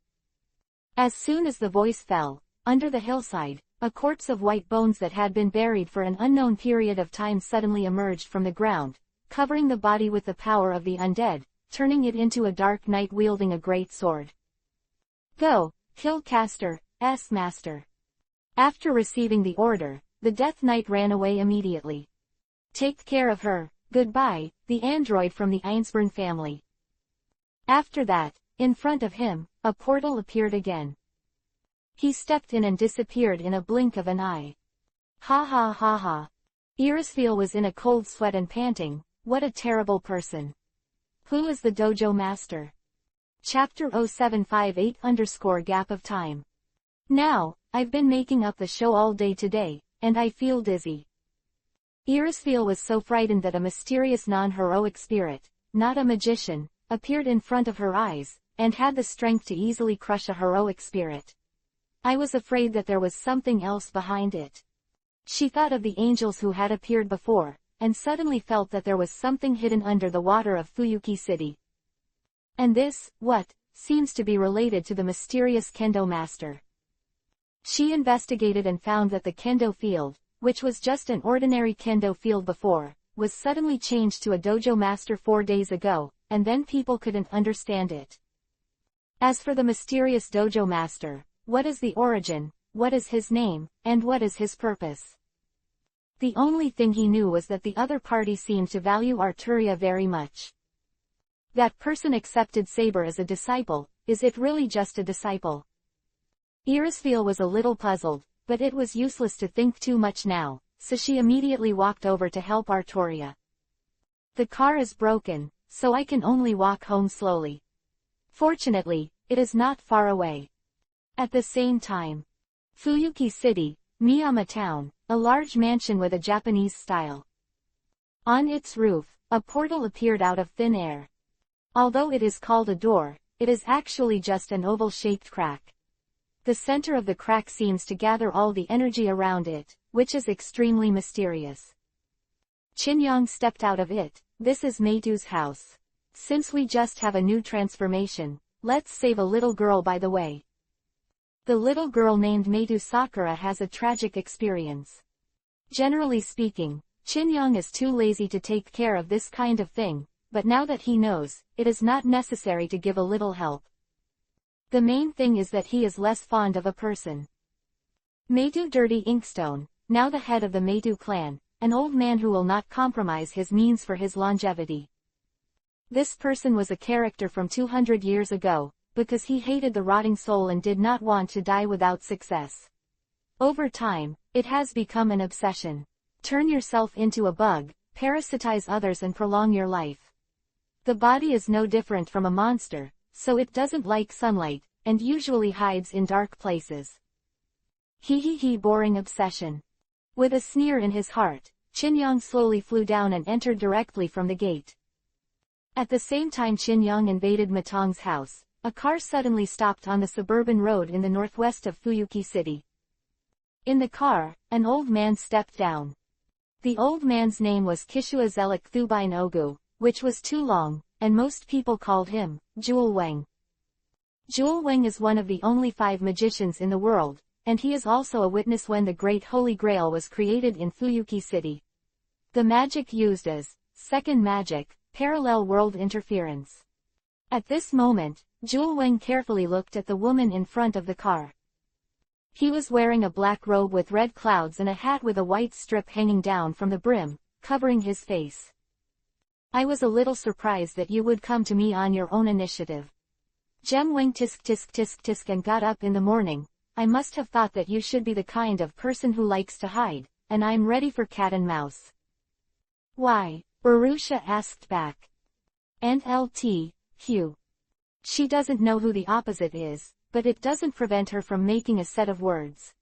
As soon as the voice fell, under the hillside, a corpse of white bones that had been buried for an unknown period of time suddenly emerged from the ground, covering the body with the power of the undead, turning it into a dark knight wielding a great sword. Go, kill Caster, S-Master. After receiving the order, the Death Knight ran away immediately. Take care of her, goodbye, the android from the Ainsburn family. After that, in front of him, a portal appeared again. He stepped in and disappeared in a blink of an eye. Ha ha ha ha. Irisfeel was in a cold sweat and panting. What a terrible person. Who is the dojo master? Chapter 0758_gap of time. Now, I've been making up the show all day today, and I feel dizzy. Irisfeel was so frightened that a mysterious non-heroic spirit, not a magician, appeared in front of her eyes, and had the strength to easily crush a heroic spirit. I was afraid that there was something else behind it. She thought of the angels who had appeared before, and suddenly felt that there was something hidden under the water of Fuyuki City. And this, what, seems to be related to the mysterious kendo master. She investigated and found that the kendo field, which was just an ordinary kendo field before, was suddenly changed to a dojo master 4 days ago, and then people couldn't understand it. As for the mysterious dojo master, what is the origin, what is his name, and what is his purpose? The only thing he knew was that the other party seemed to value Arturia very much. That person accepted Saber as a disciple. Is it really just a disciple? Irisfeel was a little puzzled, but it was useless to think too much now, so she immediately walked over to help Arturia. The car is broken, so I can only walk home slowly. Fortunately, it is not far away. At the same time, Fuyuki City, Miyama Town, a large mansion with a Japanese style. On its roof, a portal appeared out of thin air. Although it is called a door, it is actually just an oval-shaped crack. The center of the crack seems to gather all the energy around it, which is extremely mysterious. Chinyong stepped out of it. This is Meitu's house. Since we just have a new transformation, let's save a little girl by the way. The little girl named Meitu Sakura has a tragic experience. Generally speaking, Chinyong is too lazy to take care of this kind of thing, but now that he knows, it is not necessary to give a little help. The main thing is that he is less fond of a person. Meitu Dirty Inkstone, now the head of the Meitu clan, an old man who will not compromise his means for his longevity. This person was a character from 200 years ago, because he hated the rotting soul and did not want to die without success. Over time, it has become an obsession. Turn yourself into a bug, parasitize others and prolong your life. The body is no different from a monster, so it doesn't like sunlight, and usually hides in dark places. Boring obsession. With a sneer in his heart, Chinyong slowly flew down and entered directly from the gate. At the same time Chinyong invaded Matong's house, a car suddenly stopped on the suburban road in the northwest of Fuyuki City. In the car, an old man stepped down. The old man's name was Kishua Zelik Thubine Ogu, which was too long, and most people called him Jewel Wang. Jewel Wang is one of the only 5 magicians in the world, and he is also a witness when the Great Holy Grail was created in Fuyuki City. The magic used is second magic, parallel world interference. At this moment, Jewel Wang carefully looked at the woman in front of the car. He was wearing a black robe with red clouds and a hat with a white strip hanging down from the brim, covering his face. I was a little surprised that you would come to me on your own initiative. Jem Wang tisk and got up in the morning. I must have thought that you should be the kind of person who likes to hide, and I'm ready for cat and mouse. Why? Urusha asked back. And Lt. Hugh. She doesn't know who the opposite is, but it doesn't prevent her from making a set of words.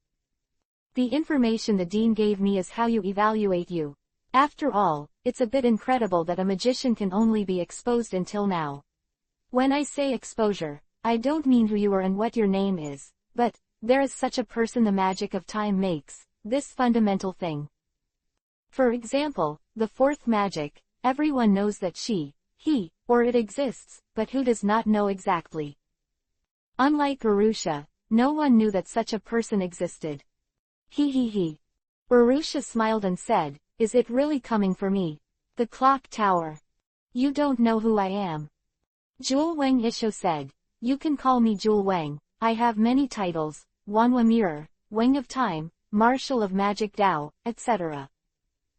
The information the dean gave me is how you evaluate you. After all, it's a bit incredible that a magician can only be exposed until now. When I say exposure, I don't mean who you are and what your name is, but, there is such a person the magic of time makes, this fundamental thing. For example, the 4th magic, everyone knows that she, he, or it exists, but who does not know exactly. Unlike Urusha, no one knew that such a person existed. Urusha smiled and said, is it really coming for me? The clock tower. You don't know who I am. Jewel Wang Isho said, you can call me Jewel Wang, I have many titles, Wanwa Mirror, Wang of Time, Marshal of Magic Dao, etc.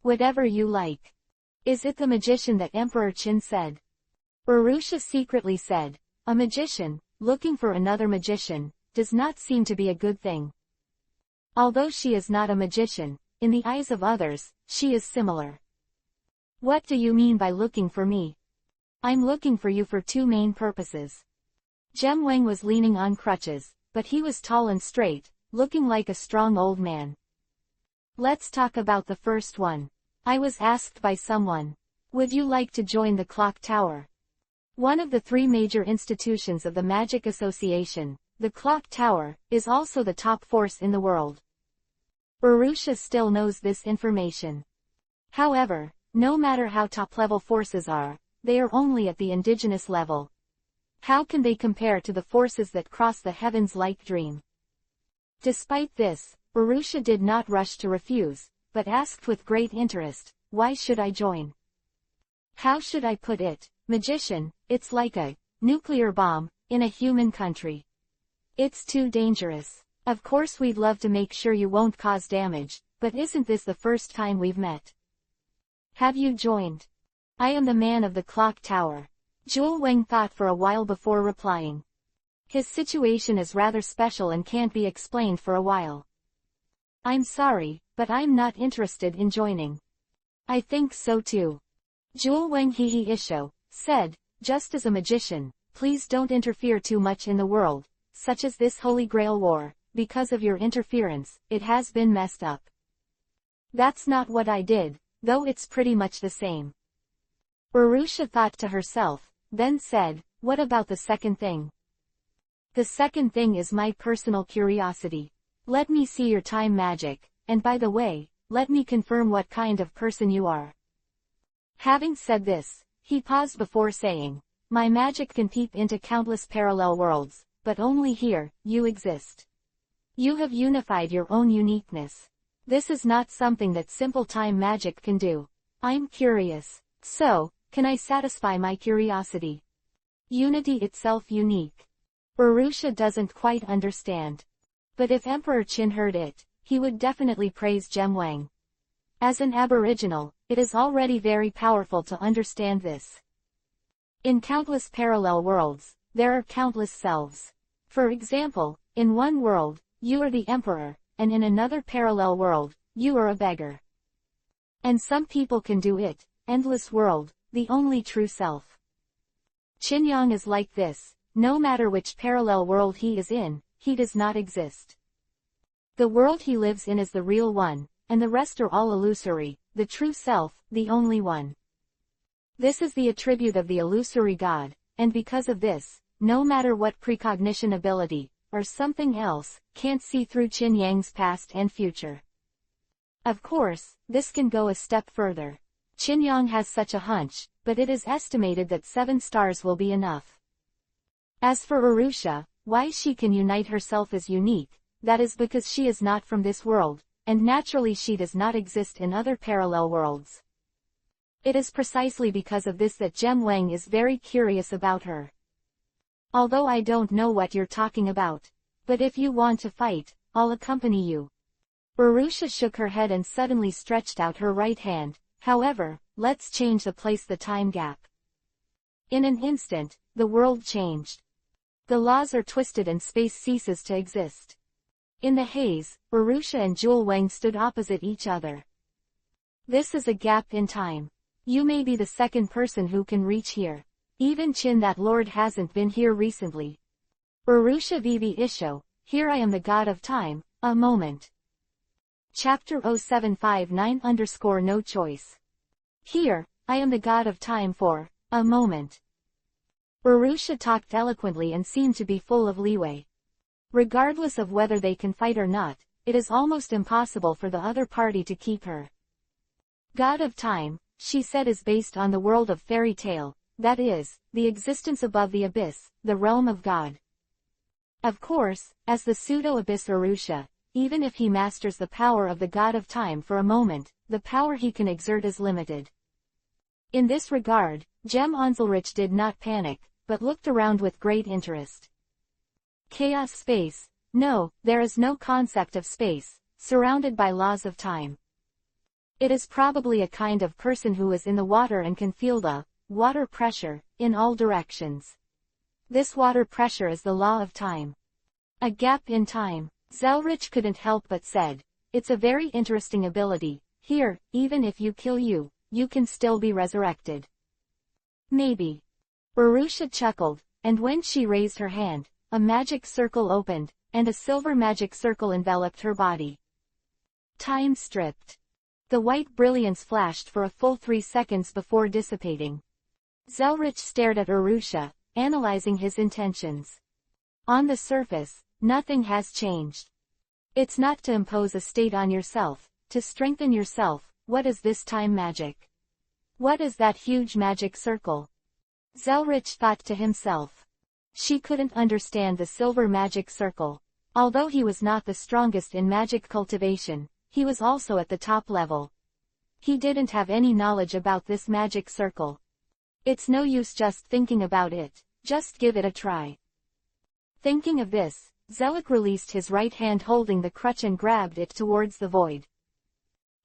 Whatever you like. Is it the magician that Emperor Qin said? Urusha secretly said, a magician, looking for another magician, does not seem to be a good thing. Although she is not a magician, in the eyes of others, she is similar. What do you mean by looking for me? I'm looking for you for two main purposes. Jem Wang was leaning on crutches, but he was tall and straight, looking like a strong old man. Let's talk about the first one. I was asked by someone. Would you like to join the clock tower? One of the three major institutions of the Magic Association, the clock tower, is also the top force in the world. Urusha still knows this information. However, no matter how top-level forces are, they are only at the indigenous level. How can they compare to the forces that cross the heavens like dream? Despite this, Urusha did not rush to refuse, but asked with great interest, why should I join? How should I put it, magician, it's like a nuclear bomb in a human country. It's too dangerous. Of course we'd love to make sure you won't cause damage, but isn't this the first time we've met? Have you joined? I am the man of the clock tower. Jewel Wang thought for a while before replying. His situation is rather special and can't be explained for a while. I'm sorry, but I'm not interested in joining. I think so too. Jewel Wang Hehe Isho said, just as a magician, please don't interfere too much in the world, such as this Holy Grail War, because of your interference, it has been messed up. That's not what I did, though it's pretty much the same. Urusha thought to herself, then said, what about the second thing? The second thing is my personal curiosity. Let me see your time magic, and by the way, let me confirm what kind of person you are. Having said this, he paused before saying, my magic can peep into countless parallel worlds, but only here, you exist. You have unified your own uniqueness. This is not something that simple time magic can do. I'm curious. So, can I satisfy my curiosity? Unity itself unique. Urusha doesn't quite understand. But if Emperor Qin heard it, he would definitely praise Jem Wang. As an aboriginal, it is already very powerful to understand this. In countless parallel worlds, there are countless selves. For example, in one world, you are the emperor, and in another parallel world, you are a beggar. And some people can do it, endless world, the only true self. Qin Yang is like this, no matter which parallel world he is in, he does not exist. The world he lives in is the real one, and the rest are all illusory, the true self, the only one. This is the attribute of the illusory God, and because of this, no matter what precognition ability, or something else, can't see through Qin Yang's past and future. Of course, this can go a step further. Qin Yang has such a hunch, but it is estimated that 7 stars will be enough. As for Urusha, why she can unite herself as unique, that is because she is not from this world, and naturally she does not exist in other parallel worlds. It is precisely because of this that Jem Wang is very curious about her. Although I don't know what you're talking about. But if you want to fight, I'll accompany you. Urusha shook her head and suddenly stretched out her right hand. However, let's change the time gap. In an instant, the world changed. The laws are twisted and space ceases to exist. In the haze, Urusha and Jewel Wang stood opposite each other. This is a gap in time. You may be the second person who can reach here. Even Qin that lord hasn't been here recently. Urusha Vivi Isho, here I am the god of time, a moment. Chapter 0759 _ no choice. Here, I am the god of time for, a moment. Urusha talked eloquently and seemed to be full of leeway. Regardless of whether they can fight or not, it is almost impossible for the other party to keep her. God of time, she said, is based on the world of fairy tale, that is, the existence above the abyss, the realm of God. Of course, as the pseudo-abyss Urusha, even if he masters the power of the god of time for a moment, the power he can exert is limited. In this regard, Jem Onzelrich did not panic, but looked around with great interest. Chaos space? No, there is no concept of space, surrounded by laws of time. It is probably a kind of person who is in the water and can feel the water pressure in all directions. This water pressure is the law of time. A gap in time. Zelrich couldn't help but said, it's a very interesting ability. Here, even if you kill you, you can still be resurrected. Maybe. Urusha chuckled, and when she raised her hand, a magic circle opened, and a silver magic circle enveloped her body. Time stripped. The white brilliance flashed for a full 3 seconds before dissipating. Zelrich stared at Urusha, analyzing his intentions. On the surface, nothing has changed. It's not to impose a state on yourself, to strengthen yourself. What is this time magic? What is that huge magic circle? Zelrich thought to himself. She couldn't understand the silver magic circle. Although he was not the strongest in magic cultivation, he was also at the top level. He didn't have any knowledge about this magic circle. It's no use just thinking about it, just give it a try. Thinking of this, Zelrich released his right hand holding the crutch and grabbed it towards the void.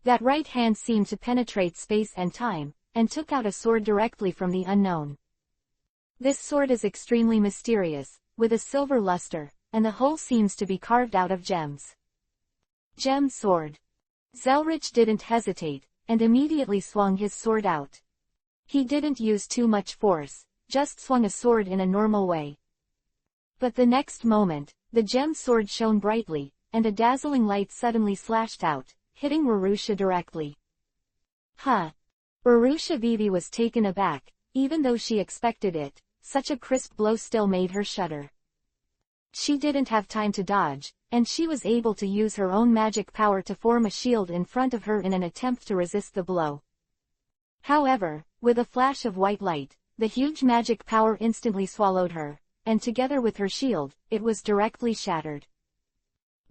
That right hand seemed to penetrate space and time, and took out a sword directly from the unknown. This sword is extremely mysterious, with a silver luster, and the whole seems to be carved out of gems. Gem sword. Zelrich didn't hesitate, and immediately swung his sword out. He didn't use too much force, just swung a sword in a normal way. But the next moment, the gem sword shone brightly, and a dazzling light suddenly slashed out, hitting Urusha directly. Huh! Urusha Vivi was taken aback, even though she expected it. Such a crisp blow still made her shudder. She didn't have time to dodge, and she was able to use her own magic power to form a shield in front of her in an attempt to resist the blow. However, with a flash of white light, the huge magic power instantly swallowed her, and together with her shield, it was directly shattered.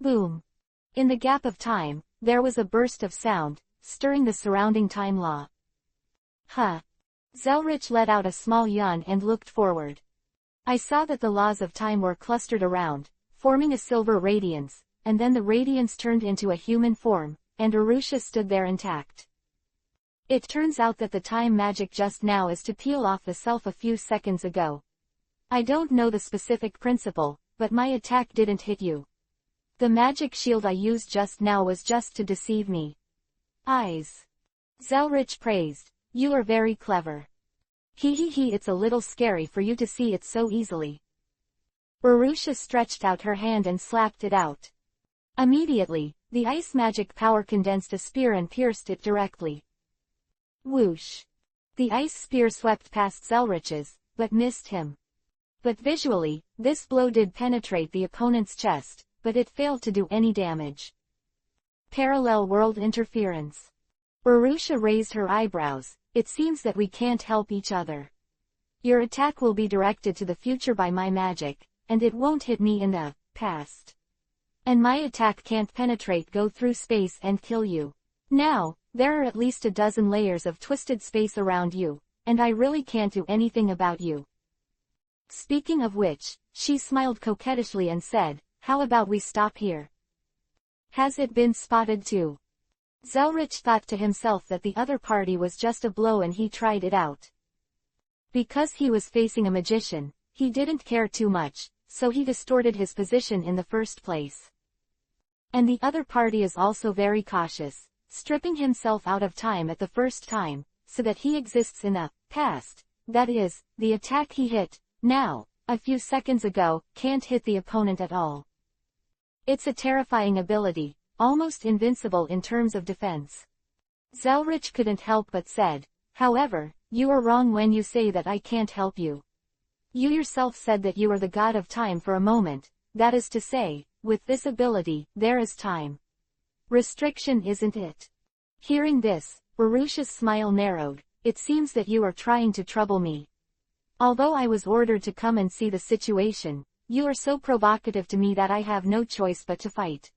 Boom! In the gap of time, there was a burst of sound, stirring the surrounding time law. Huh! Zelrich let out a small yawn and looked forward. I saw that the laws of time were clustered around, forming a silver radiance, and then the radiance turned into a human form, and Urusha stood there intact. It turns out that the time magic just now is to peel off the self a few seconds ago. I don't know the specific principle, but my attack didn't hit you. The magic shield I used just now was just to deceive me. Eyes. Zelrich praised. You are very clever. He, it's a little scary for you to see it so easily. Urusha stretched out her hand and slapped it out. Immediately, the ice magic power condensed a spear and pierced it directly. Whoosh! The ice spear swept past Zelrich's, but missed him. But visually, this blow did penetrate the opponent's chest, but it failed to do any damage. Parallel world interference. Urusha raised her eyebrows. It seems that we can't help each other. Your attack will be directed to the future by my magic, and it won't hit me in the past. And my attack can't go through space and kill you. Now, there are at least a dozen layers of twisted space around you, and I really can't do anything about you. Speaking of which, she smiled coquettishly and said, how about we stop here? Has it been spotted too? Zelrich thought to himself that the other party was just a blow and he tried it out. Because he was facing a magician, he didn't care too much, so he distorted his position in the first place. And the other party is also very cautious, stripping himself out of time at the first time, so that he exists in the past. That is, the attack he hit, now, a few seconds ago, can't hit the opponent at all. It's a terrifying ability. Almost invincible in terms of defense. Zelrich couldn't help but said, however, you are wrong when you say that I can't help you. You yourself said that you are the god of time for a moment, that is to say, with this ability, there is time. Restriction, isn't it? Hearing this, Urusha's smile narrowed. It seems that you are trying to trouble me. Although I was ordered to come and see the situation, you are so provocative to me that I have no choice but to fight.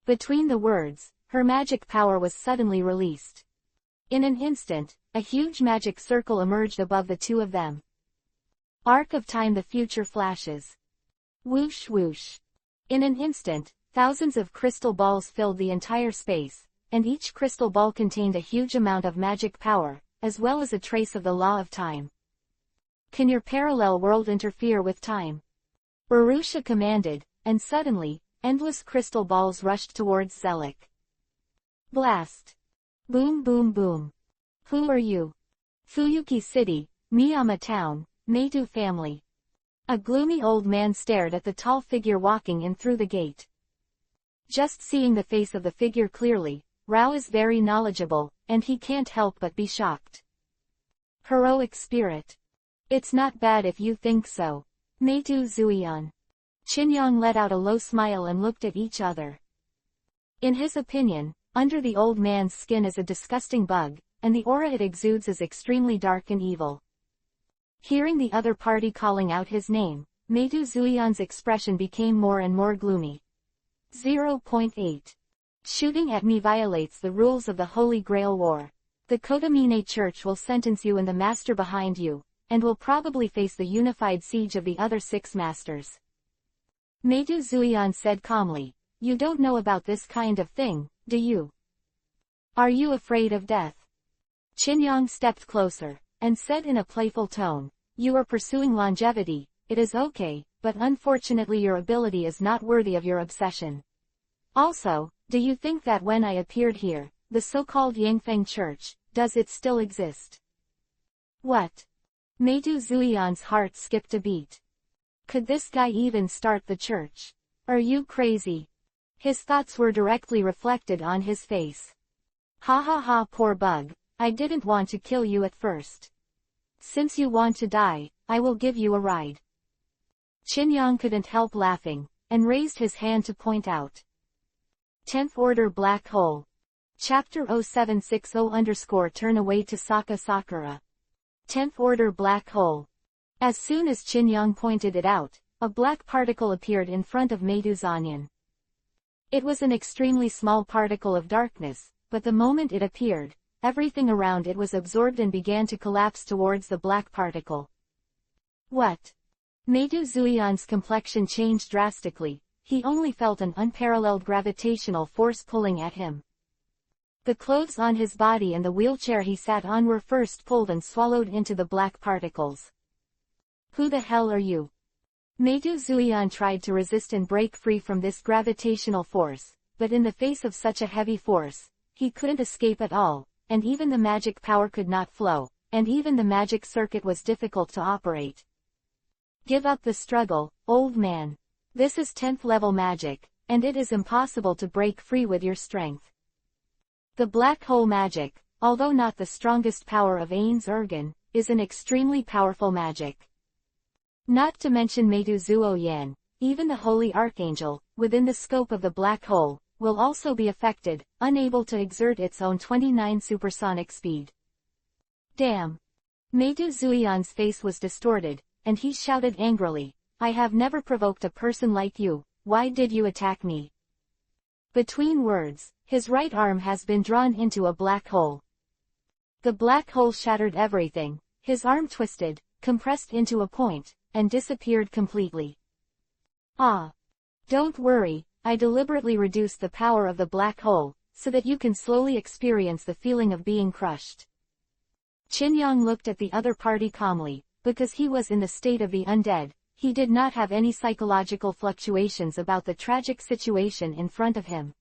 Between the words, her magic power was suddenly released. In an instant, a huge magic circle emerged above the two of them. Arc of time, the future flashes. Whoosh whoosh. In an instant, thousands of crystal balls filled the entire space, and each crystal ball contained a huge amount of magic power, as well as a trace of the law of time. Can your parallel world interfere with time? Urusha commanded, and suddenly, endless crystal balls rushed towards Zelik. Blast! Boom boom boom. Who are you? Fuyuki City, Miyama Town, Meitu family. A gloomy old man stared at the tall figure walking in through the gate. Just seeing the face of the figure clearly, Rao is very knowledgeable, and he can't help but be shocked. Heroic spirit. It's not bad if you think so. Meitu Zuion. Chinyong let out a low smile and looked at each other. In his opinion, under the old man's skin is a disgusting bug, and the aura it exudes is extremely dark and evil. Hearing the other party calling out his name, Meitu Zuion's expression became more and more gloomy. 0.8. Shooting at me violates the rules of the Holy Grail War. The Kodomine Church will sentence you and the master behind you, and will probably face the unified siege of the other 6 masters. Meitu Zuion said calmly, "You don't know about this kind of thing, do you? Are you afraid of death?" Chinyong stepped closer, and said in a playful tone, "You are pursuing longevity, it is okay, but unfortunately your ability is not worthy of your obsession. Also, do you think that when I appeared here, the so-called Yangfeng Church, does it still exist?" What? Meitu Zuion's heart skipped a beat. Could this guy even start the church? Are you crazy? His thoughts were directly reflected on his face. Ha ha ha, poor bug, I didn't want to kill you at first. Since you want to die, I will give you a ride. Chinyong couldn't help laughing, and raised his hand to point out. 10th Order Black Hole. Chapter 0760 Turn Away to Saka Sakura. 10th Order Black Hole. As soon as Chinyong pointed it out, a black particle appeared in front of Meitu Zuion. It was an extremely small particle of darkness, but the moment it appeared, everything around it was absorbed and began to collapse towards the black particle. What? Meitu Zuion's complexion changed drastically, he only felt an unparalleled gravitational force pulling at him. The clothes on his body and the wheelchair he sat on were first pulled and swallowed into the black particles. Who the hell are you? Meitu Zuion tried to resist and break free from this gravitational force, but in the face of such a heavy force, he couldn't escape at all, and even the magic power could not flow, and even the magic circuit was difficult to operate. Give up the struggle, old man. This is 10th level magic, and it is impossible to break free with your strength. The black hole magic, although not the strongest power of Ain's Ergen, is an extremely powerful magic. Not to mention Meitu Zuion, even the Holy Archangel, within the scope of the black hole, will also be affected, unable to exert its own 29 supersonic speed. Damn! Meitu Zuion's face was distorted, and he shouted angrily, "I have never provoked a person like you, why did you attack me?" Between words, his right arm has been drawn into a black hole. The black hole shattered everything, his arm twisted, compressed into a point, and disappeared completely. Ah! Don't worry, I deliberately reduced the power of the black hole, so that you can slowly experience the feeling of being crushed. Chinyong looked at the other party calmly, because he was in the state of the undead, he did not have any psychological fluctuations about the tragic situation in front of him.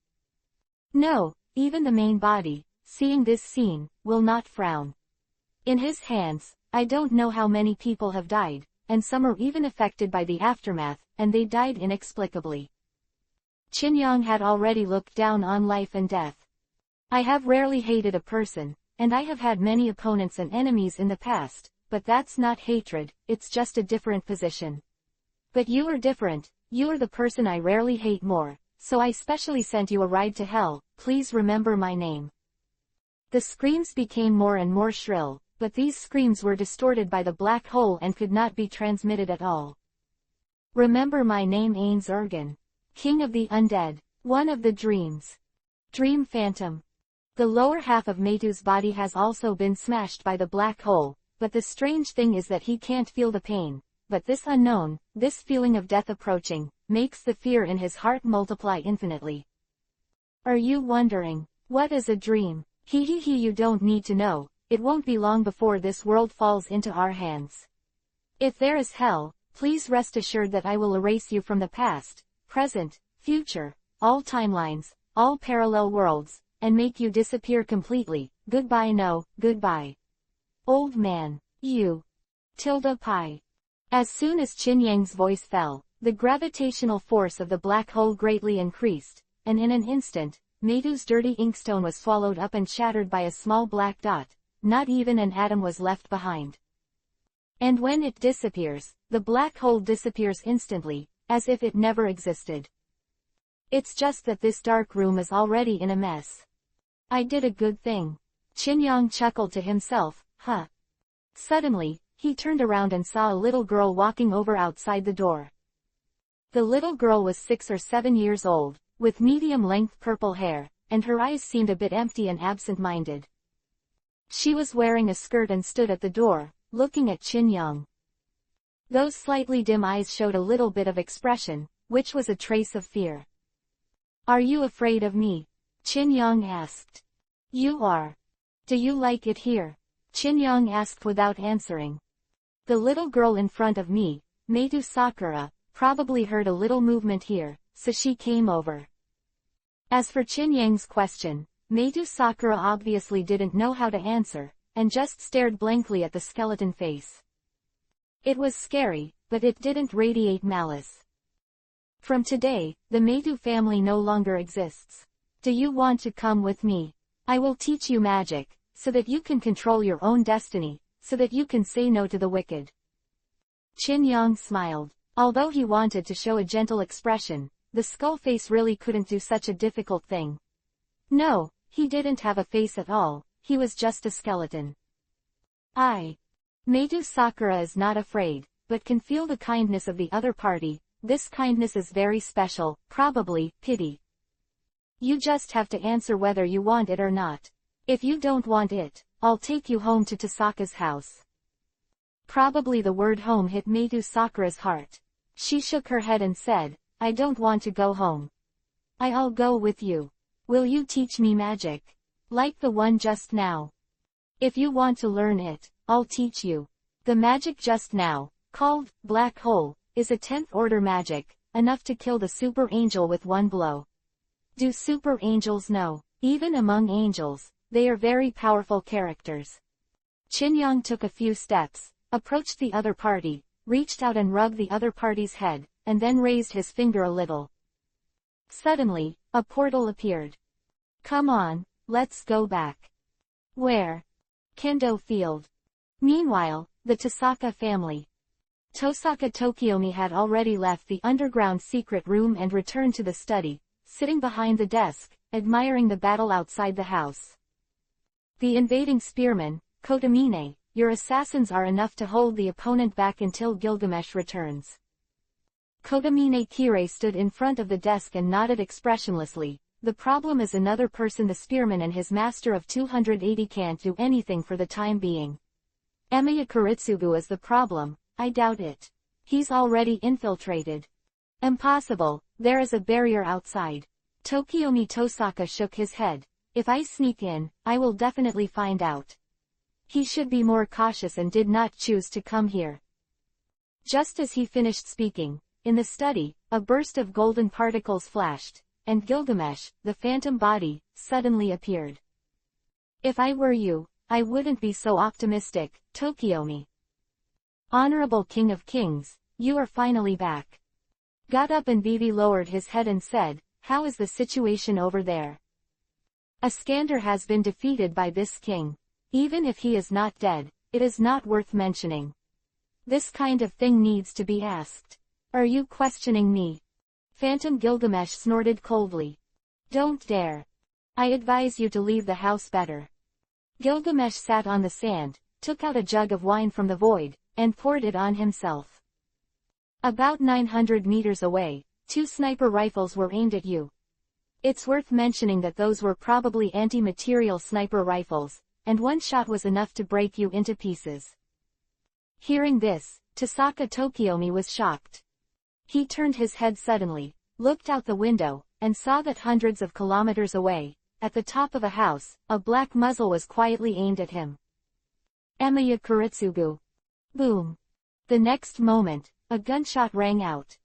No, even the main body, seeing this scene, will not frown. In his hands, I don't know how many people have died, and some are even affected by the aftermath, and they died inexplicably. Chinyong had already looked down on life and death. I have rarely hated a person, and I have had many opponents and enemies in the past, but that's not hatred, it's just a different position. But you are different, you are the person I rarely hate more, so I specially sent you a ride to hell, please remember my name. The screams became more and more shrill, but these screams were distorted by the black hole and could not be transmitted at all. Remember my name, Ain's Ergen. King of the Undead, one of the dreams. Dream Phantom. The lower half of Meitu's body has also been smashed by the black hole, but the strange thing is that he can't feel the pain, but this unknown, this feeling of death approaching, makes the fear in his heart multiply infinitely. Are you wondering, what is a dream? Hee, you don't need to know. It won't be long before this world falls into our hands. If there is hell, please rest assured that I will erase you from the past, present, future, all timelines, all parallel worlds, and make you disappear completely. Goodbye. No, goodbye. Old man. You. Pi. As soon as Qin Yang's voice fell, the gravitational force of the black hole greatly increased, and in an instant, Meidu's dirty inkstone was swallowed up and shattered by a small black dot. Not even an atom was left behind. And when it disappears, the black hole disappears instantly, as if it never existed. It's just that this dark room is already in a mess. I did a good thing. Qin Yang chuckled to himself, huh. Suddenly, he turned around and saw a little girl walking over outside the door. The little girl was 6 or 7 years old, with medium-length purple hair, and her eyes seemed a bit empty and absent-minded. She was wearing a skirt and stood at the door, looking at Qin Yang. Those slightly dim eyes showed a little bit of expression, which was a trace of fear. Are you afraid of me? Qin Yang asked. You are. Do you like it here? Qin Yang asked without answering. The little girl in front of me, Meidu Sakura, probably heard a little movement here, so she came over. As for Qin Yang's question, Meidu Sakura obviously didn't know how to answer, and just stared blankly at the skeleton face. It was scary, but it didn't radiate malice. From today, the Meidu family no longer exists. Do you want to come with me? I will teach you magic, so that you can control your own destiny, so that you can say no to the wicked. Qin Yang smiled. Although he wanted to show a gentle expression, the skull face really couldn't do such a difficult thing. No, he didn't have a face at all, he was just a skeleton. Meidu Sakura is not afraid, but can feel the kindness of the other party. This kindness is very special, probably, pity. You just have to answer whether you want it or not. If you don't want it, I'll take you home to Tasaka's house. Probably the word home hit Meidu Sakura's heart. She shook her head and said, I don't want to go home. I'll go with you. Will you teach me magic? Like the one just now. If you want to learn it, I'll teach you. The magic just now, called Black Hole, is a 10th order magic, enough to kill the super angel with one blow. Do super angels know? Even among angels, they are very powerful characters. Qin Yang took a few steps, approached the other party, reached out and rubbed the other party's head, and then raised his finger a little. Suddenly, a portal appeared. Come on, let's go back. Where? Kendo Field. Meanwhile, the Tasaka family. Tosaka Tokiomi had already left the underground secret room and returned to the study, sitting behind the desk, admiring the battle outside the house. The invading spearmen, Kotomine, your assassins are enough to hold the opponent back until Gilgamesh returns. Kotomine Kirei stood in front of the desk and nodded expressionlessly. The problem is another person. The spearman and his master of 280 can't do anything for the time being. Emiya Kuritsugu is the problem. I doubt it. He's already infiltrated. Impossible, there is a barrier outside. Tokiomi Tosaka shook his head. If I sneak in, I will definitely find out. He should be more cautious and did not choose to come here. Just as he finished speaking, in the study, a burst of golden particles flashed, and Gilgamesh, the phantom body, suddenly appeared. If I were you, I wouldn't be so optimistic, Tokiomi. Honorable King of Kings, you are finally back. Got up and Vivi lowered his head and said, how is the situation over there? Iskander has been defeated by this king. Even if he is not dead, it is not worth mentioning. This kind of thing needs to be asked. Are you questioning me? Phantom Gilgamesh snorted coldly. Don't dare. I advise you to leave the house better. Gilgamesh sat on the sand, took out a jug of wine from the void, and poured it on himself. About 900 meters away, 2 sniper rifles were aimed at you. It's worth mentioning that those were probably anti-material sniper rifles, and one shot was enough to break you into pieces. Hearing this, Tosaka Tokiomi was shocked. He turned his head suddenly, looked out the window, and saw that hundreds of kilometers away, at the top of a house, a black muzzle was quietly aimed at him. Emiya Kuritsugu. Boom. The next moment, a gunshot rang out,